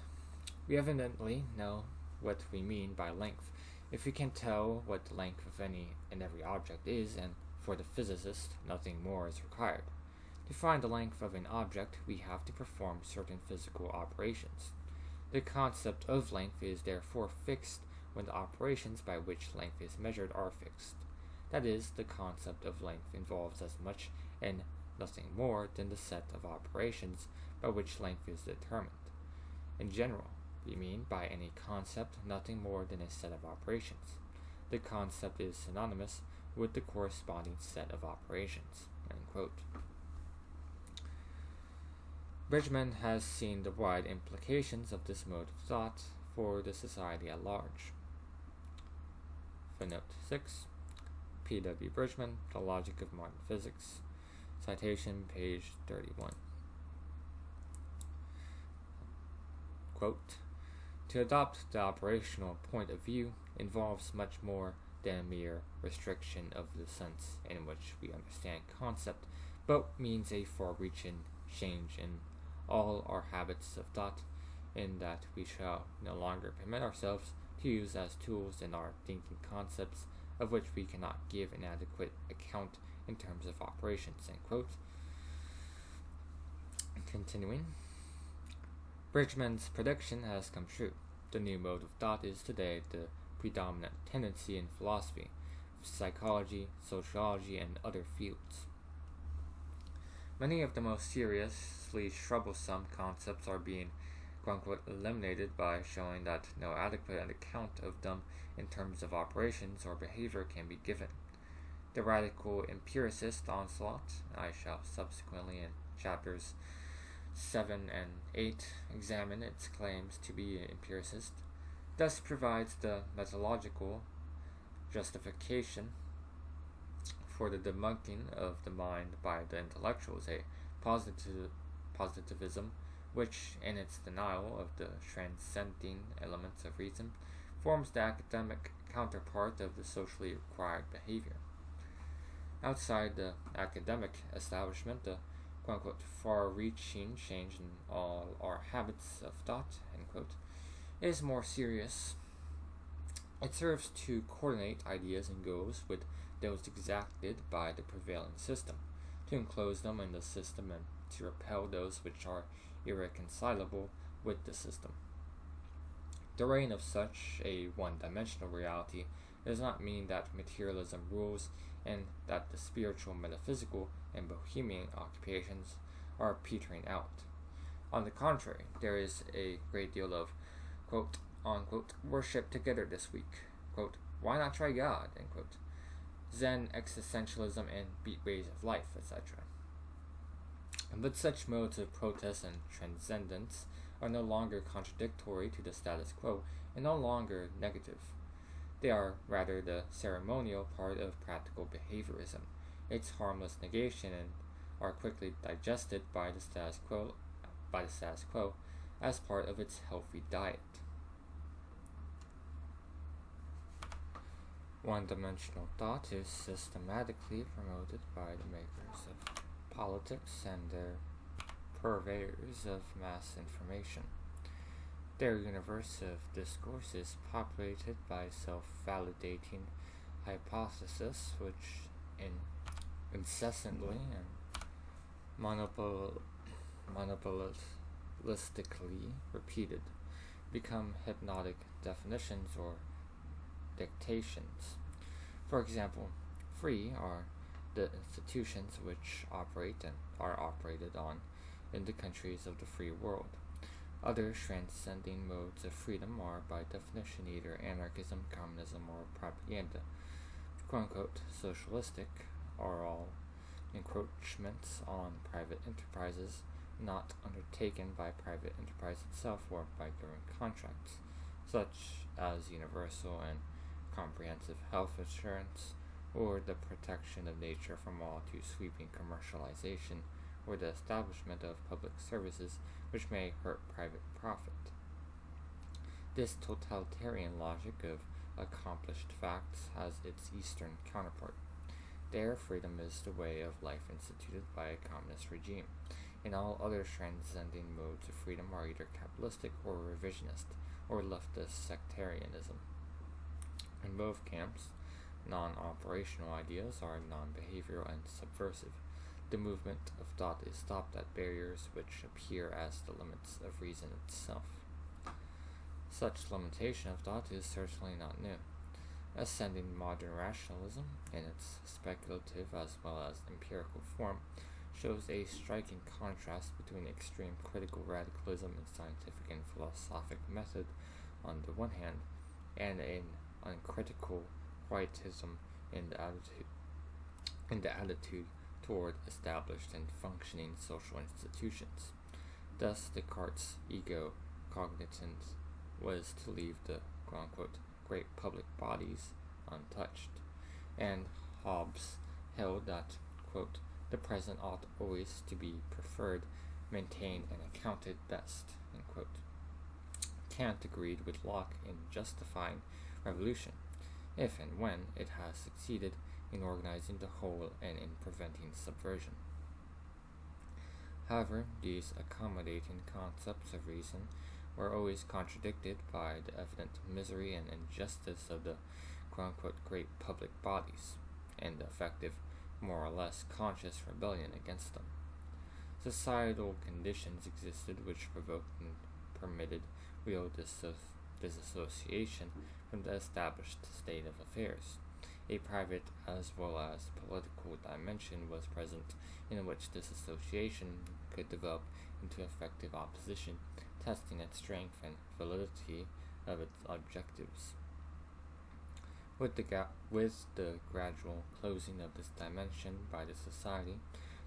we evidently know what we mean by length. If we can tell what the length of any and every object is, and for the physicist, nothing more is required. To find the length of an object, we have to perform certain physical operations. The concept of length is therefore fixed when the operations by which length is measured are fixed. That is, the concept of length involves as much and nothing more than the set of operations by which length is determined. In general, we mean by any concept nothing more than a set of operations. The concept is synonymous with the corresponding set of operations. End quote. Bridgman has seen the wide implications of this mode of thought for the society at large. Footnote 6. P.W. Bridgman, The Logic of Modern Physics. Citation, page 31. Quote, to adopt the operational point of view involves much more than a mere restriction of the sense in which we understand concept, but means a far-reaching change in all our habits of thought, in that we shall no longer permit ourselves to use as tools in our thinking concepts of which we cannot give an adequate account in terms of operations. End quote. Continuing, Bridgman's prediction has come true. The new mode of thought is today the predominant tendency in philosophy, psychology, sociology, and other fields. Many of the most seriously troublesome concepts are being quote-unquote eliminated by showing that no adequate account of them in terms of operations or behavior can be given. The radical empiricist onslaught, I shall subsequently in chapters 7 and 8 examine its claims to be empiricist, thus provides the methodological justification for the debunking of the mind by the intellectuals, a positivism which, in its denial of the transcending elements of reason, forms the academic counterpart of the socially required behavior. Outside the academic establishment, the quote-unquote far-reaching change in all our habits of thought, end quote, is more serious. It serves to coordinate ideas and goals with those exacted by the prevailing system, to enclose them in the system and to repel those which are irreconcilable with the system. The reign of such a one-dimensional reality does not mean that materialism rules and that the spiritual, metaphysical, and bohemian occupations are petering out. On the contrary, there is a great deal of quote-unquote worship together this week. Quote, why not try God? End quote. Zen, existentialism, and beat ways of life, etc. But such modes of protest and transcendence are no longer contradictory to the status quo and no longer negative. They are rather the ceremonial part of practical behaviorism, its harmless negation, and are quickly digested by the status quo as part of its healthy diet. One-dimensional thought is systematically promoted by the makers of politics and their purveyors of mass information. Their universe of discourse is populated by self-validating hypotheses which, incessantly and monopolistically repeated, become hypnotic definitions or dictations. For example, free are the institutions which operate and are operated on in the countries of the free world. Other transcending modes of freedom are by definition either anarchism, communism, or propaganda. Quote-unquote socialistic are all encroachments on private enterprises not undertaken by private enterprise itself or by government contracts, such as universal and comprehensive health insurance, or the protection of nature from all too sweeping commercialization, or the establishment of public services which may hurt private profit. This totalitarian logic of accomplished facts has its Eastern counterpart. There, freedom is the way of life instituted by a communist regime, and all other transcending modes of freedom are either capitalistic or revisionist, or leftist sectarianism. In both camps, non-operational ideas are non-behavioral and subversive. The movement of thought is stopped at barriers which appear as the limits of reason itself. Such limitation of thought is certainly not new. Ascending modern rationalism, in its speculative as well as empirical form, shows a striking contrast between extreme critical radicalism in scientific and philosophic method on the one hand, and an uncritical quietism in the attitude toward established and functioning social institutions. Thus, Descartes' ego cognizance was to leave the quote-unquote great public bodies untouched, and Hobbes held that, quote, the present ought always to be preferred, maintained, and accounted best, end quote. Kant agreed with Locke in justifying revolution, if and when it has succeeded in organizing the whole and in preventing subversion. However, these accommodating concepts of reason were always contradicted by the evident misery and injustice of the quote-unquote great public bodies, and the effective, more or less conscious rebellion against them. Societal conditions existed which provoked and permitted real disassociation from the established state of affairs. A private as well as political dimension was present in which disassociation could develop into effective opposition, testing its strength and validity of its objectives. With the gradual closing of this dimension by the society,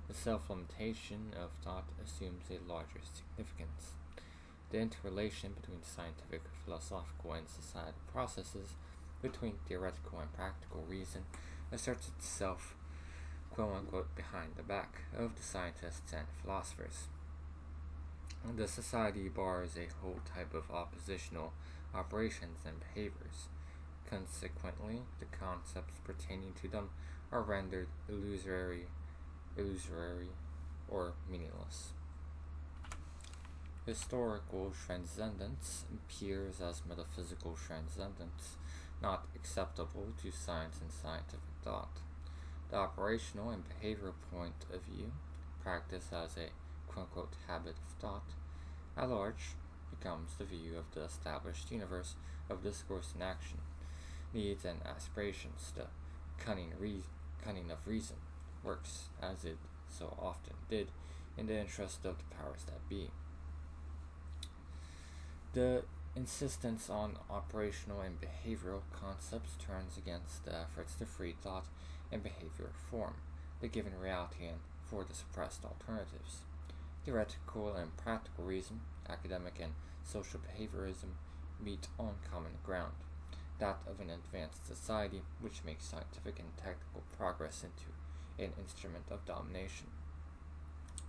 the self-limitation of thought assumes a larger significance. The interrelation between scientific, philosophical, and societal processes, between theoretical and practical reason, asserts itself, quote-unquote, behind the back of the scientists and philosophers. The society bars a whole type of oppositional operations and behaviors. Consequently, the concepts pertaining to them are rendered illusory or meaningless. Historical transcendence appears as metaphysical transcendence, not acceptable to science and scientific thought. The operational and behavioral point of view, practiced as a quote-unquote habit of thought, at large becomes the view of the established universe of discourse and action, needs and aspirations. The cunning of reason works, as it so often did, in the interest of the powers that be. The insistence on operational and behavioral concepts turns against the efforts to free thought and behavior form the given reality and for the suppressed alternatives. Theoretical and practical reason, academic and social behaviorism meet on common ground, that of an advanced society which makes scientific and technical progress into an instrument of domination.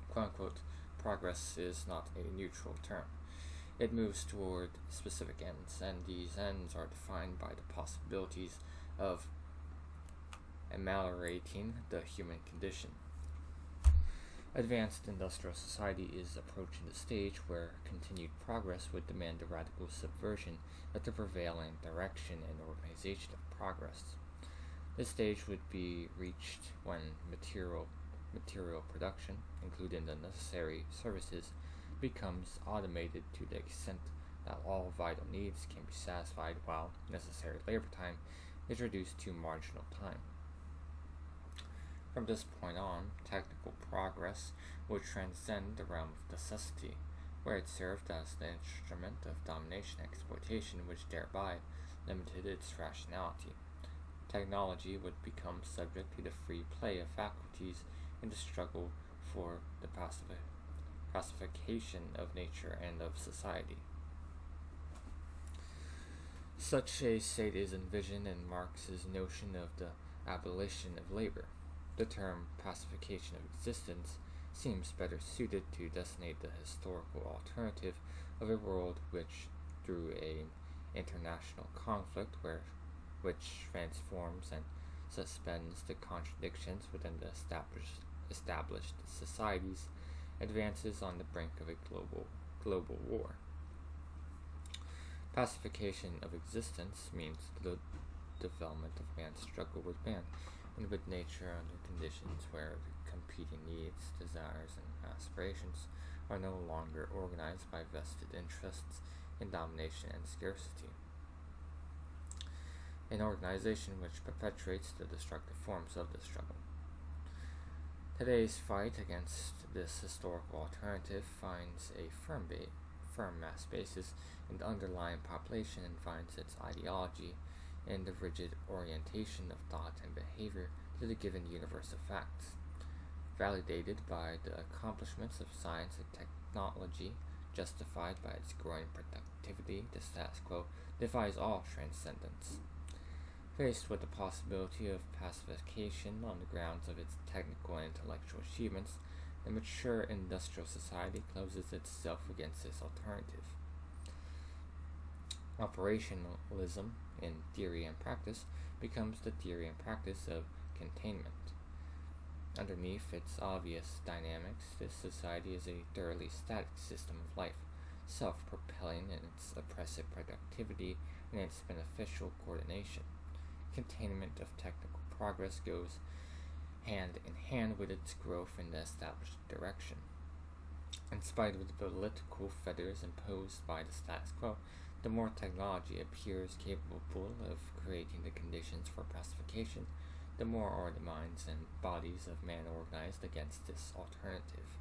Quote-unquote, progress is not a neutral term. It moves toward specific ends, and these ends are defined by the possibilities of ameliorating the human condition. Advanced industrial society is approaching the stage where continued progress would demand a radical subversion of the prevailing direction and organization of progress. This stage would be reached when material production, including the necessary services, becomes automated to the extent that all vital needs can be satisfied while necessary labor time is reduced to marginal time. From this point on, technical progress would transcend the realm of necessity, where it served as the instrument of domination and exploitation which thereby limited its rationality. Technology would become subject to the free play of faculties in the struggle for the pacification of nature and of society. Such a state is envisioned in Marx's notion of the abolition of labor. The term pacification of existence seems better suited to designate the historical alternative of a world which, through an international conflict which transforms and suspends the contradictions within the established societies, advances on the brink of a global war. Pacification of existence means the development of man's struggle with man and with nature under conditions where the competing needs, desires, and aspirations are no longer organized by vested interests in domination and scarcity. An organization which perpetuates the destructive forms of the struggle. Today's fight against this historical alternative finds a firm mass basis in the underlying population and finds its ideology in the rigid orientation of thought and behavior to the given universe of facts, validated by the accomplishments of science and technology, justified by its growing productivity. The status quo defies all transcendence. Faced with the possibility of pacification on the grounds of its technical and intellectual achievements, the mature industrial society closes itself against this alternative. Operationalism in theory and practice becomes the theory and practice of containment. Underneath its obvious dynamics, this society is a thoroughly static system of life, self-propelling in its oppressive productivity and its beneficial coordination. Containment of technical progress goes hand in hand with its growth in the established direction. In spite of the political fetters imposed by the status quo, the more technology appears capable of creating the conditions for pacification, the more are the minds and bodies of man organized against this alternative.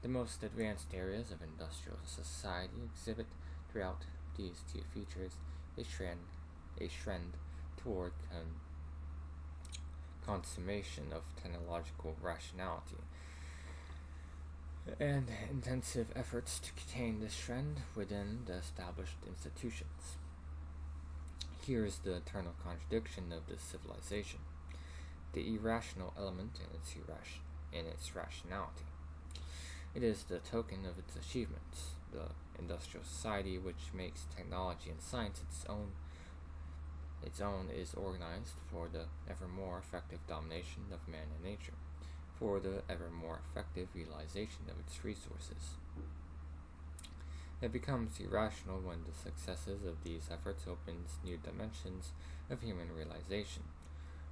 The most advanced areas of industrial society exhibit throughout these two features a trend toward consummation of technological rationality, and intensive efforts to contain this trend within the established institutions. Here is the eternal contradiction of this civilization, the irrational element in its rationality. It is the token of its achievements, the industrial society which makes technology and science its own is organized for the ever more effective domination of man and nature, for the ever more effective realization of its resources. It becomes irrational when the successes of these efforts opens new dimensions of human realization.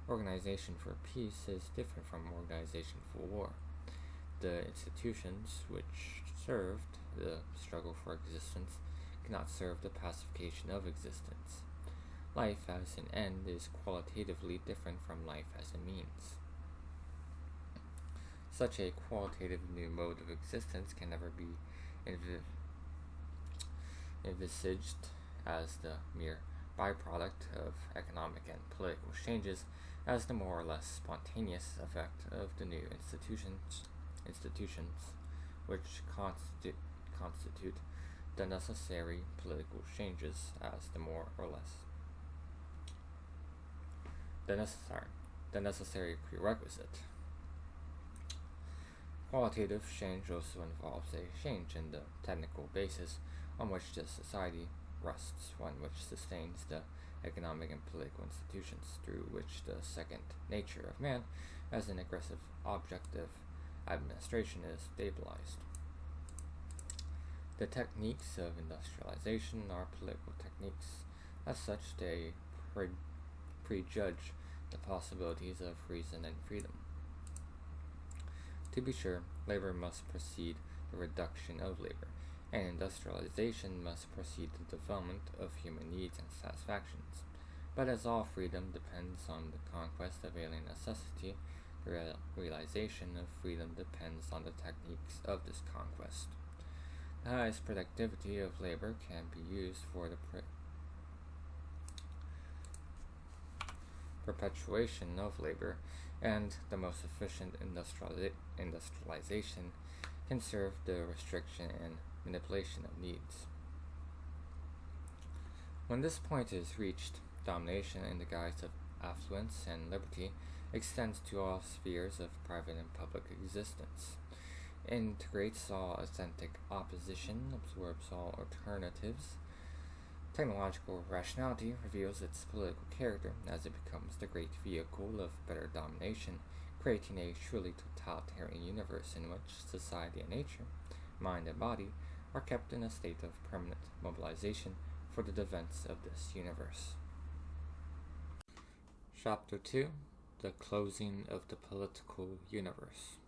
Organization for peace is different from organization for war. The institutions which served the struggle for existence cannot serve the pacification of existence. Life as an end is qualitatively different from life as a means. Such a qualitative new mode of existence can never be envisaged as the mere byproduct of economic and political changes, as the more or less spontaneous effect of the new institutions which constitute the necessary political changes as the more or less the necessary prerequisite. Qualitative change also involves a change in the technical basis on which the society rests, one which sustains the economic and political institutions through which the second nature of man as an aggressive object of administration is stabilized. The techniques of industrialization are political techniques. As such, they prejudge the possibilities of reason and freedom. To be sure, labor must precede the reduction of labor, and industrialization must precede the development of human needs and satisfactions. But as all freedom depends on the conquest of alien necessity, the realization of freedom depends on the techniques of this conquest. The highest productivity of labor can be used for the perpetuation of labor, and the most efficient industrialization can serve the restriction and manipulation of needs. When this point is reached, domination in the guise of affluence and liberty extends to all spheres of private and public existence, integrates all authentic opposition, absorbs all alternatives, Technological rationality reveals its political character as it becomes the great vehicle of better domination, creating a truly totalitarian universe in which society and nature, mind and body, are kept in a state of permanent mobilization for the defense of this universe. Chapter 2: The Closing of the Political Universe.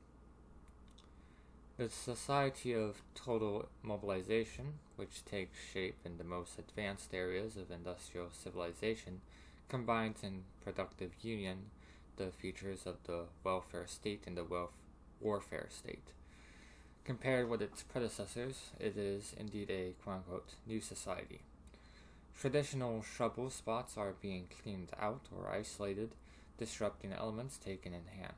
The society of total mobilization, which takes shape in the most advanced areas of industrial civilization, combines in productive union the features of the welfare state and the warfare state. Compared with its predecessors, it is indeed a quote-unquote new society. Traditional trouble spots are being cleaned out or isolated, disrupting elements taken in hand.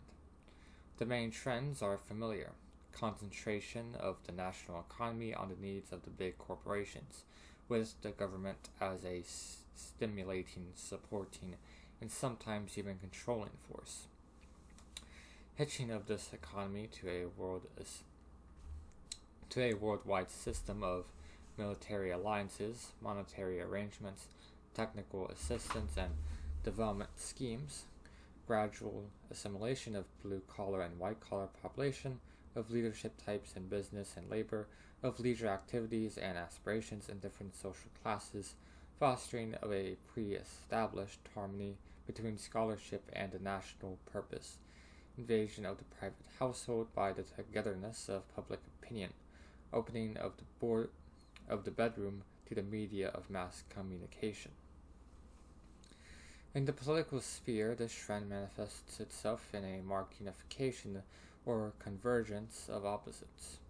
The main trends are familiar: concentration of the national economy on the needs of the big corporations, with the government as a stimulating, supporting, and sometimes even controlling force. Hitching of this economy to a worldwide system of military alliances, monetary arrangements, technical assistance, and development schemes, gradual assimilation of blue-collar and white-collar population, of leadership types in business and labor, of leisure activities and aspirations in different social classes, fostering of a pre-established harmony between scholarship and the national purpose, invasion of the private household by the togetherness of public opinion, opening of the bedroom to the media of mass communication. In the political sphere, this trend manifests itself in a marked unification or convergence of opposites.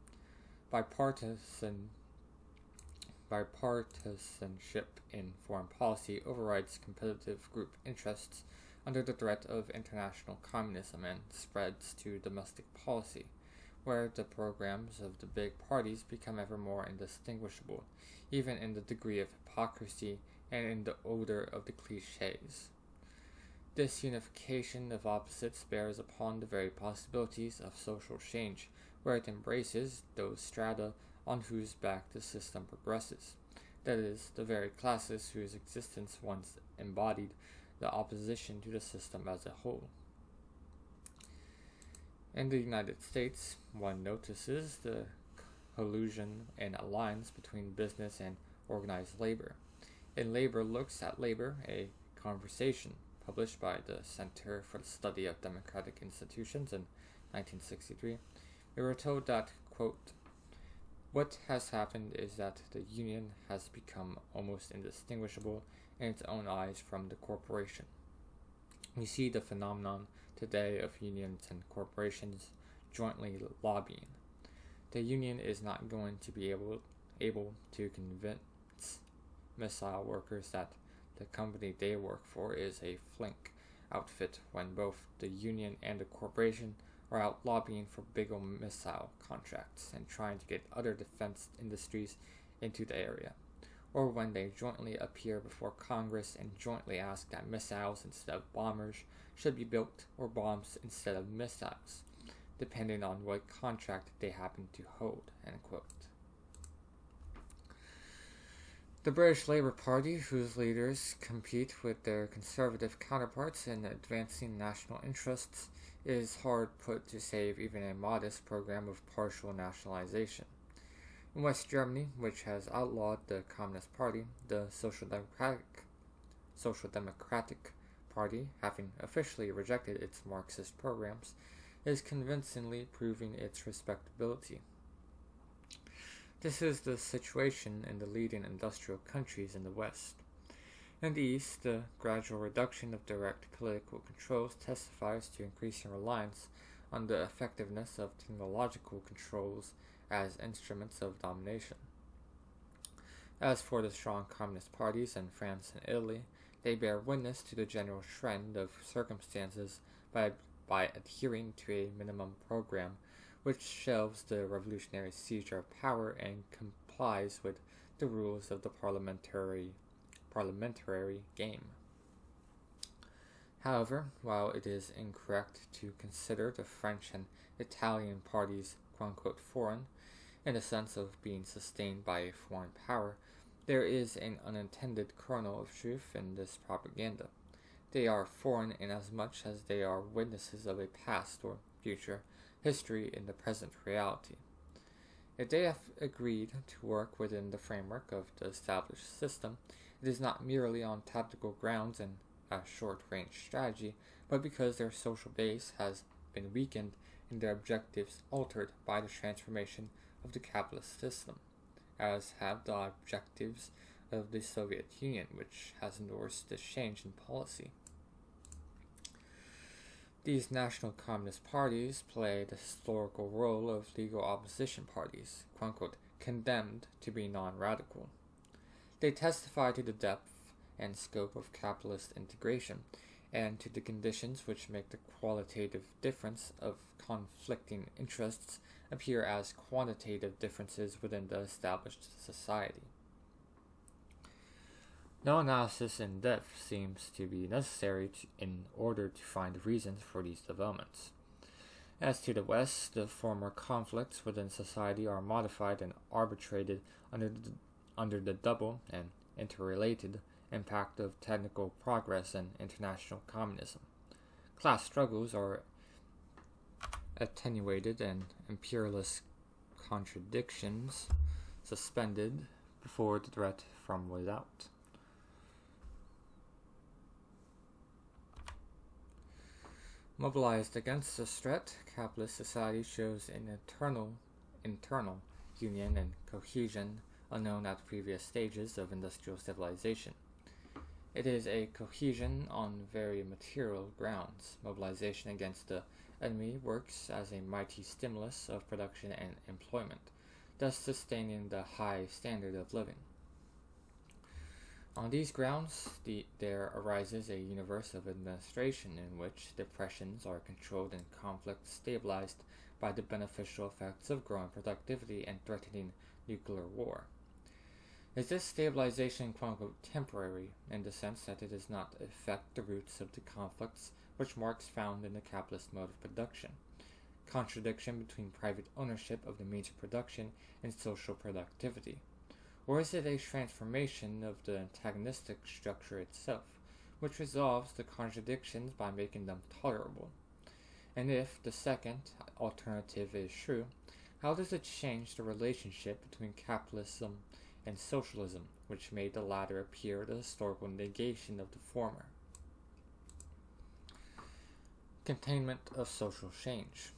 Bipartisanship in foreign policy overrides competitive group interests under the threat of international communism and spreads to domestic policy, where the programs of the big parties become ever more indistinguishable, even in the degree of hypocrisy and in the odor of the cliches. This unification of opposites bears upon the very possibilities of social change, where it embraces those strata on whose back the system progresses, that is, the very classes whose existence once embodied the opposition to the system as a whole. In the United States, one notices the collusion and alliance between business and organized labor. In Labor Looks at Labor, a conversation published by the Center for the Study of Democratic Institutions in 1963, we were told that, quote, "What has happened is that the union has become almost indistinguishable in its own eyes from the corporation. We see the phenomenon today of unions and corporations jointly lobbying. The union is not going to be able to convince missile workers that the company they work for is a flink outfit when both the union and the corporation are out lobbying for big old missile contracts and trying to get other defense industries into the area, or when they jointly appear before Congress and jointly ask that missiles instead of bombers should be built or bombs instead of missiles, depending on what contract they happen to hold," end quote. The British Labour Party, whose leaders compete with their conservative counterparts in advancing national interests, is hard put to save even a modest program of partial nationalization. In West Germany, which has outlawed the Communist Party, the Social Democratic Party, having officially rejected its Marxist programs, is convincingly proving its respectability. This is the situation in the leading industrial countries in the West. In the East, the gradual reduction of direct political controls testifies to increasing reliance on the effectiveness of technological controls as instruments of domination. As for the strong communist parties in France and Italy, they bear witness to the general trend of circumstances by adhering to a minimum program which shelves the revolutionary seizure of power and complies with the rules of the parliamentary game. However, while it is incorrect to consider the French and Italian parties quote-unquote foreign, in the sense of being sustained by a foreign power, There is an unintended kernel of truth in this propaganda. They are foreign inasmuch as they are witnesses of a past or future history in the present reality. If they have agreed to work within the framework of the established system, it is not merely on tactical grounds and a short-range strategy, but because their social base has been weakened and their objectives altered by the transformation of the capitalist system, as have the objectives of the Soviet Union, which has endorsed this change in policy. These national communist parties play the historical role of legal opposition parties, quote-unquote, condemned to be non-radical. They testify to the depth and scope of capitalist integration, and to the conditions which make the qualitative difference of conflicting interests appear as quantitative differences within the established society. No analysis in depth seems to be necessary in order to find reasons for these developments. As to the West, the former conflicts within society are modified and arbitrated under the double and interrelated impact of technical progress and international communism. Class struggles are attenuated and imperialist contradictions suspended before the threat from without. Mobilized against this threat, capitalist society shows an internal union and cohesion unknown at previous stages of industrial civilization. It is a cohesion on very material grounds. Mobilization against the enemy works as a mighty stimulus of production and employment, thus sustaining the high standard of living. On these grounds, there arises a universe of administration in which depressions are controlled and conflicts stabilized by the beneficial effects of growing productivity and threatening nuclear war. Is this stabilization quote-unquote temporary in the sense that it does not affect the roots of the conflicts which Marx found in the capitalist mode of production? Contradiction between private ownership of the means of production and social productivity. Or is it a transformation of the antagonistic structure itself, which resolves the contradictions by making them tolerable? And if the second alternative is true, how does it change the relationship between capitalism and socialism, which made the latter appear the historical negation of the former? Containment of social change.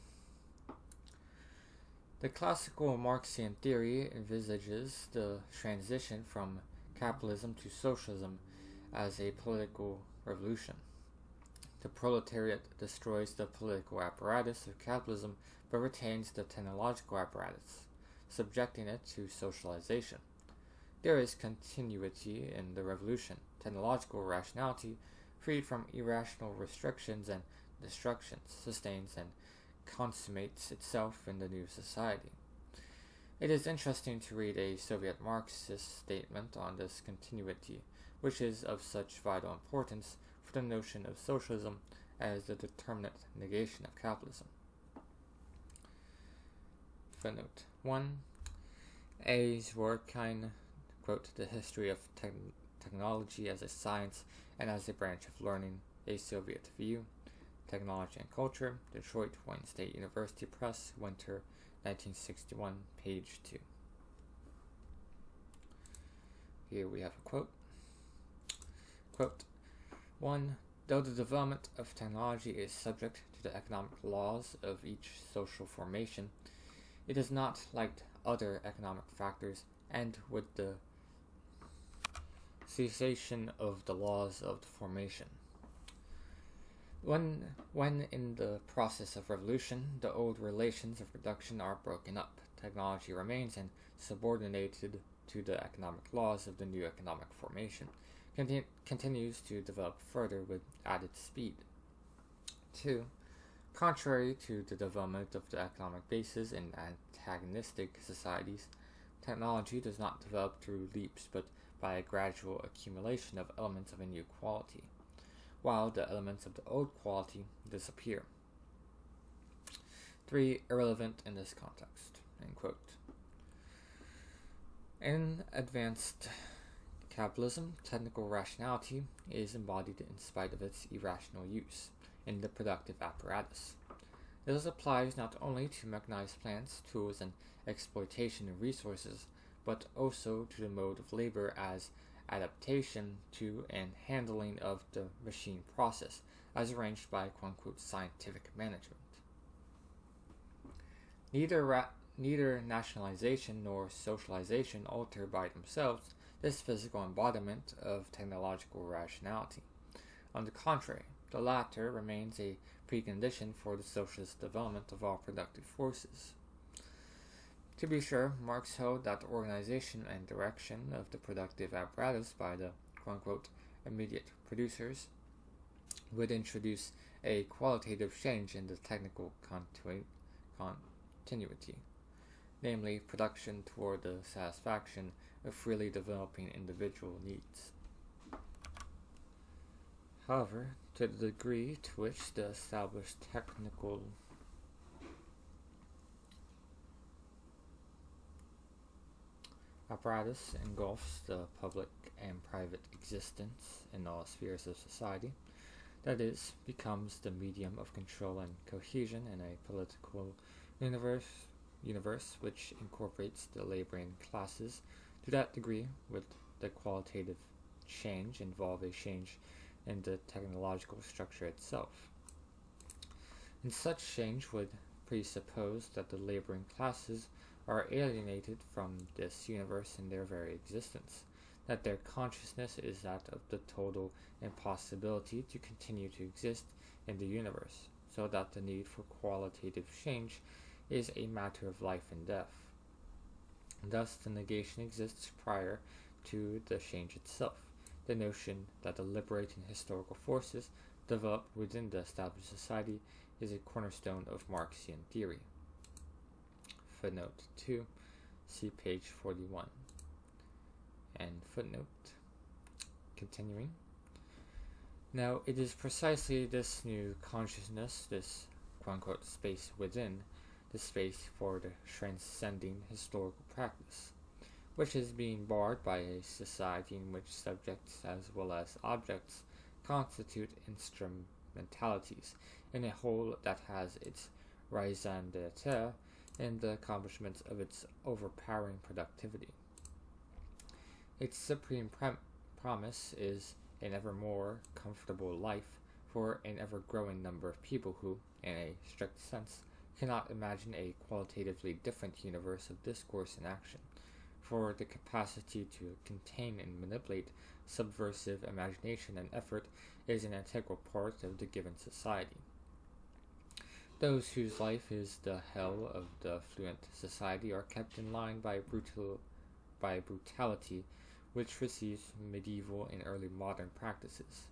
The classical Marxian theory envisages the transition from capitalism to socialism as a political revolution. The proletariat destroys the political apparatus of capitalism but retains the technological apparatus, subjecting it to socialization. There is continuity in the revolution, technological rationality, freed from irrational restrictions and destructions, sustains and consummates itself in the new society. It is interesting to read a Soviet Marxist statement on this continuity, which is of such vital importance for the notion of socialism as the determinate negation of capitalism. Footnote 1. A's work on, quote, the history of technology as a science and as a branch of learning, a Soviet view, Technology and Culture, Detroit, Wayne State University Press, Winter, 1961, page 2. Here we have a quote. Quote, 1. Though the development of technology is subject to the economic laws of each social formation, it is not, like other economic factors, end with the cessation of the laws of the formation. When in the process of revolution, the old relations of production are broken up, technology remains and subordinated to the economic laws of the new economic formation, continues to develop further with added speed. 2. Contrary to the development of the economic basis in antagonistic societies, technology does not develop through leaps but by a gradual accumulation of elements of a new quality, while the elements of the old quality disappear. 3. Irrelevant in this context. End quote. In advanced capitalism, technical rationality is embodied in spite of its irrational use in the productive apparatus. This applies not only to mechanized plants, tools, and exploitation of resources, but also to the mode of labor as adaptation to and handling of the machine process as arranged by quote-unquote scientific management. Neither nationalization nor socialization alter by themselves this physical embodiment of technological rationality. On the contrary, the latter remains a precondition for the socialist development of all productive forces. To be sure, Marx held that the organization and direction of the productive apparatus by the quote-unquote immediate producers would introduce a qualitative change in the technical continuity, namely production toward the satisfaction of freely developing individual needs. However, to the degree to which the established technical apparatus engulfs the public and private existence in all spheres of society, that is, becomes the medium of control and cohesion in a political universe which incorporates the laboring classes, to that degree would the qualitative change involve a change in the technological structure itself. And such change would presuppose that the laboring classes are alienated from this universe in their very existence, that their consciousness is that of the total impossibility to continue to exist in the universe, so that the need for qualitative change is a matter of life and death. Thus, the negation exists prior to the change itself, the notion that the liberating historical forces developed within the established society is a cornerstone of Marxian theory. Footnote 2, see page 41. And footnote, continuing. Now, it is precisely this new consciousness, this quote-unquote space within, the space for the transcending historical practice, which is being barred by a society in which subjects as well as objects constitute instrumentalities in a whole that has its raison d'etre in the accomplishments of its overpowering productivity. Its supreme promise is an ever more comfortable life for an ever-growing number of people who, in a strict sense, cannot imagine a qualitatively different universe of discourse and action, for the capacity to contain and manipulate subversive imagination and effort is an integral part of the given society. Those whose life is the hell of the affluent society are kept in line by brutality which receives medieval and early modern practices.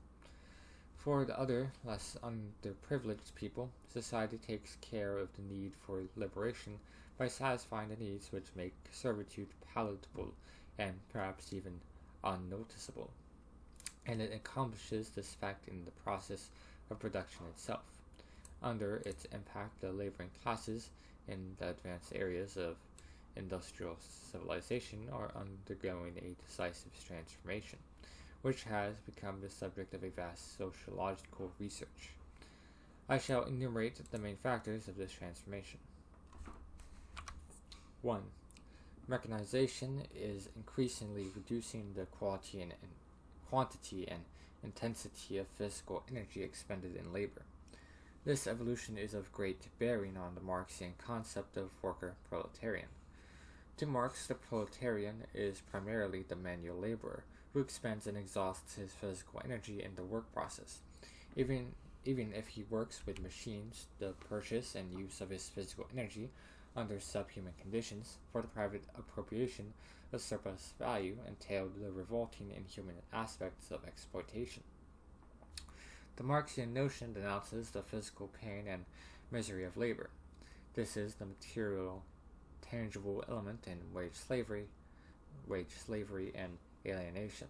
For the other, less underprivileged people, society takes care of the need for liberation by satisfying the needs which make servitude palatable and perhaps even unnoticeable, and it accomplishes this fact in the process of production itself. Under its impact, the laboring classes in the advanced areas of industrial civilization are undergoing a decisive transformation, which has become the subject of a vast sociological research. I shall enumerate the main factors of this transformation. 1. Mechanization is increasingly reducing the quantity and intensity of physical energy expended in labor. This evolution is of great bearing on the Marxian concept of worker-proletarian. To Marx, the proletarian is primarily the manual laborer, who expends and exhausts his physical energy in the work process. Even if he works with machines, the purchase and use of his physical energy under subhuman conditions for the private appropriation of surplus value entailed the revolting inhuman aspects of exploitation. The Marxian notion denounces the physical pain and misery of labor. This is the material, tangible element in wage slavery and alienation,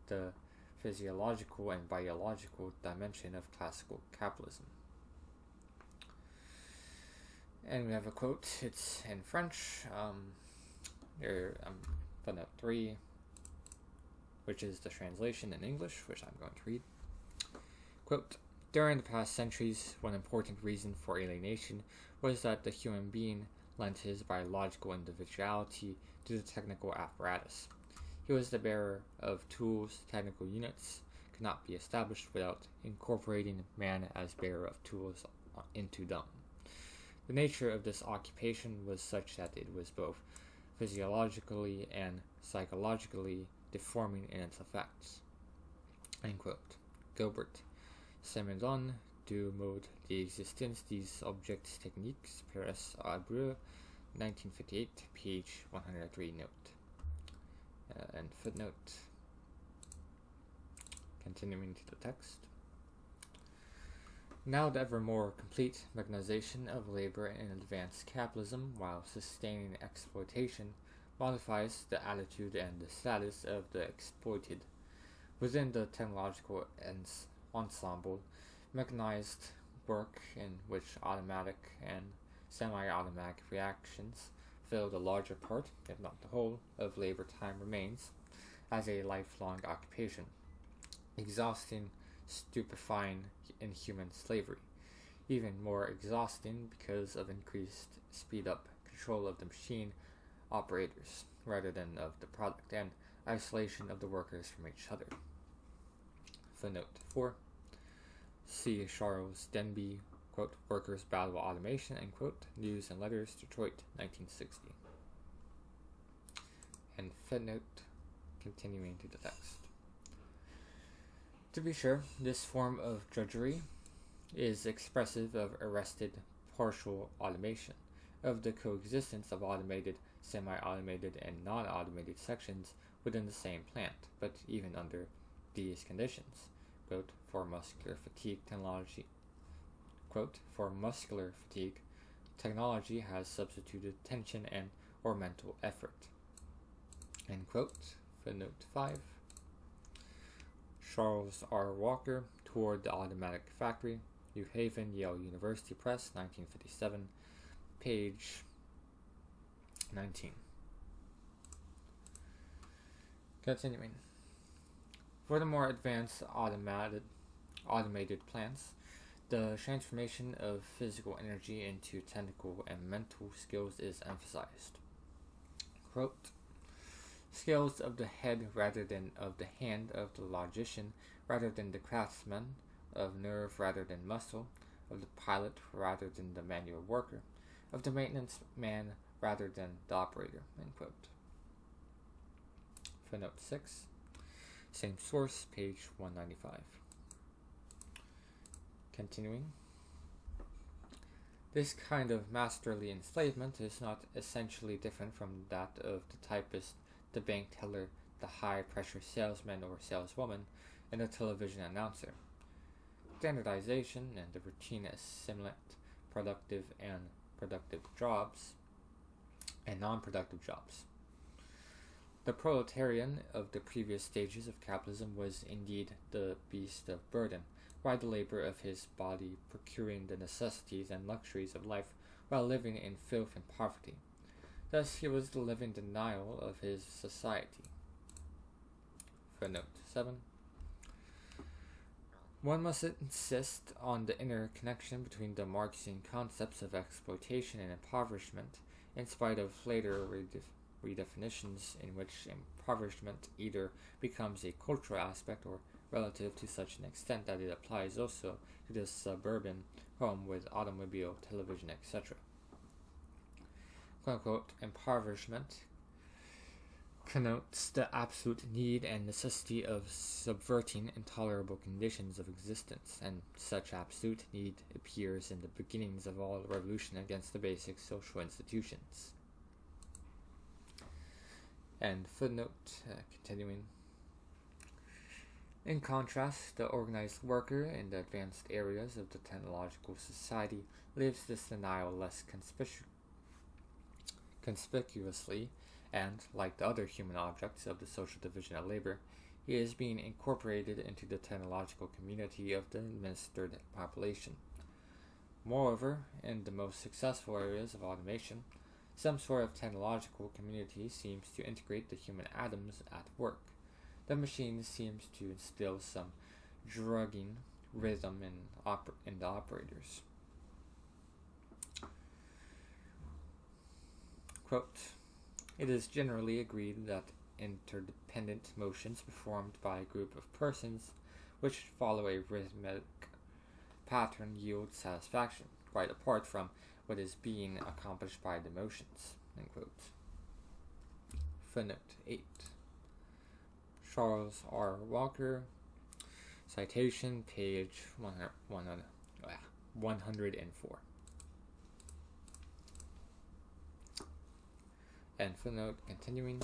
the physiological and biological dimension of classical capitalism. And we have a quote, it's in French, footnote 3, which is the translation in English, which I'm going to read. Quote, during the past centuries, one important reason for alienation was that the human being lent his biological individuality to the technical apparatus. He was the bearer of tools. Technical units could not be established without incorporating man as bearer of tools into them. The nature of this occupation was such that it was both physiologically and psychologically deforming in its effects. End quote. Gilbert, Semendon du mode d'existence des objets techniques, Paris Abreu, 1958, page 103, note. And footnote. Continuing to the text. Now the ever more complete mechanization of labor in advanced capitalism, while sustaining exploitation, modifies the attitude and the status of the exploited. Within the technological ensemble, mechanized work in which automatic and semi-automatic reactions fill the larger part, if not the whole, of labor time remains as a lifelong occupation, exhausting, stupefying inhuman slavery, even more exhausting because of increased speed-up control of the machine operators rather than of the product, and isolation of the workers from each other. Footnote 4. C. Charles Denby, quote, Workers' Battle Automation, end quote, News and Letters, Detroit, 1960. And footnote, continuing to the text. To be sure, this form of drudgery is expressive of arrested partial automation, of the coexistence of automated, semi-automated, and non-automated sections within the same plant, but even under these conditions, quote, for muscular fatigue technology, quote, for muscular fatigue, technology has substituted tension and or mental effort, end quote. Footnote 5. Charles R. Walker, Toward the Automatic Factory, New Haven, Yale University Press, 1957, page 19. Continuing. For the more advanced automated plants, the transformation of physical energy into technical and mental skills is emphasized. Quote, skills of the head rather than of the hand, of the logician rather than the craftsman, of nerve rather than muscle, of the pilot rather than the manual worker, of the maintenance man rather than the operator, end quote. Footnote 6. Same source, page 195. Continuing. This kind of masterly enslavement is not essentially different from that of the typist, the bank teller, the high-pressure salesman or saleswoman, and the television announcer. Standardization and the routine assimilate productive and productive jobs and non-productive jobs. The proletarian of the previous stages of capitalism was indeed the beast of burden, by the labor of his body procuring the necessities and luxuries of life while living in filth and poverty. Thus he was the living denial of his society. Footnote 7. One must insist on the inner connection between the Marxian concepts of exploitation and impoverishment, in spite of later redefinitions in which impoverishment either becomes a cultural aspect or relative to such an extent that it applies also to the suburban home with automobile, television, etc. Quote-unquote, impoverishment connotes the absolute need and necessity of subverting intolerable conditions of existence, and such absolute need appears in the beginnings of all revolution against the basic social institutions. And footnote, continuing. In contrast, the organized worker in the advanced areas of the technological society lives this denial less conspicuously, and, like the other human objects of the social division of labor, he is being incorporated into the technological community of the administered population. Moreover, in the most successful areas of automation, some sort of technological community seems to integrate the human atoms at work. the machine seems to instill some drugging rhythm in the operators. Quote, "It is generally agreed that interdependent motions performed by a group of persons which follow a rhythmic pattern yield satisfaction, quite apart from what is being accomplished by the motions." End quote. Footnote 8. Charles R. Walker, citation, page 104. And footnote continuing.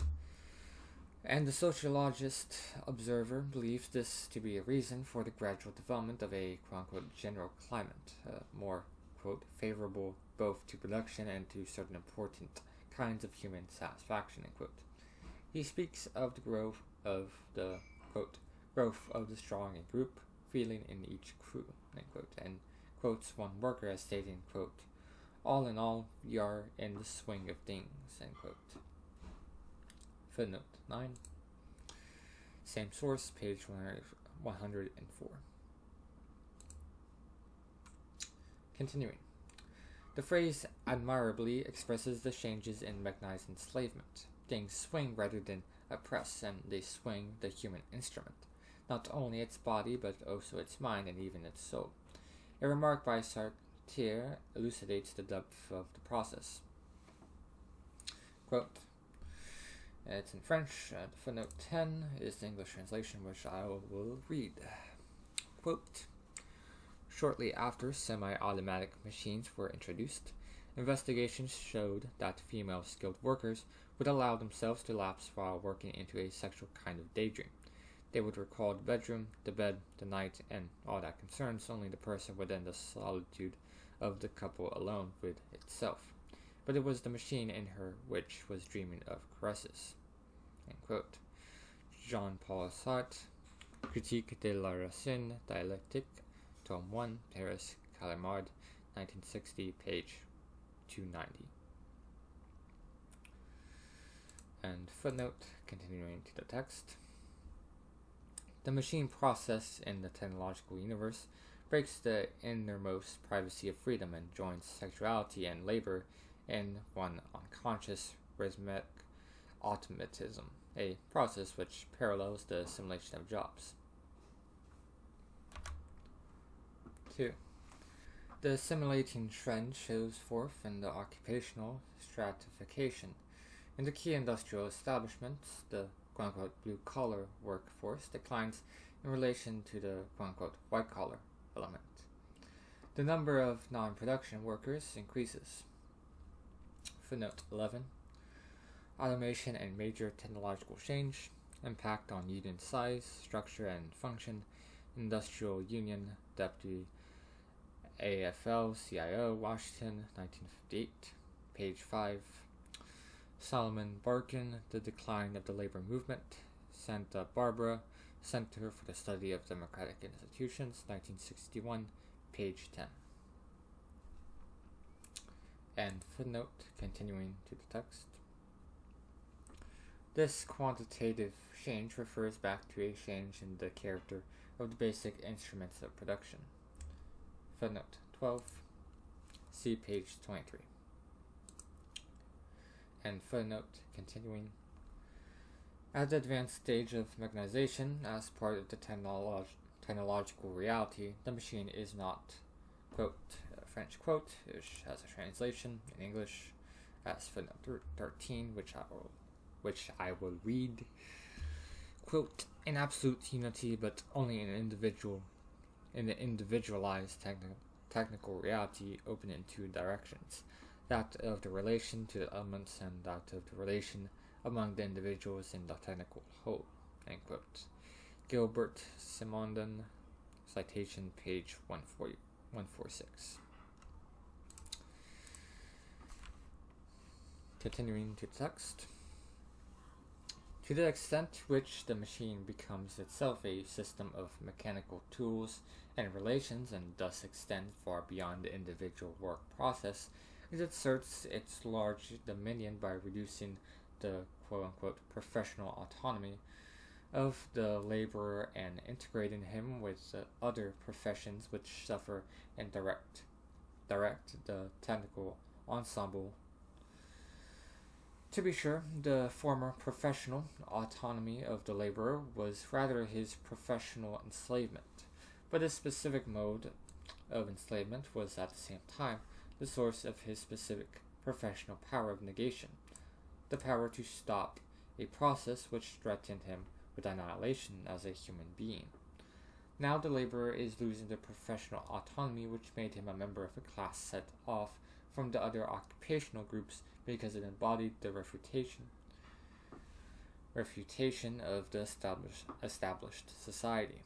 And the sociologist observer believes this to be a reason for the gradual development of a quote-unquote general climate, more quote favorable both to production and to certain important kinds of human satisfaction, end quote. He speaks of the growth of the quote growth of the strong in group feeling in each crew, end quote, and quotes one worker as stating, quote, "All in all, we are in the swing of things," end quote. Footnote 9. Same source, page 104. Continuing. The phrase admirably expresses the changes in mechanized enslavement. Things swing rather than oppress, and they swing the human instrument, not only its body but also its mind and even its soul. A remark by Sartre elucidates the depth of the process. Quote, it's in French, footnote 10 is the English translation, which I will read. Quote, "Shortly after semi-automatic machines were introduced, investigations showed that female skilled workers would allow themselves to lapse while working into a sexual kind of daydream. They would recall the bedroom, the bed, the night, and all that concerns only the person within the solitude of the couple alone with itself. But it was the machine in her which was dreaming of caresses." End quote. Jean-Paul Sartre, Critique de la Racine Dialectique, Tome 1, Paris, Calamard, 1960, page 290. And footnote, continuing to the text. The machine process in the technological universe breaks the innermost privacy of freedom and joins sexuality and labor in one unconscious rhythmic automatism, a process which parallels the assimilation of jobs. 2. The assimilating trend shows forth in the occupational stratification. In the key industrial establishments, the quote-unquote blue-collar workforce declines in relation to the quote-unquote white-collar element. The number of non-production workers increases. Footnote 11. Automation and major technological change, impact on union size, structure, and function, Industrial Union, Deputy AFL-CIO, Washington, 1958, page 5. Solomon Barkin, The Decline of the Labor Movement, Santa Barbara, Center for the Study of Democratic Institutions, 1961, page 10. And footnote, continuing to the text. This quantitative change refers back to a change in the character of the basic instruments of production. Footnote 12, see page 23. And footnote, continuing. At the advanced stage of mechanization, as part of the technological reality, the machine is not, quote, French quote, which has a translation in English as footnote 13, which I will read, quote, "in absolute unity, but only in the individualized technical reality open in two directions, that of the relation to the elements and that of the relation among the individuals in the technical whole," end quote. Gilbert Simondon, citation page 146. Continuing to the text. To the extent to which the machine becomes itself a system of mechanical tools and relations and thus extends far beyond the individual work process, it asserts its large dominion by reducing the quote-unquote professional autonomy of the laborer and integrating him with the other professions which suffer and direct the technical ensemble. To be sure, the former professional autonomy of the laborer was rather his professional enslavement, but this specific mode of enslavement was at the same time the source of his specific professional power of negation, the power to stop a process which threatened him with annihilation as a human being. Now the laborer is losing the professional autonomy which made him a member of a class set off from the other occupational groups because it embodied the refutation of the established society.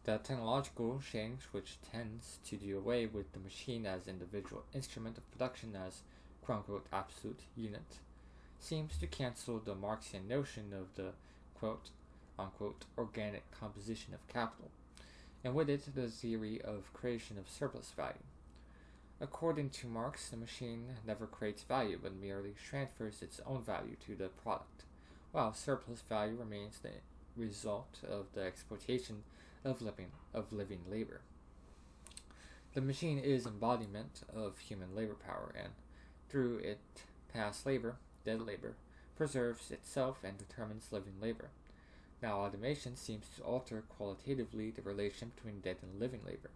The technological change which tends to do away with the machine as individual instrument of production as quote-unquote absolute unit seems to cancel the Marxian notion of the quote-unquote organic composition of capital, and with it the theory of creation of surplus value. According to Marx, the machine never creates value but merely transfers its own value to the product, while surplus value remains the result of the exploitation of living labor. The machine is embodiment of human labor power, and through it past labor, dead labor, preserves itself and determines living labor. Now automation seems to alter qualitatively the relation between dead and living labor.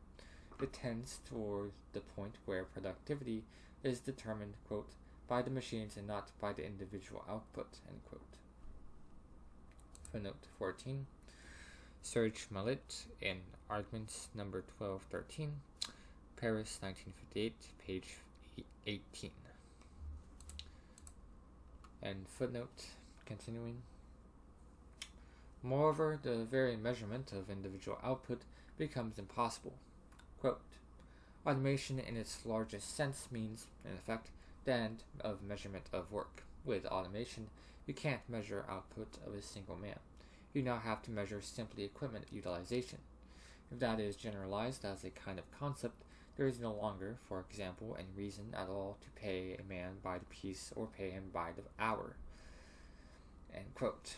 It tends toward the point where productivity is determined, quote, by the machines and not by the individual output, end quote. Footnote 14. Serge Mallet in Arguments number 1213, Paris 1958, page 18. And footnote continuing. Moreover, the very measurement of individual output becomes impossible. Quote, automation in its largest sense means, in effect, the end of measurement of work. With automation, you can't measure output of a single man. You now have to measure simply equipment utilization. If that is generalized as a kind of concept, there is no longer, for example, any reason at all to pay a man by the piece or pay him by the hour. End quote.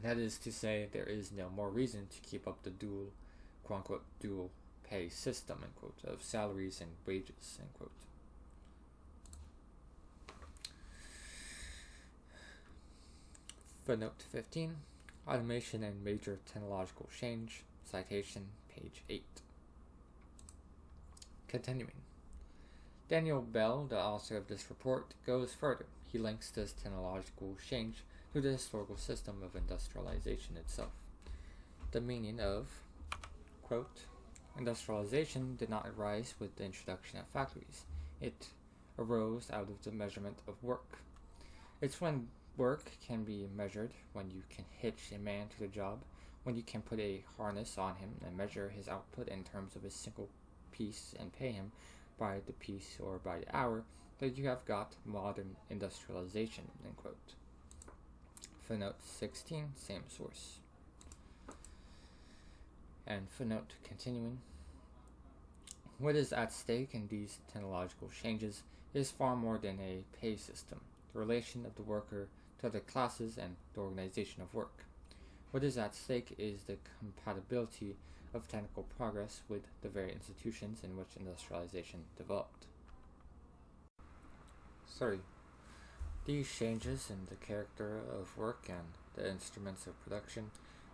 That is to say, there is no more reason to keep up the dual, quote-unquote, dual pay system, end quote, of salaries and wages, end quote. Footnote 15. Automation and major technological change. Citation, page 8. Continuing. Daniel Bell, the author of this report, goes further. He links this technological change to the historical system of industrialization itself. The meaning of, quote, industrialization did not arise with the introduction of factories. It arose out of the measurement of work. It's when work can be measured, when you can hitch a man to the job, when you can put a harness on him and measure his output in terms of a single piece and pay him by the piece or by the hour, that you have got modern industrialization, end quote. Footnote 16, same source. And footnote continuing. What is at stake in these technological changes is far more than a pay system, the relation of the worker to the classes and the organization of work. What is at stake is the compatibility of technical progress with the very institutions in which industrialization developed. 3. These changes in the character of work and the instruments of production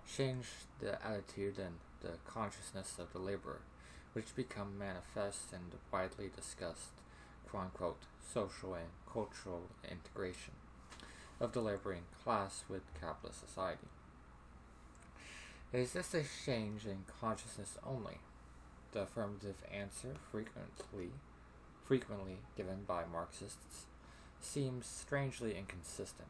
change the attitude and the consciousness of the laborer, which become manifest in the widely discussed quote-unquote social and cultural integration of the laboring class with capitalist society. Is this a change in consciousness only? The affirmative answer, frequently given by Marxists, seems strangely inconsistent.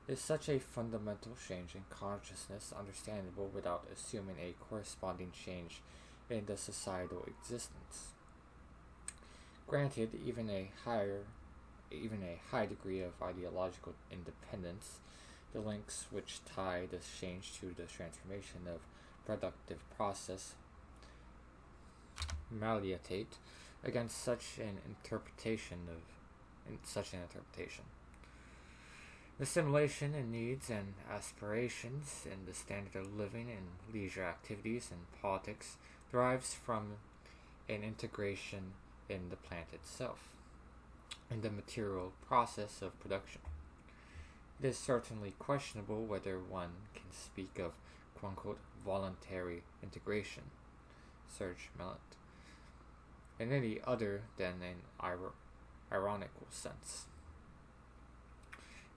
Is such a fundamental change in consciousness understandable without assuming a corresponding change in the societal existence? Granted, even a high degree of ideological independence, the links which tie this change to the transformation of productive process militate against such an interpretation. Assimilation in needs and aspirations in the standard of living and leisure activities and politics derives from an integration in the plant itself, in the material process of production. It is certainly questionable whether one can speak of quote-unquote voluntary integration, Serge Millet, in any other than an ironical sense.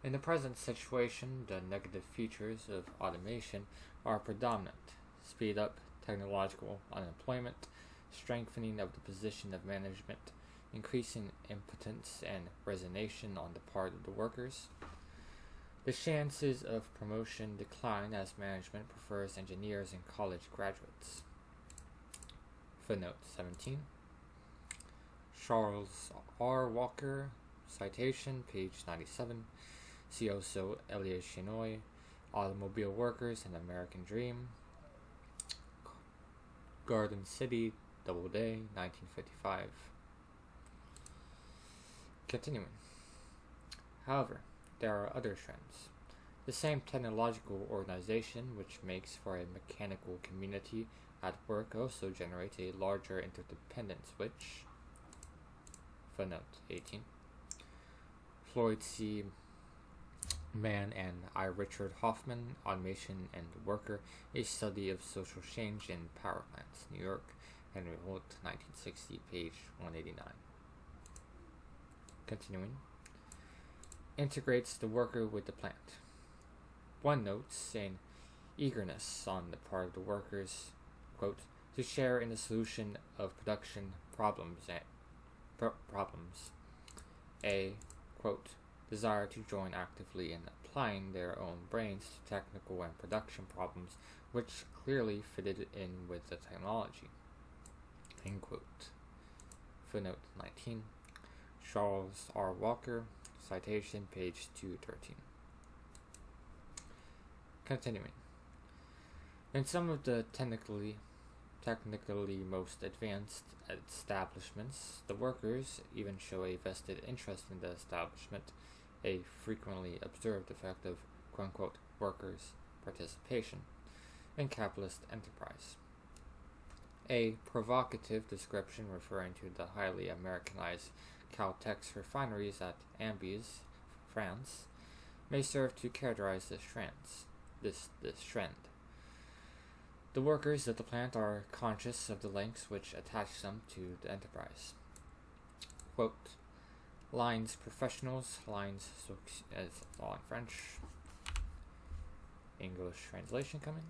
In the present situation, the negative features of automation are predominant: speed up technological unemployment, strengthening of the position of management, increasing impotence and resignation on the part of the workers. The chances of promotion decline as management prefers engineers and college graduates. Footnote 17. Charles R. Walker, citation, page 97. See also Elia Chenoy, Automobile Workers and American Dream. Garden City, Doubleday, 1955. Continuing. However, there are other trends. The same technological organization which makes for a mechanical community at work also generates a larger interdependence which, footnote 18, Floyd C. Mann and I. Richard Hoffman, Automation and Worker, a study of social change in power plants, New York, Henry Holt, 1960, page 189. Continuing. Integrates the worker with the plant. One notes an eagerness on the part of the workers, quote, to share in the solution of production problems, a, quote, desire to join actively in applying their own brains to technical and production problems which clearly fitted in with the technology, end quote. Footnote 19. Charles R. Walker, citation, page 213. Continuing. In some of the technically most advanced establishments, the workers even show a vested interest in the establishment, a frequently observed effect of quote-unquote workers' participation in capitalist enterprise. A provocative description referring to the highly Americanized Caltex refineries at Ambies, France, may serve to characterize this trend. The workers of the plant are conscious of the links which attach them to the enterprise. Quote, lines professionals, lines as all in French. English translation coming.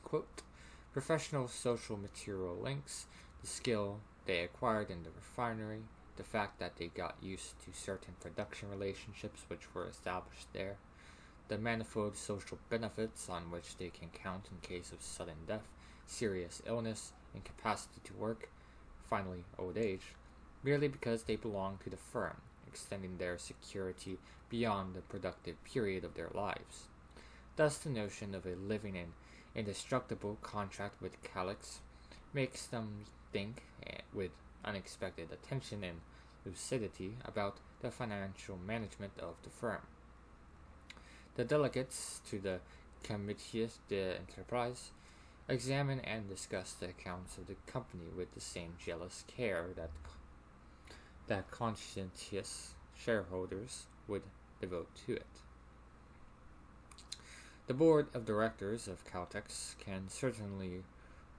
Quote, professional social material links, the skill they acquired in the refinery, the fact that they got used to certain production relationships which were established there, the manifold social benefits on which they can count in case of sudden death, serious illness, incapacity to work, finally old age, merely because they belong to the firm, extending their security beyond the productive period of their lives. Thus the notion of a living and indestructible contract with Calix makes them think with unexpected attention and lucidity about the financial management of the firm. The delegates to the Comité d'Entreprise examine and discuss the accounts of the company with the same jealous care that conscientious shareholders would devote to it. The board of directors of Caltex can certainly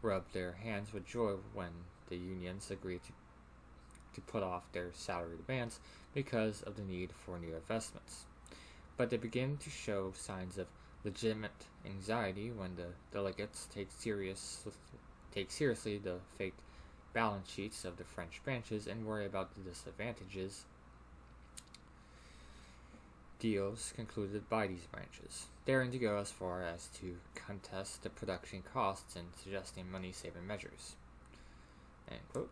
rub their hands with joy when the unions agree to put off their salary demands because of the need for new investments. But they begin to show signs of legitimate anxiety when the delegates take seriously the faked balance sheets of the French branches and worry about the disadvantages deals concluded by these branches, daring to go as far as to contest the production costs and suggesting money-saving measures. End quote.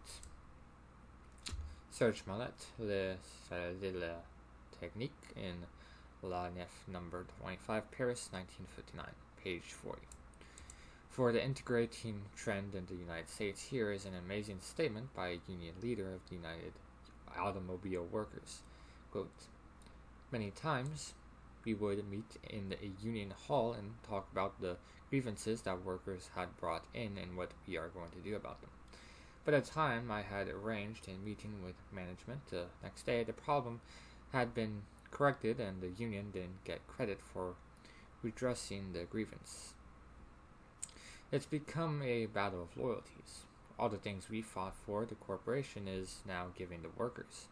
Serge Millet, Le Salon de la Technique in La Nef, number 25, Paris, 1959, page 40. For the integrating trend in the United States, here is an amazing statement by a union leader of the United Automobile Workers. Quote, Many times, we would meet in a union hall and talk about the grievances that workers had brought in and what we are going to do about them. By the time I had arranged a meeting with management the next day, the problem had been corrected and the union didn't get credit for redressing the grievance. It's become a battle of loyalties. All the things we fought for, the corporation is now giving the workers.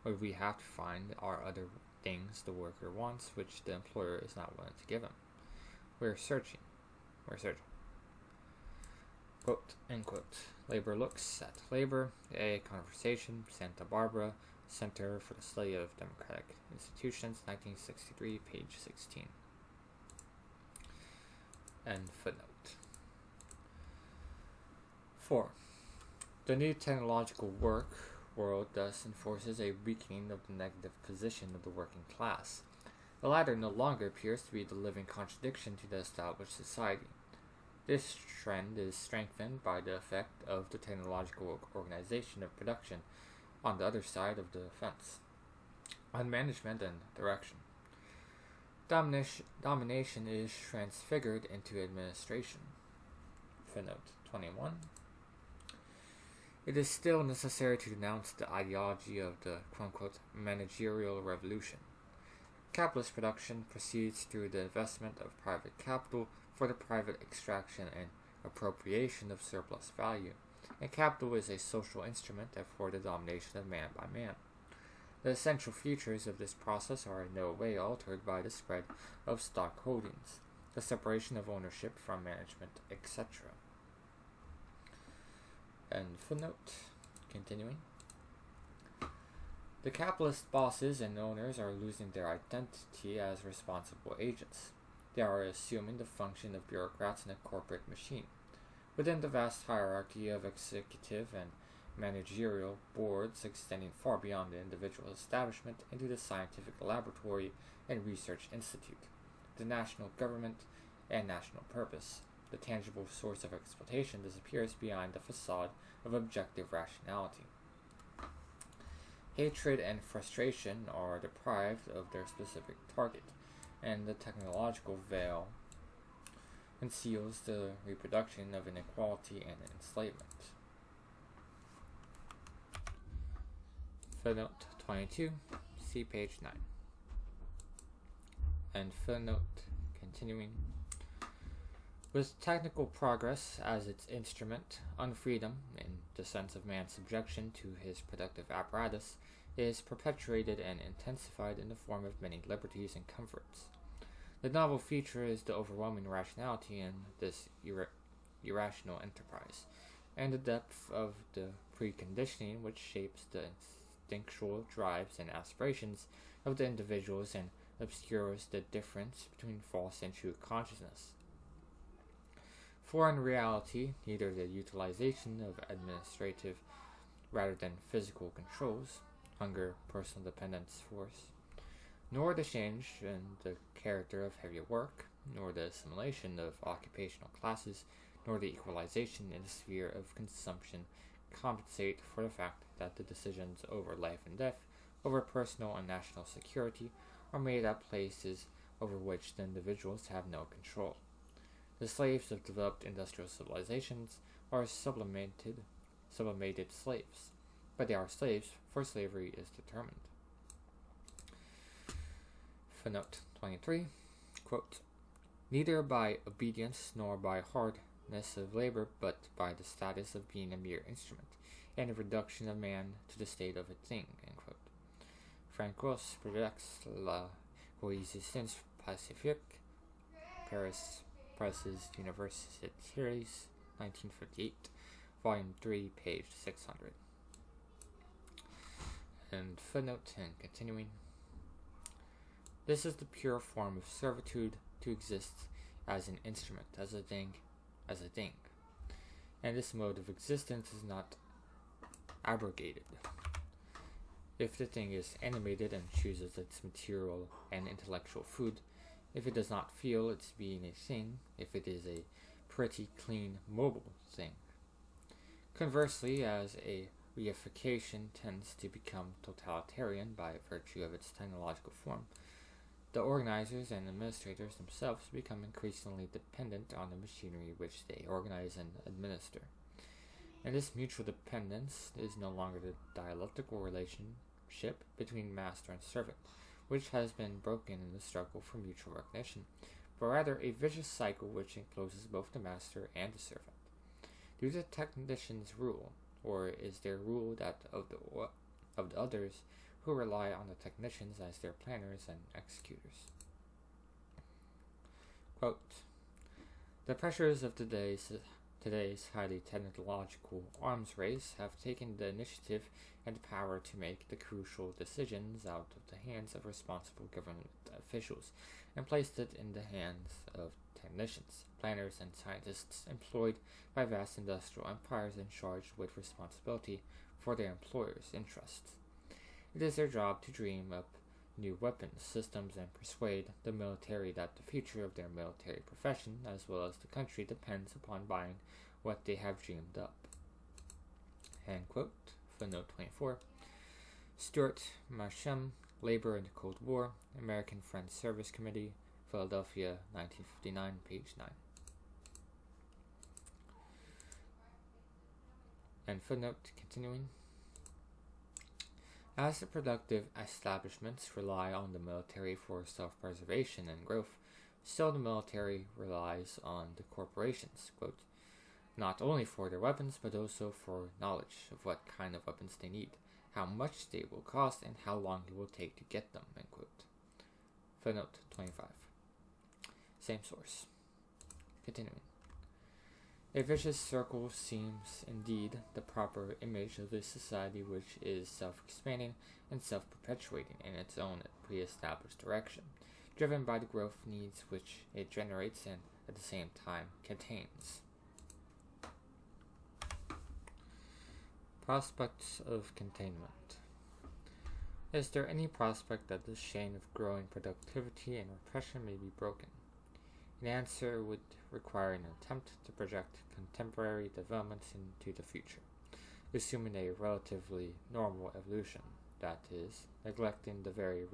What we have to find are other things the worker wants, which the employer is not willing to give him. We're searching. Quote, end quote. Labor Looks at Labor, a Conversation, Santa Barbara, Center for the Study of Democratic Institutions, 1963, page 16. End footnote. 4. The new technological world thus enforces a weakening of the negative position of the working class. The latter no longer appears to be the living contradiction to the established society. This trend is strengthened by the effect of the technological organization of production on the other side of the fence, on management and direction. Domination is transfigured into administration. Footnote 21. It is still necessary to denounce the ideology of the quote-unquote managerial revolution. Capitalist production proceeds through the investment of private capital for the private extraction and appropriation of surplus value, and capital is a social instrument for the domination of man by man. The essential features of this process are in no way altered by the spread of stock holdings, the separation of ownership from management, etc. And footnote, continuing. The capitalist bosses and owners are losing their identity as responsible agents. They are assuming the function of bureaucrats in a corporate machine. Within the vast hierarchy of executive and managerial boards extending far beyond the individual establishment into the scientific laboratory and research institute, the national government and national purpose, the tangible source of exploitation disappears behind the facade of objective rationality. Hatred and frustration are deprived of their specific target, and the technological veil conceals the reproduction of inequality and enslavement. Footnote 22, see page 9. And footnote continuing. With technical progress as its instrument, unfreedom, in the sense of man's subjection to his productive apparatus, is perpetuated and intensified in the form of many liberties and comforts. The novel feature is the overwhelming rationality in this irrational enterprise, and the depth of the preconditioning which shapes the instinctual drives and aspirations of the individuals and obscures the difference between false and true consciousness. For in reality, neither the utilization of administrative rather than physical controls, hunger, personal dependence, force, nor the change in the character of heavy work, nor the assimilation of occupational classes, nor the equalization in the sphere of consumption compensate for the fact that the decisions over life and death, over personal and national security, are made at places over which the individuals have no control. The slaves of developed industrial civilizations are sublimated slaves, but they are slaves, for slavery is determined. Footnote 23, quote, neither by obedience nor by hardness of labor, but by the status of being a mere instrument, and the reduction of man to the state of a thing, end quote. Francois projects la coexistence pacifique, Paris Presses Universitaires, 1958, Volume 3, page 600. And footnote and continuing. This is the pure form of servitude to exist as an instrument, as a thing. And this mode of existence is not abrogated. If the thing is animated and chooses its material and intellectual food, if it does not feel its being a thing, if it is a pretty, clean, mobile thing. Conversely, as a reification tends to become totalitarian by virtue of its technological form, The organizers and administrators themselves become increasingly dependent on the machinery which they organize and administer. And this mutual dependence is no longer the dialectical relationship between master and servant, which has been broken in the struggle for mutual recognition, but rather a vicious cycle which encloses both the master and the servant. Do the technicians rule, or is there rule that of the others who rely on the technicians as their planners and executors? Quote, the pressures of today's highly technological arms race have taken the initiative and power to make the crucial decisions out of the hands of responsible government officials and placed it in the hands of technicians, planners, and scientists employed by vast industrial empires and charged with responsibility for their employers' interests. It is their job to dream up new weapons systems and persuade the military that the future of their military profession, as well as the country, depends upon buying what they have dreamed up. End quote. Footnote 24. Stuart Marcuse, Labor in the Cold War, American Friends Service Committee, Philadelphia, 1959, page 9. And footnote continuing. As the productive establishments rely on the military for self-preservation and growth, still the military relies on the corporations, quote, not only for their weapons, but also for knowledge of what kind of weapons they need, how much they will cost, and how long it will take to get them, end quote. Footnote 25. Same source. Continuing. A vicious circle seems indeed the proper image of a society which is self-expanding and self-perpetuating in its own pre-established direction, driven by the growth needs which it generates and at the same time contains. Prospects of containment. Is there any prospect that this chain of growing productivity and repression may be broken? An answer would require an attempt to project contemporary developments into the future, assuming a relatively normal evolution, that is, neglecting the very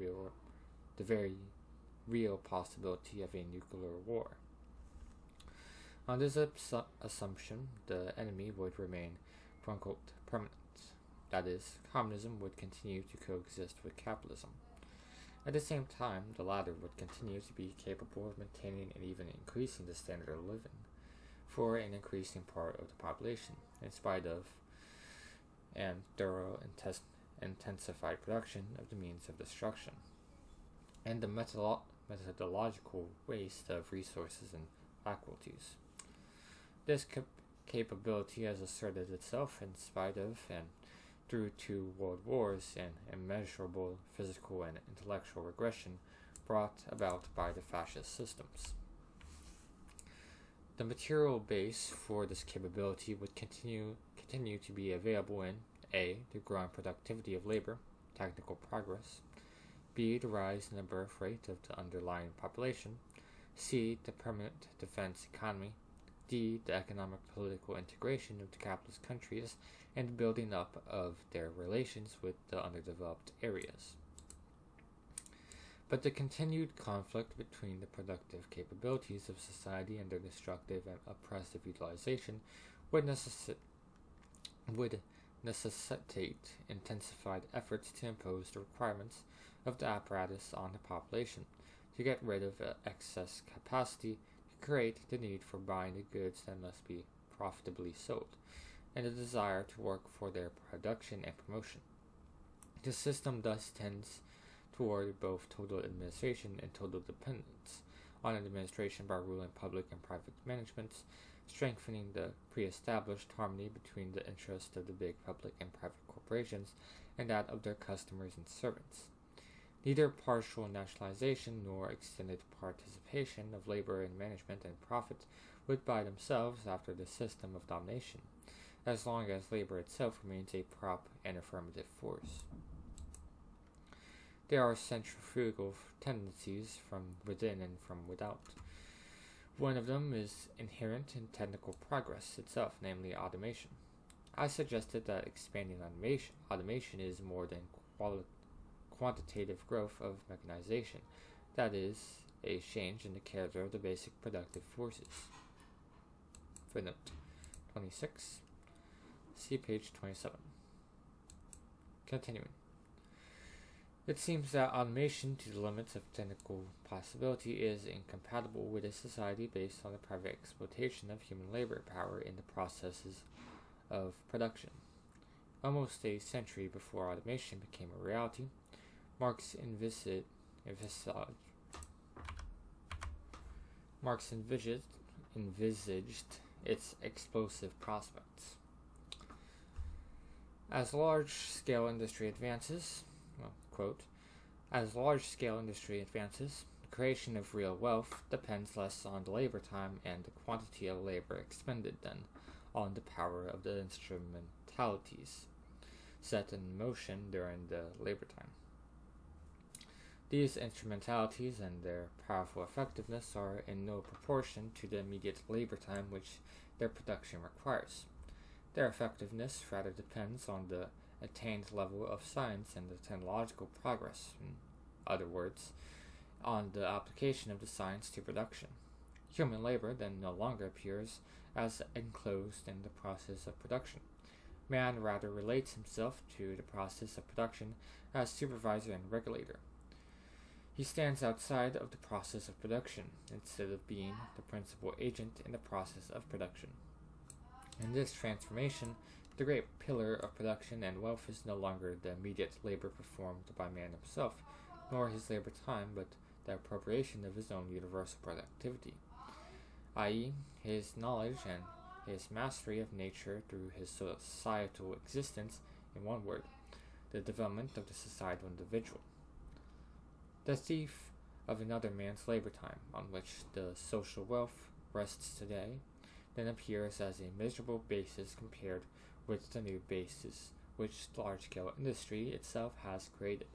real possibility of a nuclear war. On this assumption, the enemy would remain, quote-unquote, permanent. That is, communism would continue to coexist with capitalism. At the same time, the latter would continue to be capable of maintaining and even increasing the standard of living for an increasing part of the population, in spite of and thorough intensified production of the means of destruction, and the methodological waste of resources and faculties. This capability has asserted itself in spite of and through 2 world wars and immeasurable physical and intellectual regression brought about by the fascist systems. The material base for this capability would continue to be available in A. the growing productivity of labor, technical progress, B. the rise in the birth rate of the underlying population, C. the permanent defense economy, D. the economic political integration of the capitalist countries and the building up of their relations with the underdeveloped areas. But the continued conflict between the productive capabilities of society and their destructive and oppressive utilization would necessitate intensified efforts to impose the requirements of the apparatus on the population, to get rid of excess capacity, to create the need for buying the goods that must be profitably sold, and the desire to work for their production and promotion. The system thus tends toward both total administration and total dependence on administration by ruling public and private managements, strengthening the pre-established harmony between the interests of the big public and private corporations and that of their customers and servants. Neither partial nationalization nor extended participation of labor in management and profit would by themselves alter the system of domination, as long as labor itself remains a prop and affirmative force. There are centrifugal tendencies from within and from without. One of them is inherent in technical progress itself, namely automation. I suggested that expanding automation is more than quantitative growth of mechanization, that is, a change in the character of the basic productive forces. Footnote 26. See page 27. Continuing. It seems that automation to the limits of technical possibility is incompatible with a society based on the private exploitation of human labor power in the processes of production. Almost a century before automation became a reality, Marx envisaged its explosive prospects. As large-scale industry advances, as large-scale industry advances, the creation of real wealth depends less on the labor time and the quantity of labor expended than on the power of the instrumentalities set in motion during the labor time. These instrumentalities and their powerful effectiveness are in no proportion to the immediate labor time which their production requires. Their effectiveness rather depends on the attained level of science and the technological progress, in other words, on the application of the science to production. Human labor then no longer appears as enclosed in the process of production. Man rather relates himself to the process of production as supervisor and regulator. He stands outside of the process of production instead of being the principal agent in the process of production. In this transformation, the great pillar of production and wealth is no longer the immediate labor performed by man himself, nor his labor time, but the appropriation of his own universal productivity, i.e., his knowledge and his mastery of nature through his societal existence, in one word, the development of the societal individual. The thief of another man's labor time, on which the social wealth rests today, then appears as a miserable basis compared with the new basis which large-scale industry itself has created.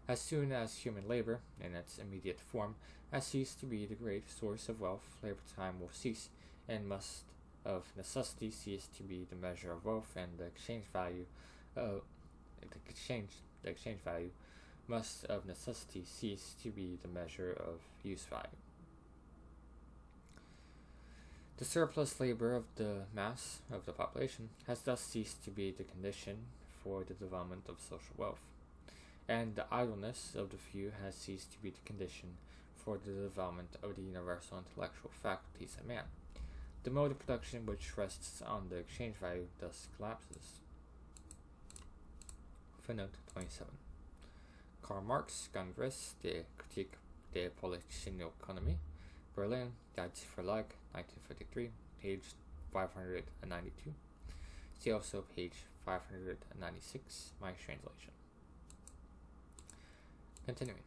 As soon as human labor, in its immediate form, has ceased to be the great source of wealth, labor time will cease, and must of necessity cease to be the measure of wealth, and the exchange value must of necessity cease to be the measure of use value. The surplus labor of the mass of the population has thus ceased to be the condition for the development of social wealth, and the idleness of the few has ceased to be the condition for the development of the universal intellectual faculties of man. The mode of production which rests on the exchange value thus collapses. Footnote 27. Karl Marx, Grundriss, Die Kritik der politischen Ökonomie, Berlin, Deutsche Verlag, 1953, page 592. See also page 596, my translation. Continuing.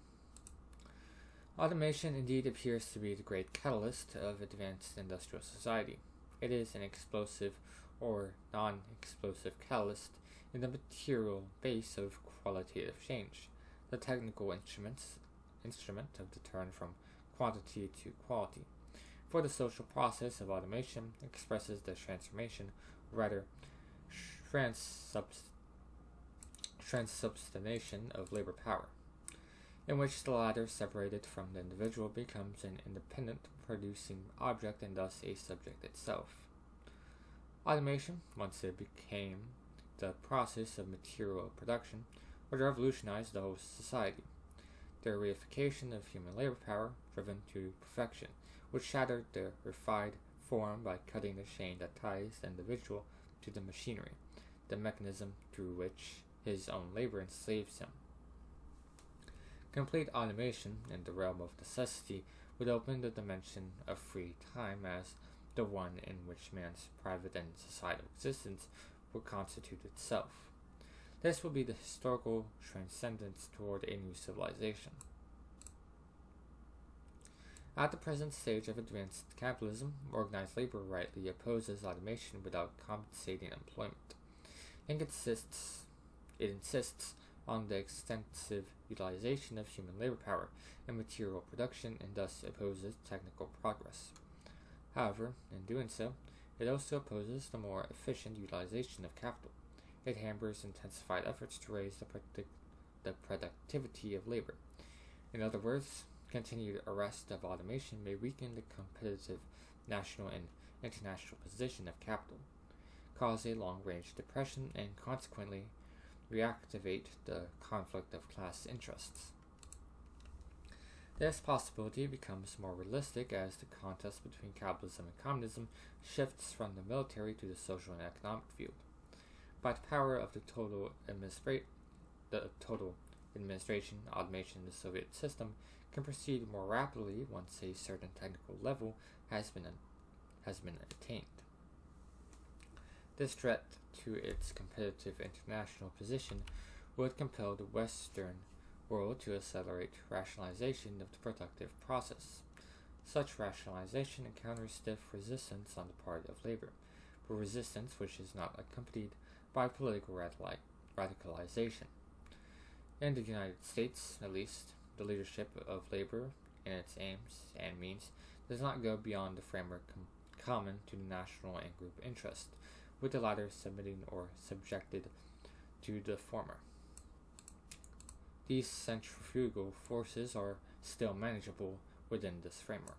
Automation indeed appears to be the great catalyst of advanced industrial society. It is an explosive or non-explosive catalyst in the material base of qualitative change, the technical instrument of the turn from quantity to quality. For the social process of automation expresses the transformation, or rather transubstantiation of labor power, in which the latter, separated from the individual, becomes an independent producing object and thus a subject itself. Automation, once it became the process of material production, would revolutionize the whole society. The reification of human labor power, driven to perfection, would shatter the refined form by cutting the chain that ties the individual to the machinery, the mechanism through which his own labor enslaves him. Complete automation in the realm of necessity would open the dimension of free time as the one in which man's private and societal existence would constitute itself. This would be the historical transcendence toward a new civilization. At the present stage of advanced capitalism, organized labor rightly opposes automation without compensating employment. It insists on the extensive utilization of human labor power in material production and thus opposes technical progress. However, in doing so, it also opposes the more efficient utilization of capital. It hampers intensified efforts to raise the productivity of labor. In other words, continued arrest of automation may weaken the competitive national and international position of capital, cause a long-range depression, and consequently reactivate the conflict of class interests. This possibility becomes more realistic as the contest between capitalism and communism shifts from the military to the social and economic field. By the power of the total administration, automation in the Soviet system can proceed more rapidly once a certain technical level has been attained. This threat to its competitive international position would compel the Western world to accelerate rationalization of the productive process. Such rationalization encounters stiff resistance on the part of labor, but resistance which is not accompanied by political radicalization. In the United States, at least, the leadership of labor in its aims and means does not go beyond the framework common to the national and group interest, with the latter submitting or subjected to the former. These centrifugal forces are still manageable within this framework.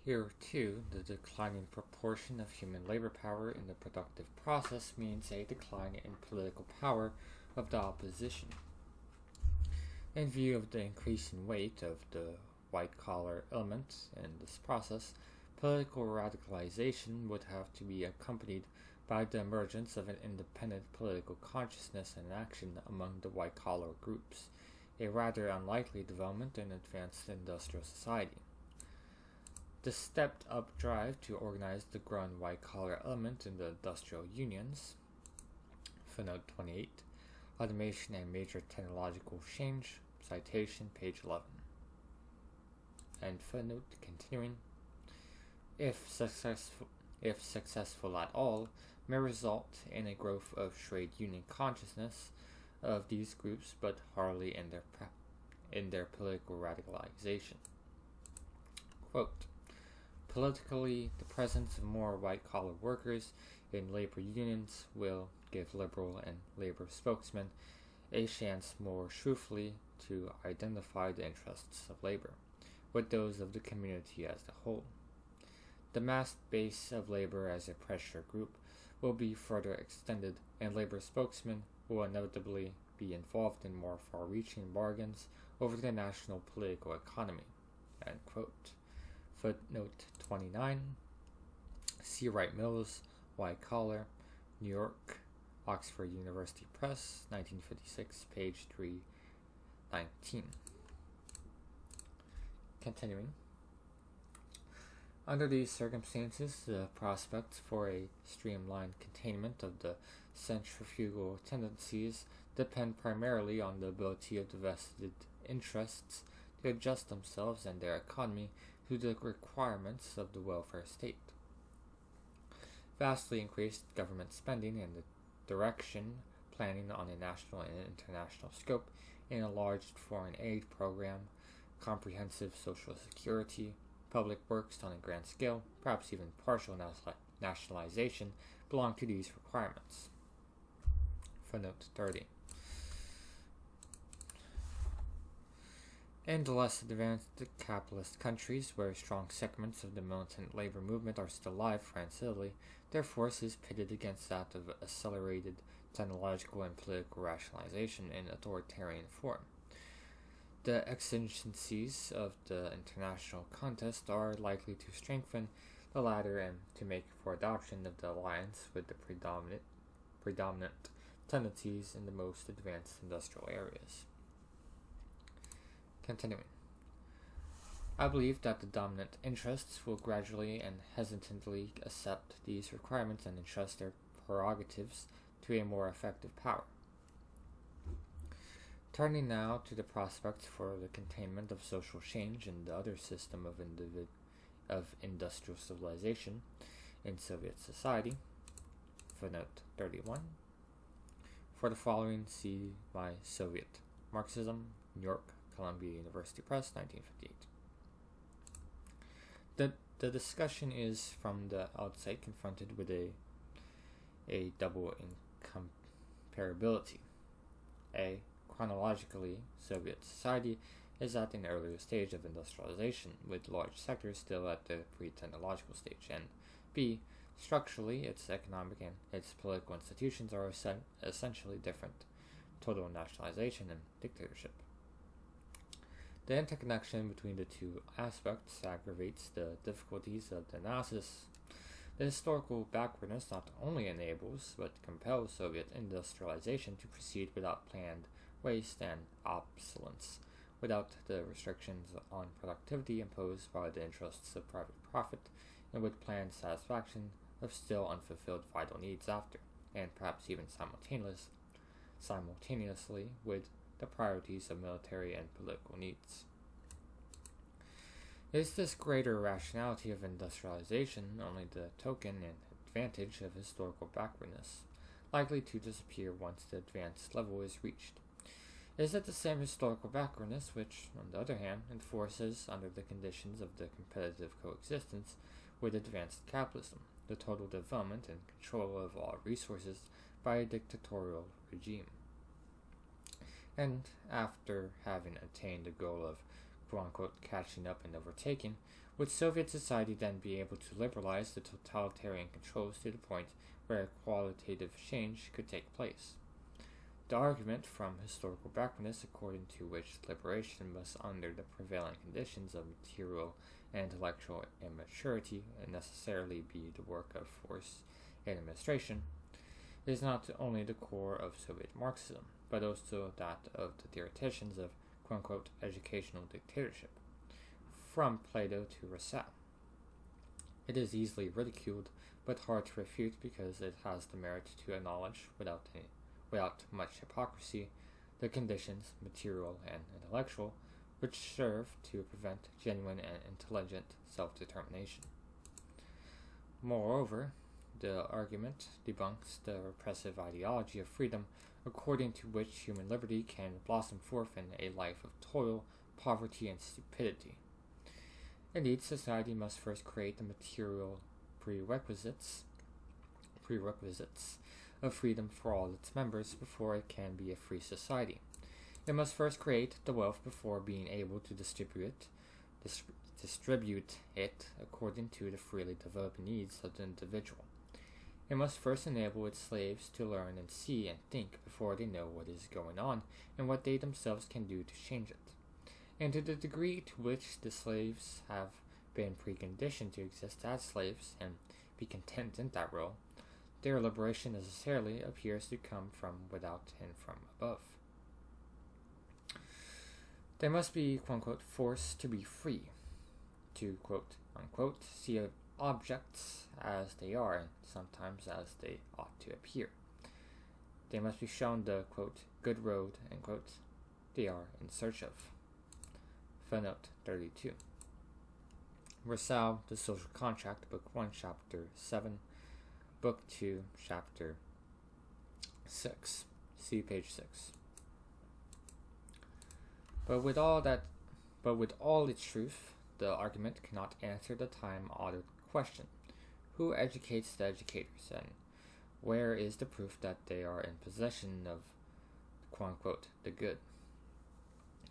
Here, too, the declining proportion of human labor power in the productive process means a decline in political power of the opposition. In view of the increasing weight of the white-collar element in this process, political radicalization would have to be accompanied by the emergence of an independent political consciousness and action among the white-collar groups, a rather unlikely development in advanced industrial society. The stepped-up drive to organize the growing white-collar element in the industrial unions, footnote 28, automation and major technological change, citation, page 11. And footnote continuing, if successful at all, may result in a growth of trade union consciousness of these groups, but hardly in their political radicalization. Quote, politically, the presence of more white-collar workers in labor unions will give liberal and labor spokesmen a chance more truthfully to identify the interests of labor with those of the community as a whole. The mass base of labor as a pressure group will be further extended, and labor spokesmen will inevitably be involved in more far-reaching bargains over the national political economy. End quote. Footnote 29. C. Wright Mills, White Collar, New York, Oxford University Press, 1956, page 319. Continuing. Under these circumstances, the prospects for a streamlined containment of the centrifugal tendencies depend primarily on the ability of the vested interests to adjust themselves and their economy to the requirements of the welfare state. Vastly increased government spending and the direction planning on a national and international scope, an enlarged foreign aid program, comprehensive social security, public works on a grand scale, perhaps even partial nationalization, belong to these requirements. Footnote 30. In the less advanced capitalist countries where strong segments of the militant labor movement are still alive, France, Italy, their force is pitted against that of accelerated technological and political rationalization in authoritarian form. The exigencies of the international contest are likely to strengthen the latter and to make for adoption of the alliance with the predominant tendencies in the most advanced industrial areas. Continuing. I believe that the dominant interests will gradually and hesitantly accept these requirements and entrust their prerogatives to a more effective power. Turning now to the prospects for the containment of social change in the other system of industrial civilization in Soviet society, footnote 31. For the following, see my Soviet Marxism, New York, Columbia University Press, 1958. The discussion is from the outset confronted with a double incomparability. A, Chronologically, Soviet society is at an earlier stage of industrialization, with large sectors still at the pre-technological stage, and b. Structurally, its economic and its political institutions are essentially different: total nationalization and dictatorship. The interconnection between the two aspects aggravates the difficulties of the analysis. The historical backwardness not only enables but compels Soviet industrialization to proceed without planned waste and obsolescence, without the restrictions on productivity imposed by the interests of private profit, and with planned satisfaction of still unfulfilled vital needs after, and perhaps even simultaneously with the priorities of military and political needs. Is this greater rationality of industrialization only the token and advantage of historical backwardness, likely to disappear once the advanced level is reached? Is it the same historical backwardness which, on the other hand, enforces, under the conditions of the competitive coexistence with advanced capitalism, the total development and control of all resources by a dictatorial regime? And after having attained the goal of quote-unquote catching up and overtaking, would Soviet society then be able to liberalize the totalitarian controls to the point where qualitative change could take place? The argument from historical backwardness, according to which liberation must, under the prevailing conditions of material and intellectual immaturity, necessarily be the work of force and administration, is not only the core of Soviet Marxism, but also that of the theoreticians of quote-unquote educational dictatorship, from Plato to Rousseau. It is easily ridiculed, but hard to refute because it has the merit to acknowledge, without much hypocrisy, the conditions, material and intellectual, which serve to prevent genuine and intelligent self-determination. Moreover, the argument debunks the repressive ideology of freedom, according to which human liberty can blossom forth in a life of toil, poverty, and stupidity. Indeed, society must first create the material prerequisites of freedom for all its members before it can be a free society. It must first create the wealth before being able to distribute it according to the freely developed needs of the individual. It must first enable its slaves to learn and see and think before they know what is going on and what they themselves can do to change it. And to the degree to which the slaves have been preconditioned to exist as slaves and be content in that role, their liberation necessarily appears to come from without and from above. They must be, quote-unquote, forced to be free, to, quote-unquote, see objects as they are and sometimes as they ought to appear. They must be shown the, quote, good road, end quote, they are in search of. Footnote 32. Rousseau, The Social Contract, Book 1, Chapter 7, Book 2, Chapter 6. See page 6. But with all its truth, the argument cannot answer the time-honored question: who educates the educators, and where is the proof that they are in possession of, quote-unquote, the good?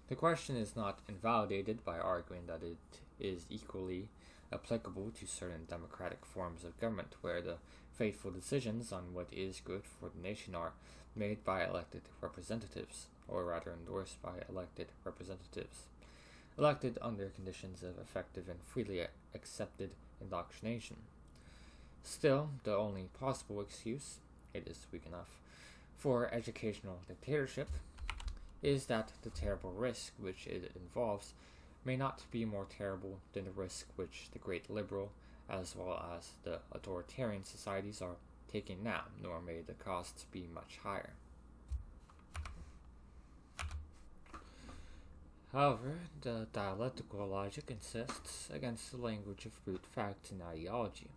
The question is not invalidated by arguing that it is equally applicable to certain democratic forms of government where the fateful decisions on what is good for the nation are made by elected representatives, or rather endorsed by elected representatives, elected under conditions of effective and freely accepted indoctrination. Still, the only possible excuse, it is weak enough, for educational dictatorship is that the terrible risk which it involves may not be more terrible than the risk which the great liberal as well as the authoritarian societies are taking now, nor may the costs be much higher. However, the dialectical logic insists against the language of brute facts and ideology,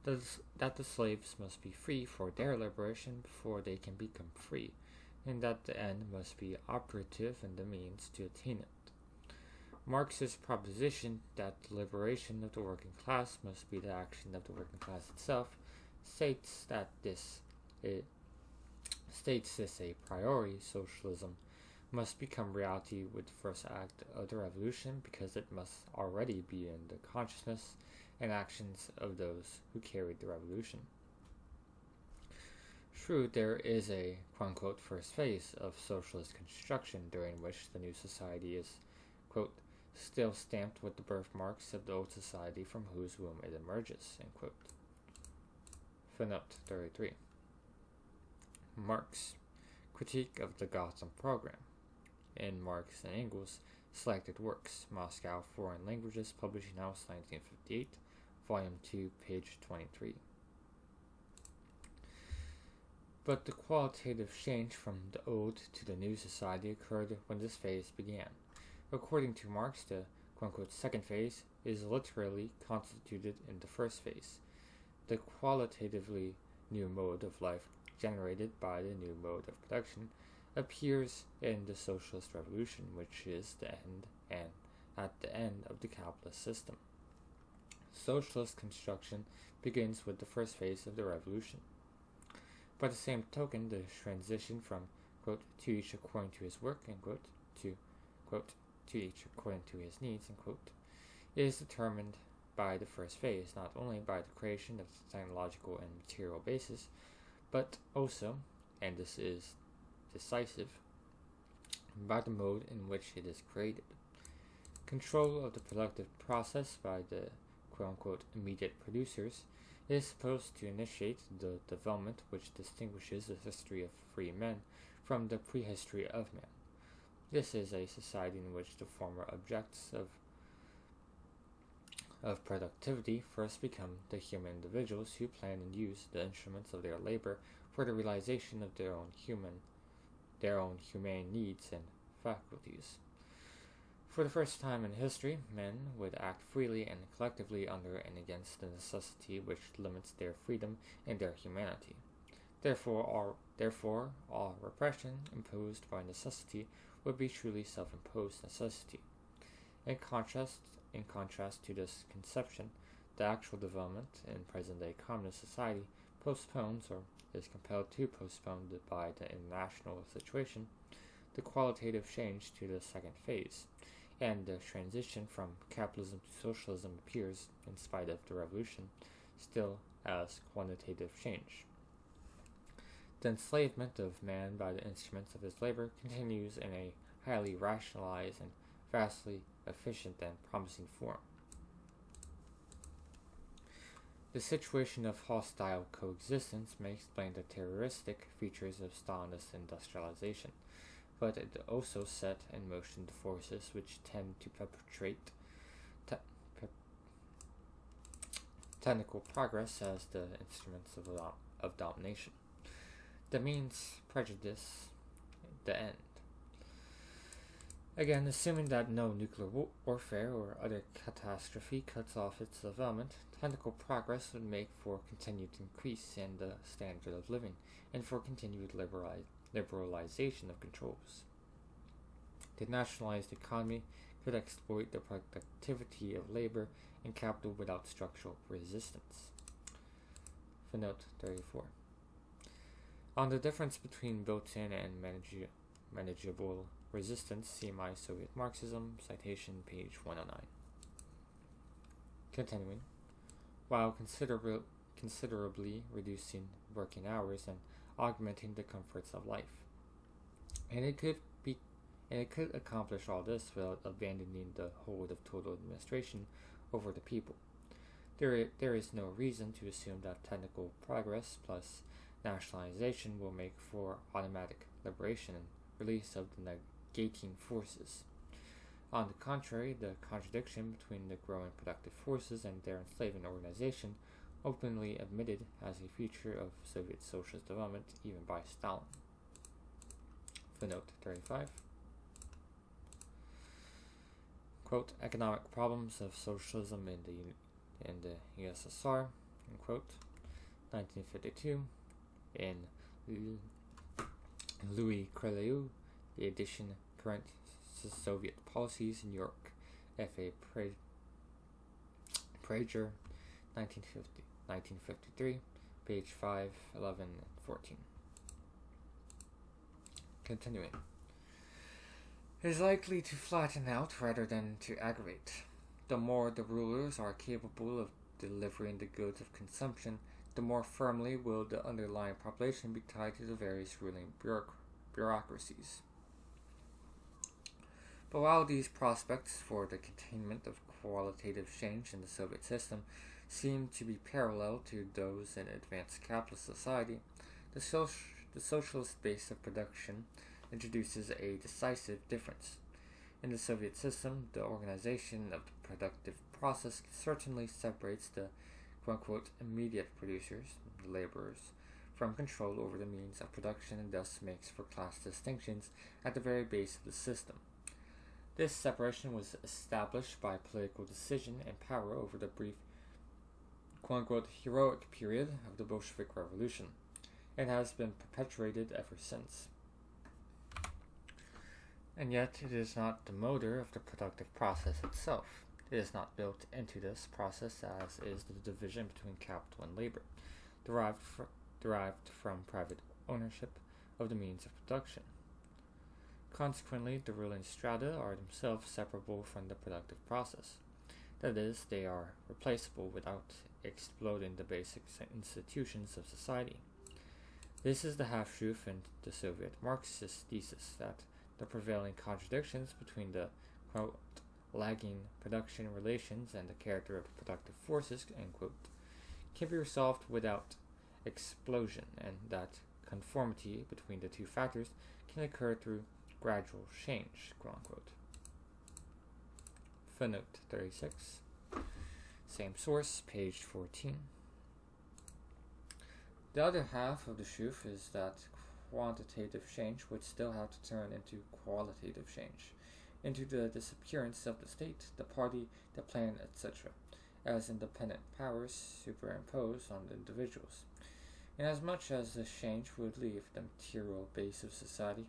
that the slaves must be free for their liberation before they can become free, and that the end must be operative in the means to attain it. Marx's proposition that the liberation of the working class must be the action of the working class itself states this a priori socialism must become reality with the first act of the revolution, because it must already be in the consciousness and actions of those who carried the revolution. True, there is a quote-unquote first phase of socialist construction during which the new society is, quote, still stamped with the birthmarks of the old society from whose womb it emerges, end quote. Footnote 33. Marx, Critique of the Gotham Program. In Marx and Engels' Selected Works, Moscow Foreign Languages, Publishing House, 1958, Volume 2, page 23. But the qualitative change from the old to the new society occurred when this phase began. According to Marx, the quote-unquote second phase is literally constituted in the first phase. The qualitatively new mode of life generated by the new mode of production appears in the socialist revolution, which is the end and at the end of the capitalist system. Socialist construction begins with the first phase of the revolution. By the same token, the transition from, quote, to each according to his work, end quote, to, quote, to each according to his needs, end quote, is determined by the first phase, not only by the creation of the technological and material basis, but also, and this is decisive, by the mode in which it is created. Control of the productive process by the quote-unquote immediate producers is supposed to initiate the development which distinguishes the history of free men from the prehistory of man. This is a society in which the former objects of productivity first become the human individuals who plan and use the instruments of their labor for the realization of their own humane needs and faculties. For the first time in history, men would act freely and collectively under and against the necessity which limits their freedom and their humanity. Therefore, all repression imposed by necessity would be truly self-imposed necessity. In contrast to this conception, the actual development in present-day communist society postpones, or is compelled to postpone by the international situation, the qualitative change to the second phase, and the transition from capitalism to socialism appears, in spite of the revolution, still as quantitative change. The enslavement of man by the instruments of his labor continues in a highly rationalized and vastly efficient and promising form. The situation of hostile coexistence may explain the terroristic features of Stalinist industrialization, but it also set in motion the forces which tend to perpetrate technical progress as the instruments of domination. The means prejudice the end. Again, assuming that no nuclear warfare or other catastrophe cuts off its development, technical progress would make for continued increase in the standard of living and for continued liberalization of controls. The nationalized economy could exploit the productivity of labor and capital without structural resistance. Footnote 34. On the difference between built-in and manageable resistance, see My Soviet Marxism, citation page 109. Continuing, while considerably reducing working hours and augmenting the comforts of life. And it could accomplish all this without abandoning the hold of total administration over the people. There is no reason to assume that technical progress plus nationalization will make for automatic liberation and release of the negating forces. On the contrary, the contradiction between the growing productive forces and their enslaving organization, openly admitted as a feature of Soviet socialist development even by Stalin. Footnote 35. Quote, economic problems of socialism in the USSR, quote, 1952, in Louis Creliou, the edition Current Soviet Policies, New York, F.A. Prager, 1953, page 5, 11, and 14. Continuing. is likely to flatten out rather than to aggravate. The more the rulers are capable of delivering the goods of consumption, the more firmly will the underlying population be tied to the various ruling bureaucracies. But while these prospects for the containment of qualitative change in the Soviet system seem to be parallel to those in advanced capitalist society, the socialist base of production introduces a decisive difference. In the Soviet system, the organization of the productive process certainly separates the quote-unquote immediate producers, the laborers, from control over the means of production and thus makes for class distinctions at the very base of the system. This separation was established by political decision and power over the brief quote-unquote heroic period of the Bolshevik Revolution, and has been perpetuated ever since. And yet it is not the motor of the productive process itself. It is not built into this process as is the division between capital and labor, derived from private ownership of the means of production. Consequently, the ruling strata are themselves separable from the productive process. That is, they are replaceable without exploding the basic institutions of society. This is the half-truth in the Soviet Marxist thesis that the prevailing contradictions between the quote, lagging production relations and the character of the productive forces end quote, can be resolved without explosion, and that conformity between the two factors can occur through gradual change, quote unquote. Footnote 36. Same source, page 14. The other half of the truth is that quantitative change would still have to turn into qualitative change, into the disappearance of the state, the party, the plan, etc., as independent powers superimpose on the individuals. Inasmuch as this change would leave the material base of society,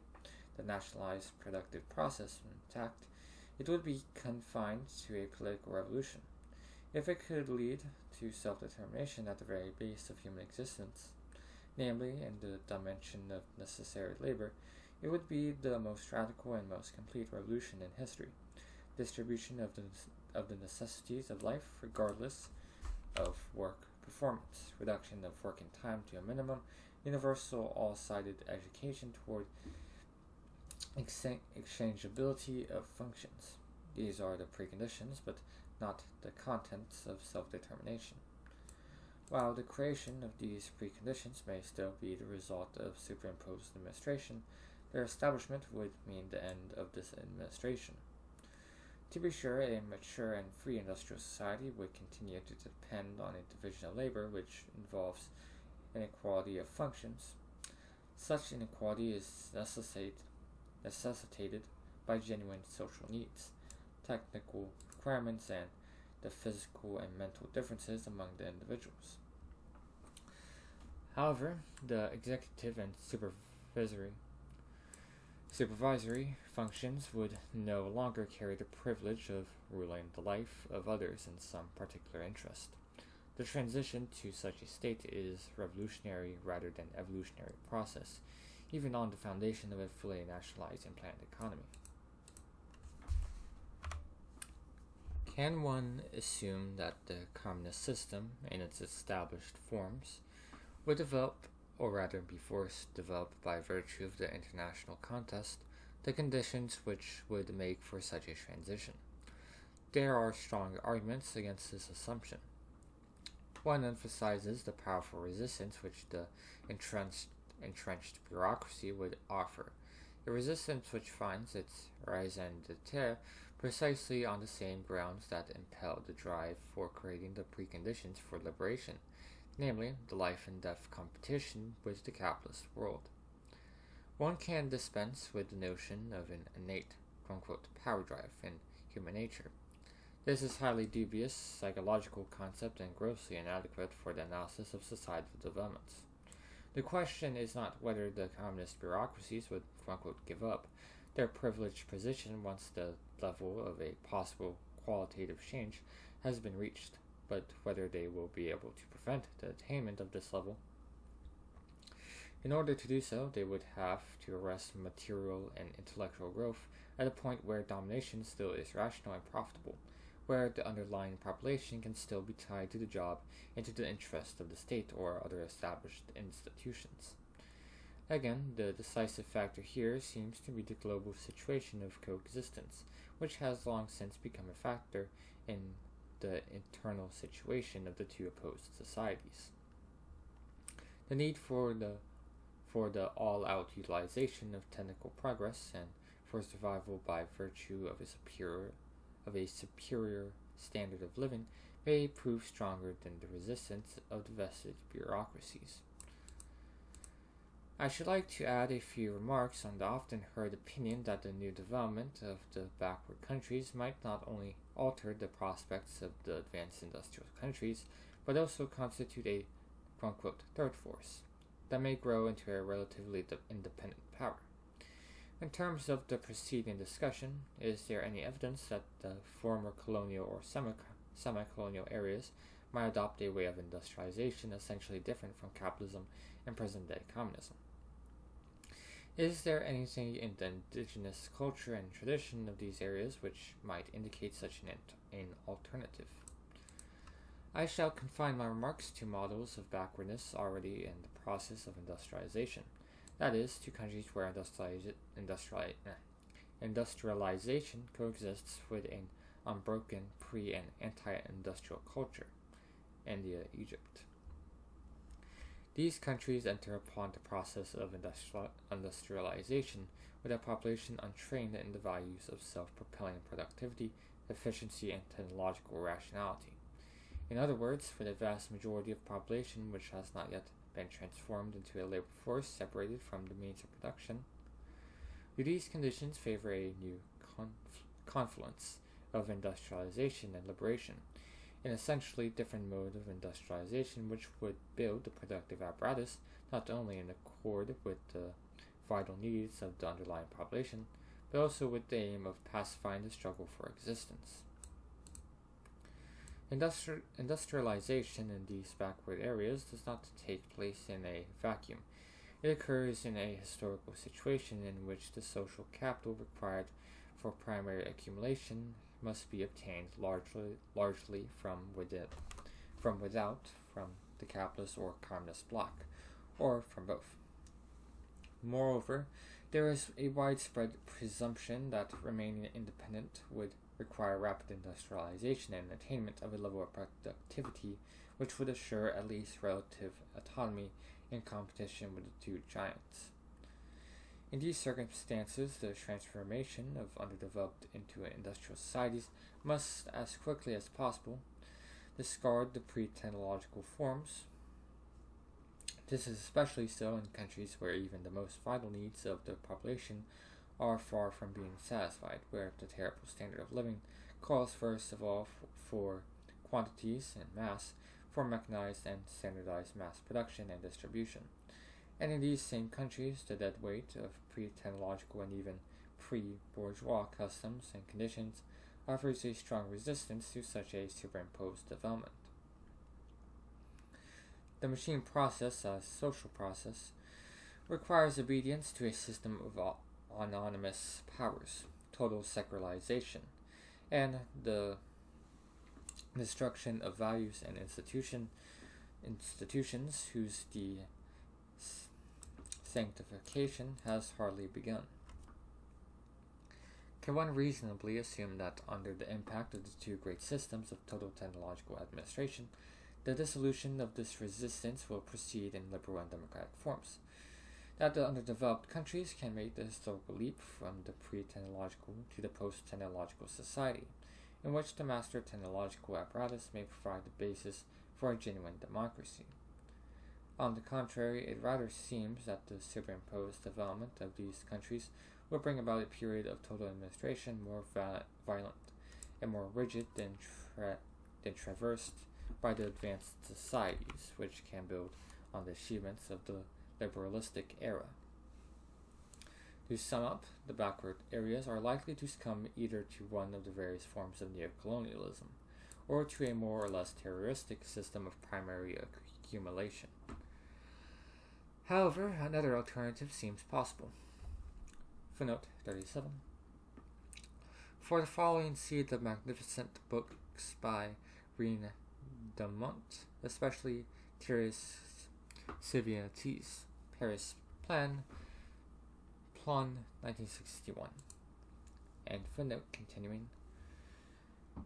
the nationalized productive process, intact, it would be confined to a political revolution. If it could lead to self-determination at the very base of human existence, namely in the dimension of necessary labor, it would be the most radical and most complete revolution in history. Distribution of the necessities of life regardless of work performance, reduction of working time to a minimum, universal all-sided education toward exchangeability of functions. These are the preconditions, but not the contents of self-determination. While the creation of these preconditions may still be the result of superimposed administration, their establishment would mean the end of this administration. To be sure, a mature and free industrial society would continue to depend on a division of labor which involves inequality of functions. Such inequality is necessitated by genuine social needs, technical requirements, and the physical and mental differences among the individuals. However, the executive and supervisory functions would no longer carry the privilege of ruling the life of others in some particular interest. The transition to such a state is revolutionary rather than evolutionary process, even on the foundation of a fully nationalized and planned economy. Can one assume that the communist system, in its established forms, would develop, or rather be forced to develop by virtue of the international contest, the conditions which would make for such a transition? There are strong arguments against this assumption. One emphasizes the powerful resistance which the entrenched bureaucracy would offer, a resistance which finds its raison d'etre precisely on the same grounds that impel the drive for creating the preconditions for liberation, namely the life and death competition with the capitalist world. One can dispense with the notion of an innate, quote-unquote, power drive in human nature. This is a highly dubious psychological concept and grossly inadequate for the analysis of societal developments. The question is not whether the communist bureaucracies would, quote-unquote, give up their privileged position once the level of a possible qualitative change has been reached, but whether they will be able to prevent the attainment of this level. In order to do so, they would have to arrest material and intellectual growth at a point where domination still is rational and profitable, where the underlying population can still be tied to the job and to the interest of the state or other established institutions. Again, the decisive factor here seems to be the global situation of coexistence, which has long since become a factor in the internal situation of the two opposed societies. The need for the all-out utilization of technical progress and for survival by virtue of a superior standard of living may prove stronger than the resistance of the vested bureaucracies. I should like to add a few remarks on the often heard opinion that the new development of the backward countries might not only alter the prospects of the advanced industrial countries, but also constitute a quote-unquote third force that may grow into a relatively independent power. In terms of the preceding discussion, is there any evidence that the former colonial or semi-colonial areas might adopt a way of industrialization essentially different from capitalism and present-day communism? Is there anything in the indigenous culture and tradition of these areas which might indicate such an alternative? I shall confine my remarks to models of backwardness already in the process of industrialization, that is, to countries where industrialization coexists with an unbroken pre- and anti-industrial culture, India, Egypt. These countries enter upon the process of industrialization with a population untrained in the values of self-propelling productivity, efficiency, and technological rationality. In other words, for the vast majority of population which has not yet been transformed into a labor force separated from the means of production, do these conditions favor a new confluence of industrialization and liberation, an essentially different mode of industrialization which would build the productive apparatus not only in accord with the vital needs of the underlying population, but also with the aim of pacifying the struggle for existence. Industrialization in these backward areas does not take place in a vacuum. It occurs in a historical situation in which the social capital required for primary accumulation must be obtained largely from without, from the capitalist or communist bloc, or from both. Moreover, there is a widespread presumption that remaining independent would require rapid industrialization and attainment of a level of productivity which would assure at least relative autonomy in competition with the two giants. In these circumstances, the transformation of underdeveloped into industrial societies must, as quickly as possible, discard the pre-technological forms. This is especially so in countries where even the most vital needs of the population are far from being satisfied, where the terrible standard of living calls first of all for quantities and mass, for mechanized and standardized mass production and distribution. And in these same countries, the dead weight of pre-technological and even pre-bourgeois customs and conditions offers a strong resistance to such a superimposed development. The machine process, as social process, requires obedience to a system of autonomous powers, total secularization, and the destruction of values and institutions whose sanctification has hardly begun. Can one reasonably assume that under the impact of the two great systems of total technological administration, the dissolution of this resistance will proceed in liberal and democratic forms? That the underdeveloped countries can make the historical leap from the pre-technological to the post-technological society, in which the master technological apparatus may provide the basis for a genuine democracy. On the contrary, it rather seems that the superimposed development of these countries will bring about a period of total administration more violent and more rigid than traversed by the advanced societies, which can build on the achievements of the liberalistic era. To sum up, the backward areas are likely to succumb either to one of the various forms of neocolonialism, or to a more or less terroristic system of primary accumulation. However, another alternative seems possible. Footnote 37. For the following, see the magnificent books by Rene Dumont, especially Thierry's Civianity's Paris Plan, 1961. And footnote continuing.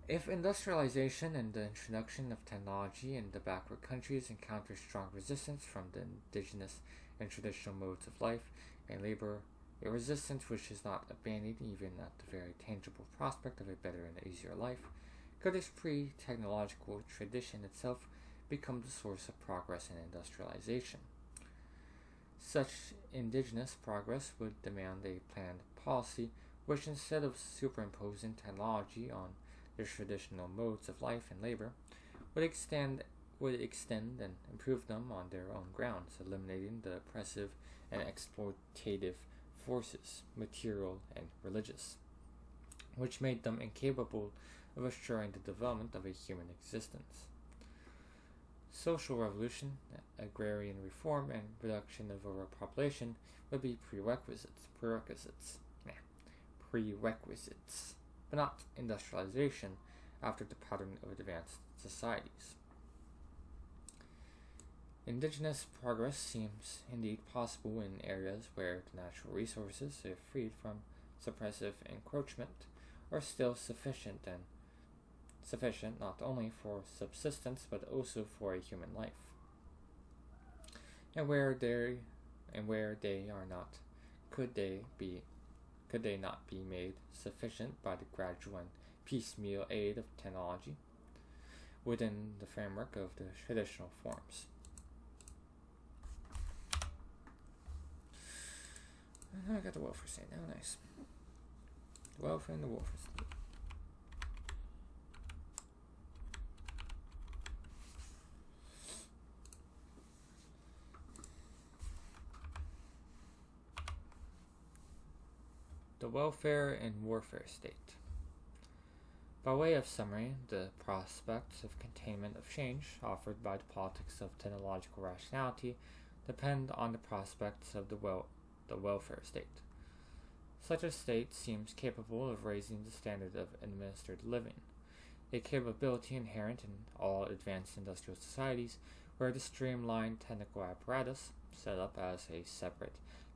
If industrialization and the introduction of technology in the backward countries encounter strong resistance from the indigenous and traditional modes of life and labor, a resistance which is not abandoned even at the very tangible prospect of a better and easier life, could this pre-technological tradition itself become the source of progress and industrialization? Such indigenous progress would demand a planned policy which, instead of superimposing technology on their traditional modes of life and labor, would extend and improve them on their own grounds, eliminating the oppressive and exploitative forces, material and religious, which made them incapable of assuring the development of a human existence. Social revolution, agrarian reform, and reduction of overpopulation would be prerequisites, but not industrialization after the pattern of advanced societies. Indigenous progress seems indeed possible in areas where the natural resources, if freed from suppressive encroachment, are still sufficient not only for subsistence but also for a human life. And where they are not, could they not be made sufficient by the gradual and piecemeal aid of technology within the framework of the traditional forms? I got the welfare state now, nice. The welfare and the welfare state. The welfare and warfare state. By way of summary, the prospects of containment of change offered by the politics of technological rationality depend on the prospects of the welfare state. Such a state seems capable of raising the standard of administered living, a capability inherent in all advanced industrial societies where the streamlined technical apparatus, set up as a separate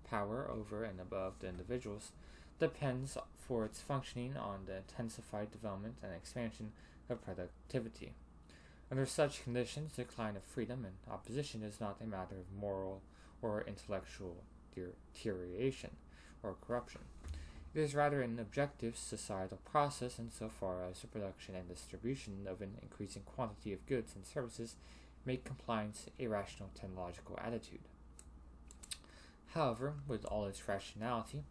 power over and above the individuals, depends for its functioning on the intensified development and expansion of productivity. Under such conditions, decline of freedom and opposition is not a matter of moral or intellectual deterioration or corruption. It is rather an objective societal process insofar as the production and distribution of an increasing quantity of goods and services make compliance a rational technological attitude. However, with all its rationality,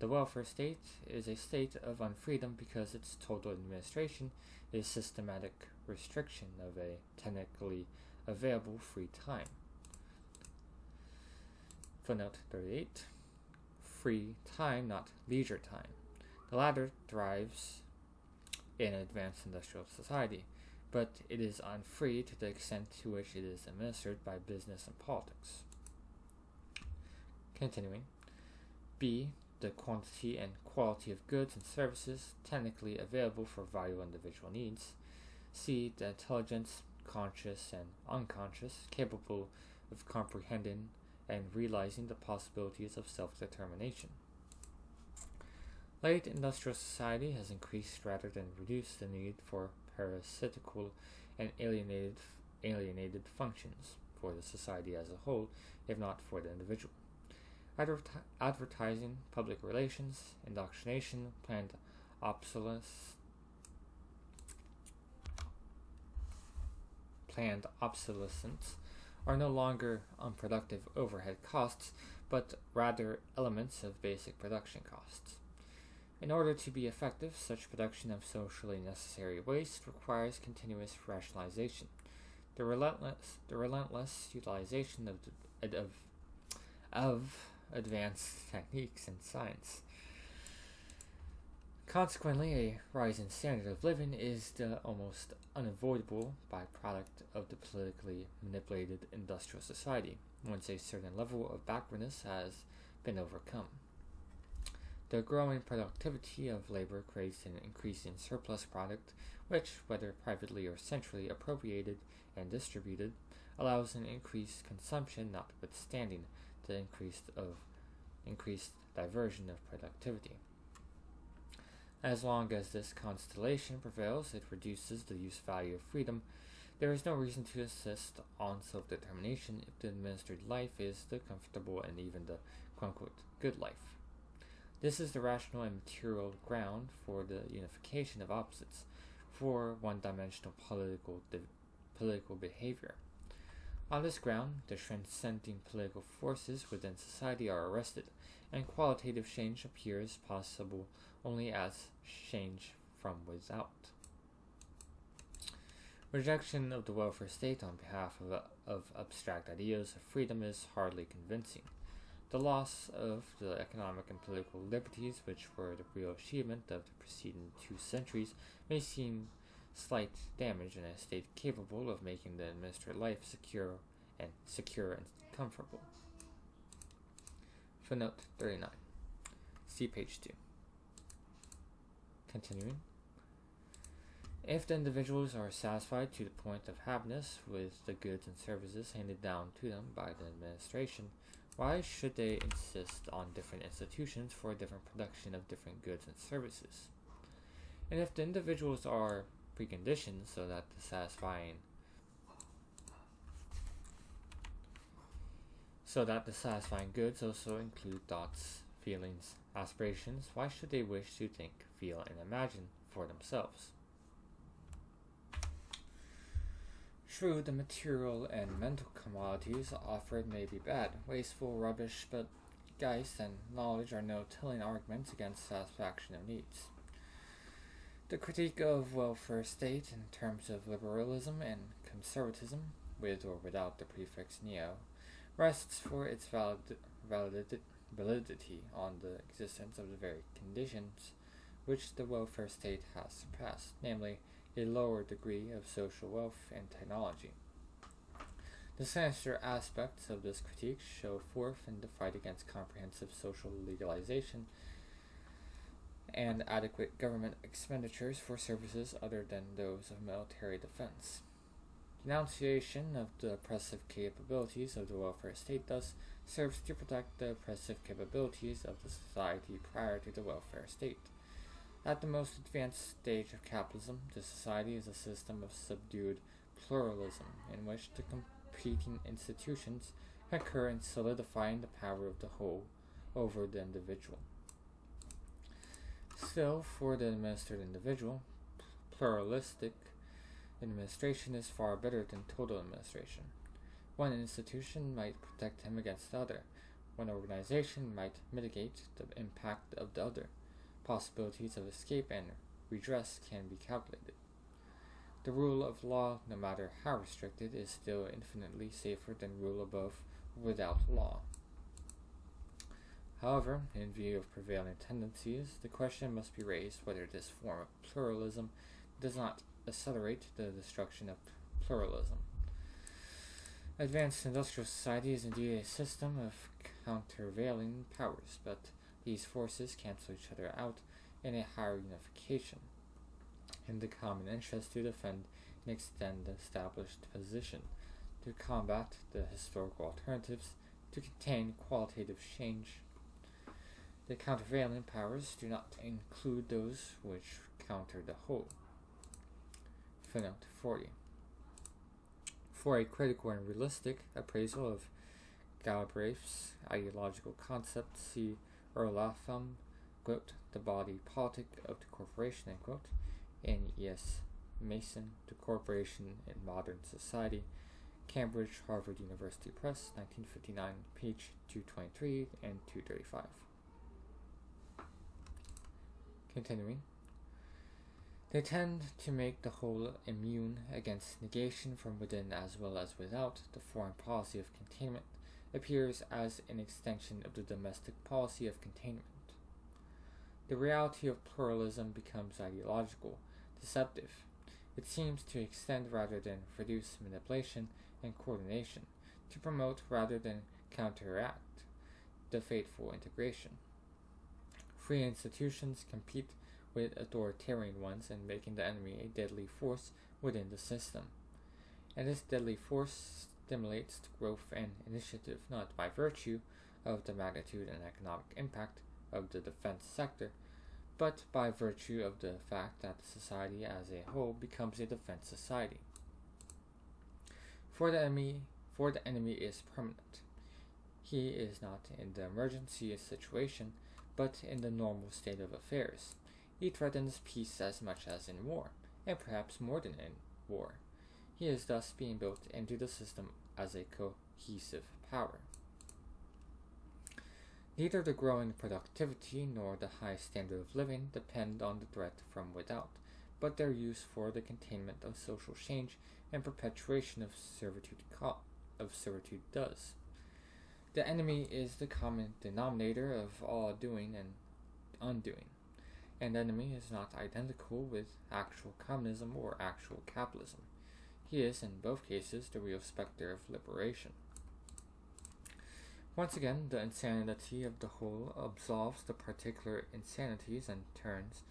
the welfare state is a state of unfreedom because its total administration is systematic restriction of a technically available free time. Footnote 38. Free time, not leisure time. The latter thrives in advanced industrial society, but it is unfree to the extent to which it is administered by business and politics. Continuing. B. The quantity and quality of goods and services technically available for vital individual needs. C. The intelligence, conscious and unconscious, capable of comprehending and realizing the possibilities of self-determination. Late industrial society has increased rather than reduced the need for parasitical and alienated functions for the society as a whole, if not for the individual. Advertising, public relations, indoctrination, planned obsolescence are no longer unproductive overhead costs, but rather elements of basic production costs. In order to be effective, such production of socially necessary waste requires continuous rationalization. The relentless utilization of advanced techniques in science, Consequently, a rise in standard of living is the almost unavoidable byproduct of the politically manipulated industrial society, once a certain level of backwardness has been overcome. The growing productivity of labor creates an increase in surplus product, which, whether privately or centrally appropriated and distributed, allows an increased consumption notwithstanding the increased diversion of productivity. As long as this constellation prevails, it reduces the use value of freedom. There is no reason to insist on self-determination if the administered life is the comfortable and even the quote-unquote good life. This is the rational and material ground for the unification of opposites, for one-dimensional political behavior. On this ground, the transcending political forces within society are arrested, and qualitative change appears possible only as change from without. Rejection of the welfare state on behalf of abstract ideas of freedom is hardly convincing. The loss of the economic and political liberties, which were the real achievement of the preceding 2 centuries, may seem slight damage in a state capable of making the administered life secure and comfortable. Footnote 39. See page 2. Continuing. If the individuals are satisfied to the point of happiness with the goods and services handed down to them by the administration, why should they insist on different institutions for different production of different goods and services? And if the individuals are preconditioned so that the satisfying goods also include thoughts, feelings, aspirations, why should they wish to think, feel, and imagine for themselves? True, the material and mental commodities offered may be bad, wasteful, rubbish, but geist and knowledge are no telling arguments against satisfaction of needs. The critique of welfare state in terms of liberalism and conservatism, with or without the prefix neo, rests for its validity on the existence of the very conditions which the welfare state has surpassed, namely a lower degree of social wealth and technology. The sinister aspects of this critique show forth in the fight against comprehensive social legalization and adequate government expenditures for services other than those of military defense. Denunciation of the oppressive capabilities of the welfare state thus serves to protect the oppressive capabilities of the society prior to the welfare state. At the most advanced stage of capitalism, the society is a system of subdued pluralism in which the competing institutions concur in solidifying the power of the whole over the individual. Still, for the administered individual, pluralistic administration is far better than total administration. One institution might protect him against the other. One organization might mitigate the impact of the other. Possibilities of escape and redress can be calculated. The rule of law, no matter how restricted, is still infinitely safer than rule above without law. However, in view of prevailing tendencies, the question must be raised whether this form of pluralism does not accelerate the destruction of pluralism. Advanced industrial society is indeed a system of countervailing powers, but these forces cancel each other out in a higher unification, in the common interest to defend and extend the established position, to combat the historical alternatives, to contain qualitative change. The countervailing powers do not include those which counter the whole. Footnote 40. For a critical and realistic appraisal of Galbraith's ideological concept, see Erlatham, quote, The Body Politic of the Corporation, end quote, and E.S. Mason, The Corporation in Modern Society, Cambridge, Harvard University Press, 1959, page 223 and 235. Continuing. They tend to make the whole immune against negation from within as well as without. The foreign policy of containment appears as an extension of the domestic policy of containment. the reality of pluralism becomes ideological, deceptive. It seems to extend rather than reduce manipulation and coordination, to promote rather than counteract the fateful integration. Free institutions compete with authoritarian ones in making the enemy a deadly force within the system. And this deadly force stimulates growth and initiative not by virtue of the magnitude and economic impact of the defense sector, but by virtue of the fact that society as a whole becomes a defense society. For the enemy is permanent. He is not in the emergency situation, but in the normal state of affairs. He threatens peace as much as in war, and perhaps more than in war. He is thus being built into the system as a cohesive power. Neither the growing productivity nor the high standard of living depend on the threat from without, but their use for the containment of social change and perpetuation of servitude does. The enemy is the common denominator of all doing and undoing. An enemy is not identical with actual communism or actual capitalism. He is, in both cases, the real specter of liberation. Once again, the insanity of the whole absolves the particular insanities and turns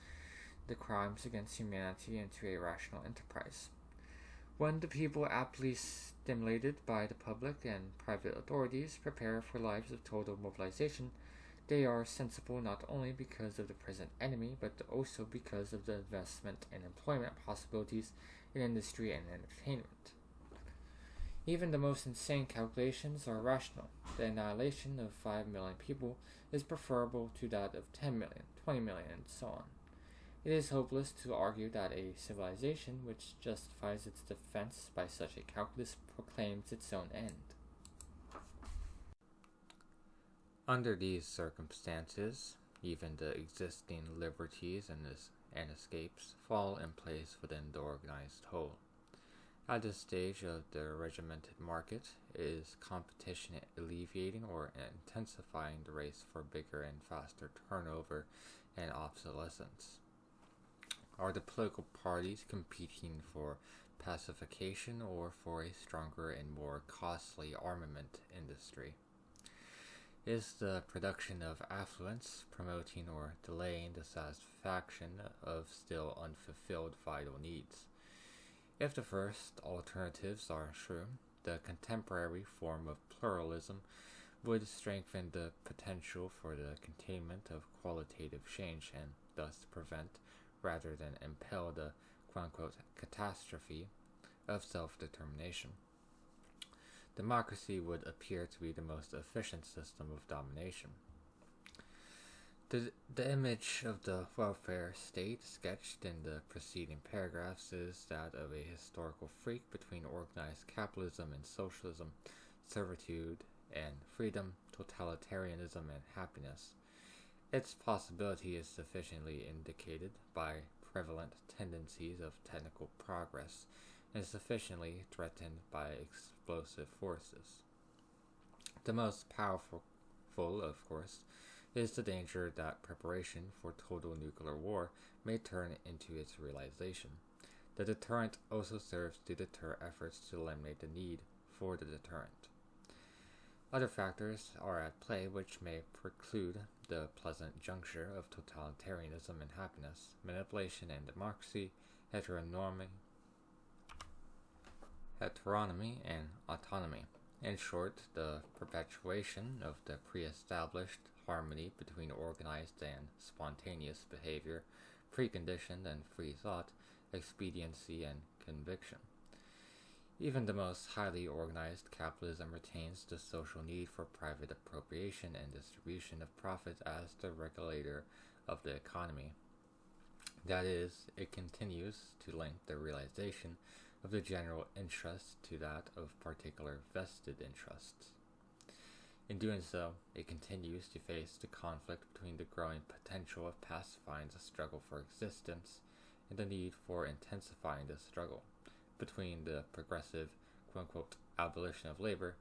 the crimes against humanity into a rational enterprise. When the people, aptly stimulated by the public and private authorities, prepare for lives of total mobilization, they are sensible not only because of the present enemy, but also because of the investment and employment possibilities in industry and entertainment. Even the most insane calculations are rational. The annihilation of 5 million people is preferable to that of 10 million, 20 million, and so on. It is hopeless to argue that a civilization which justifies its defense by such a calculus proclaims its own end. Under these circumstances, even the existing liberties and escapes fall in place within the organized whole. At this stage of the regimented market, is competition alleviating or intensifying the race for bigger and faster turnover and obsolescence? Are the political parties competing for pacification or for a stronger and more costly armament industry? Is the production of affluence promoting or delaying the satisfaction of still unfulfilled vital needs? If the first alternatives are true, the contemporary form of pluralism would strengthen the potential for the containment of qualitative change and thus prevent, rather than impel, the quote-unquote catastrophe of self-determination. Democracy would appear to be the most efficient system of domination. The image of the welfare state sketched in the preceding paragraphs is that of a historical freak between organized capitalism and socialism, servitude and freedom, totalitarianism and happiness. Its possibility is sufficiently indicated by prevalent tendencies of technical progress and sufficiently threatened by explosive forces. The most powerful, of course, is the danger that preparation for total nuclear war may turn into its realization. The deterrent also serves to deter efforts to eliminate the need for the deterrent. Other factors are at play which may preclude the pleasant juncture of totalitarianism and happiness, manipulation and democracy, heteronomy and autonomy. In short, the perpetuation of the pre-established harmony between organized and spontaneous behavior, preconditioned and free thought, expediency and conviction. Even the most highly organized capitalism retains the social need for private appropriation and distribution of profit as the regulator of the economy. That is, it continues to link the realization of the general interest to that of particular vested interests. In doing so, it continues to face the conflict between the growing potential of pacifying the struggle for existence and the need for intensifying the struggle, between the progressive, quote-unquote, abolition of labor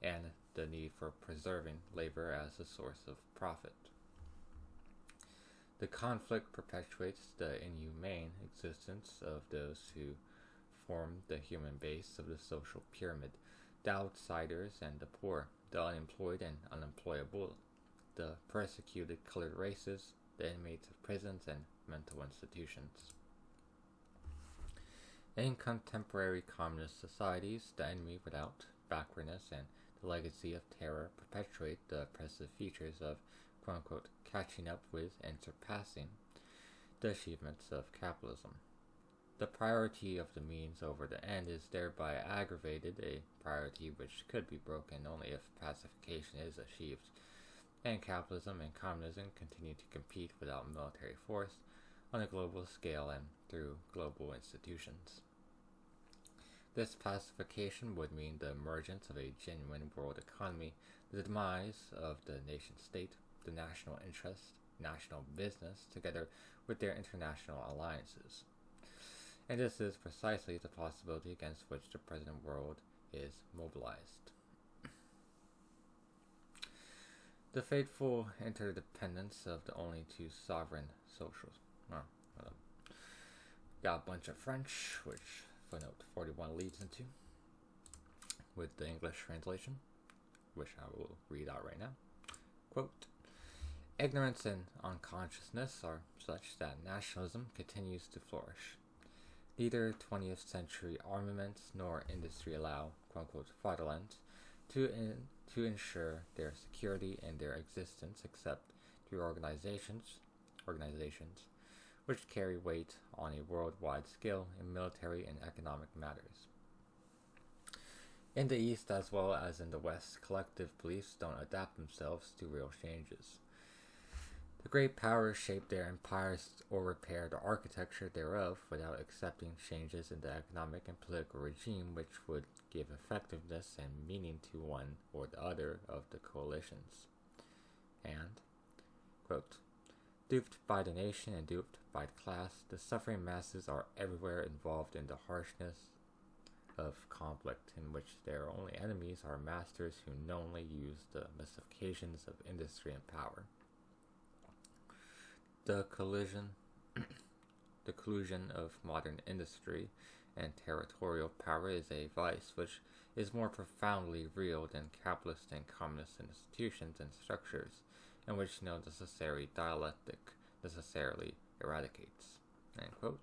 and the need for preserving labor as a source of profit. The conflict perpetuates the inhumane existence of those who form the human base of the social pyramid, the outsiders and the poor, the unemployed and unemployable, the persecuted colored races, the inmates of prisons and mental institutions. In contemporary communist societies, the enemy without backwardness and the legacy of terror perpetuate the oppressive features of quote-unquote catching up with and surpassing the achievements of capitalism. The priority of the means over the end is thereby aggravated, a priority which could be broken only if pacification is achieved, and capitalism and communism continue to compete without military force on a global scale and through global institutions. This pacification would mean the emergence of a genuine world economy, the demise of the nation-state, the national interest, national business, together with their international alliances. And this is precisely the possibility against which the present world is mobilized. The fateful interdependence of the only two sovereign socials. Got a bunch of French, which footnote 41 leads into, with the English translation, which I will read out right now. Quote, ignorance and unconsciousness are such that nationalism continues to flourish. Neither 20th century armaments nor industry allow, quote-unquote, fatherland to ensure their security and their existence except through organizations which carry weight on a worldwide scale in military and economic matters. In the East as well as in the West, collective beliefs don't adapt themselves to real changes. The great powers shape their empires or repair the architecture thereof without accepting changes in the economic and political regime which would give effectiveness and meaning to one or the other of the coalitions. And, quote, duped by the nation and duped by the class, the suffering masses are everywhere involved in the harshness of conflict in which their only enemies are masters who knowingly use the mystifications of industry and power. The collusion of modern industry and territorial power is a vice which is more profoundly real than capitalist and communist institutions and structures, and which no necessary dialectic necessarily eradicates. End quote.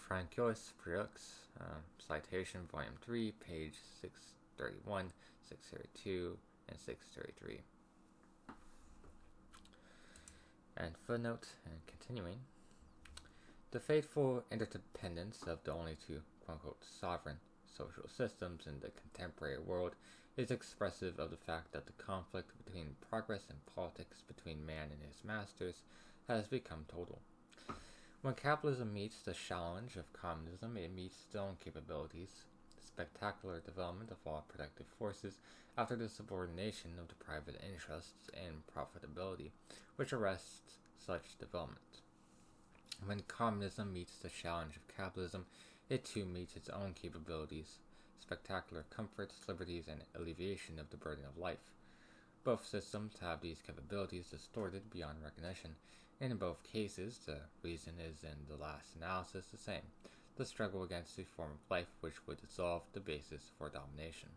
Marcuse, citation, volume 3, page 631, 632, and 633. And footnote, and continuing, the fateful interdependence of the only two, quote-unquote, sovereign social systems in the contemporary world is expressive of the fact that the conflict between progress and politics between man and his masters has become total. When capitalism meets the challenge of communism, it meets its own capabilities, the spectacular development of all productive forces after the subordination of the private interests and profitability, which arrests such development. When communism meets the challenge of capitalism, it too meets its own capabilities, spectacular comforts, liberties, and alleviation of the burden of life. Both systems have these capabilities distorted beyond recognition, and in both cases, the reason is in the last analysis the same, the struggle against a form of life which would dissolve the basis for domination.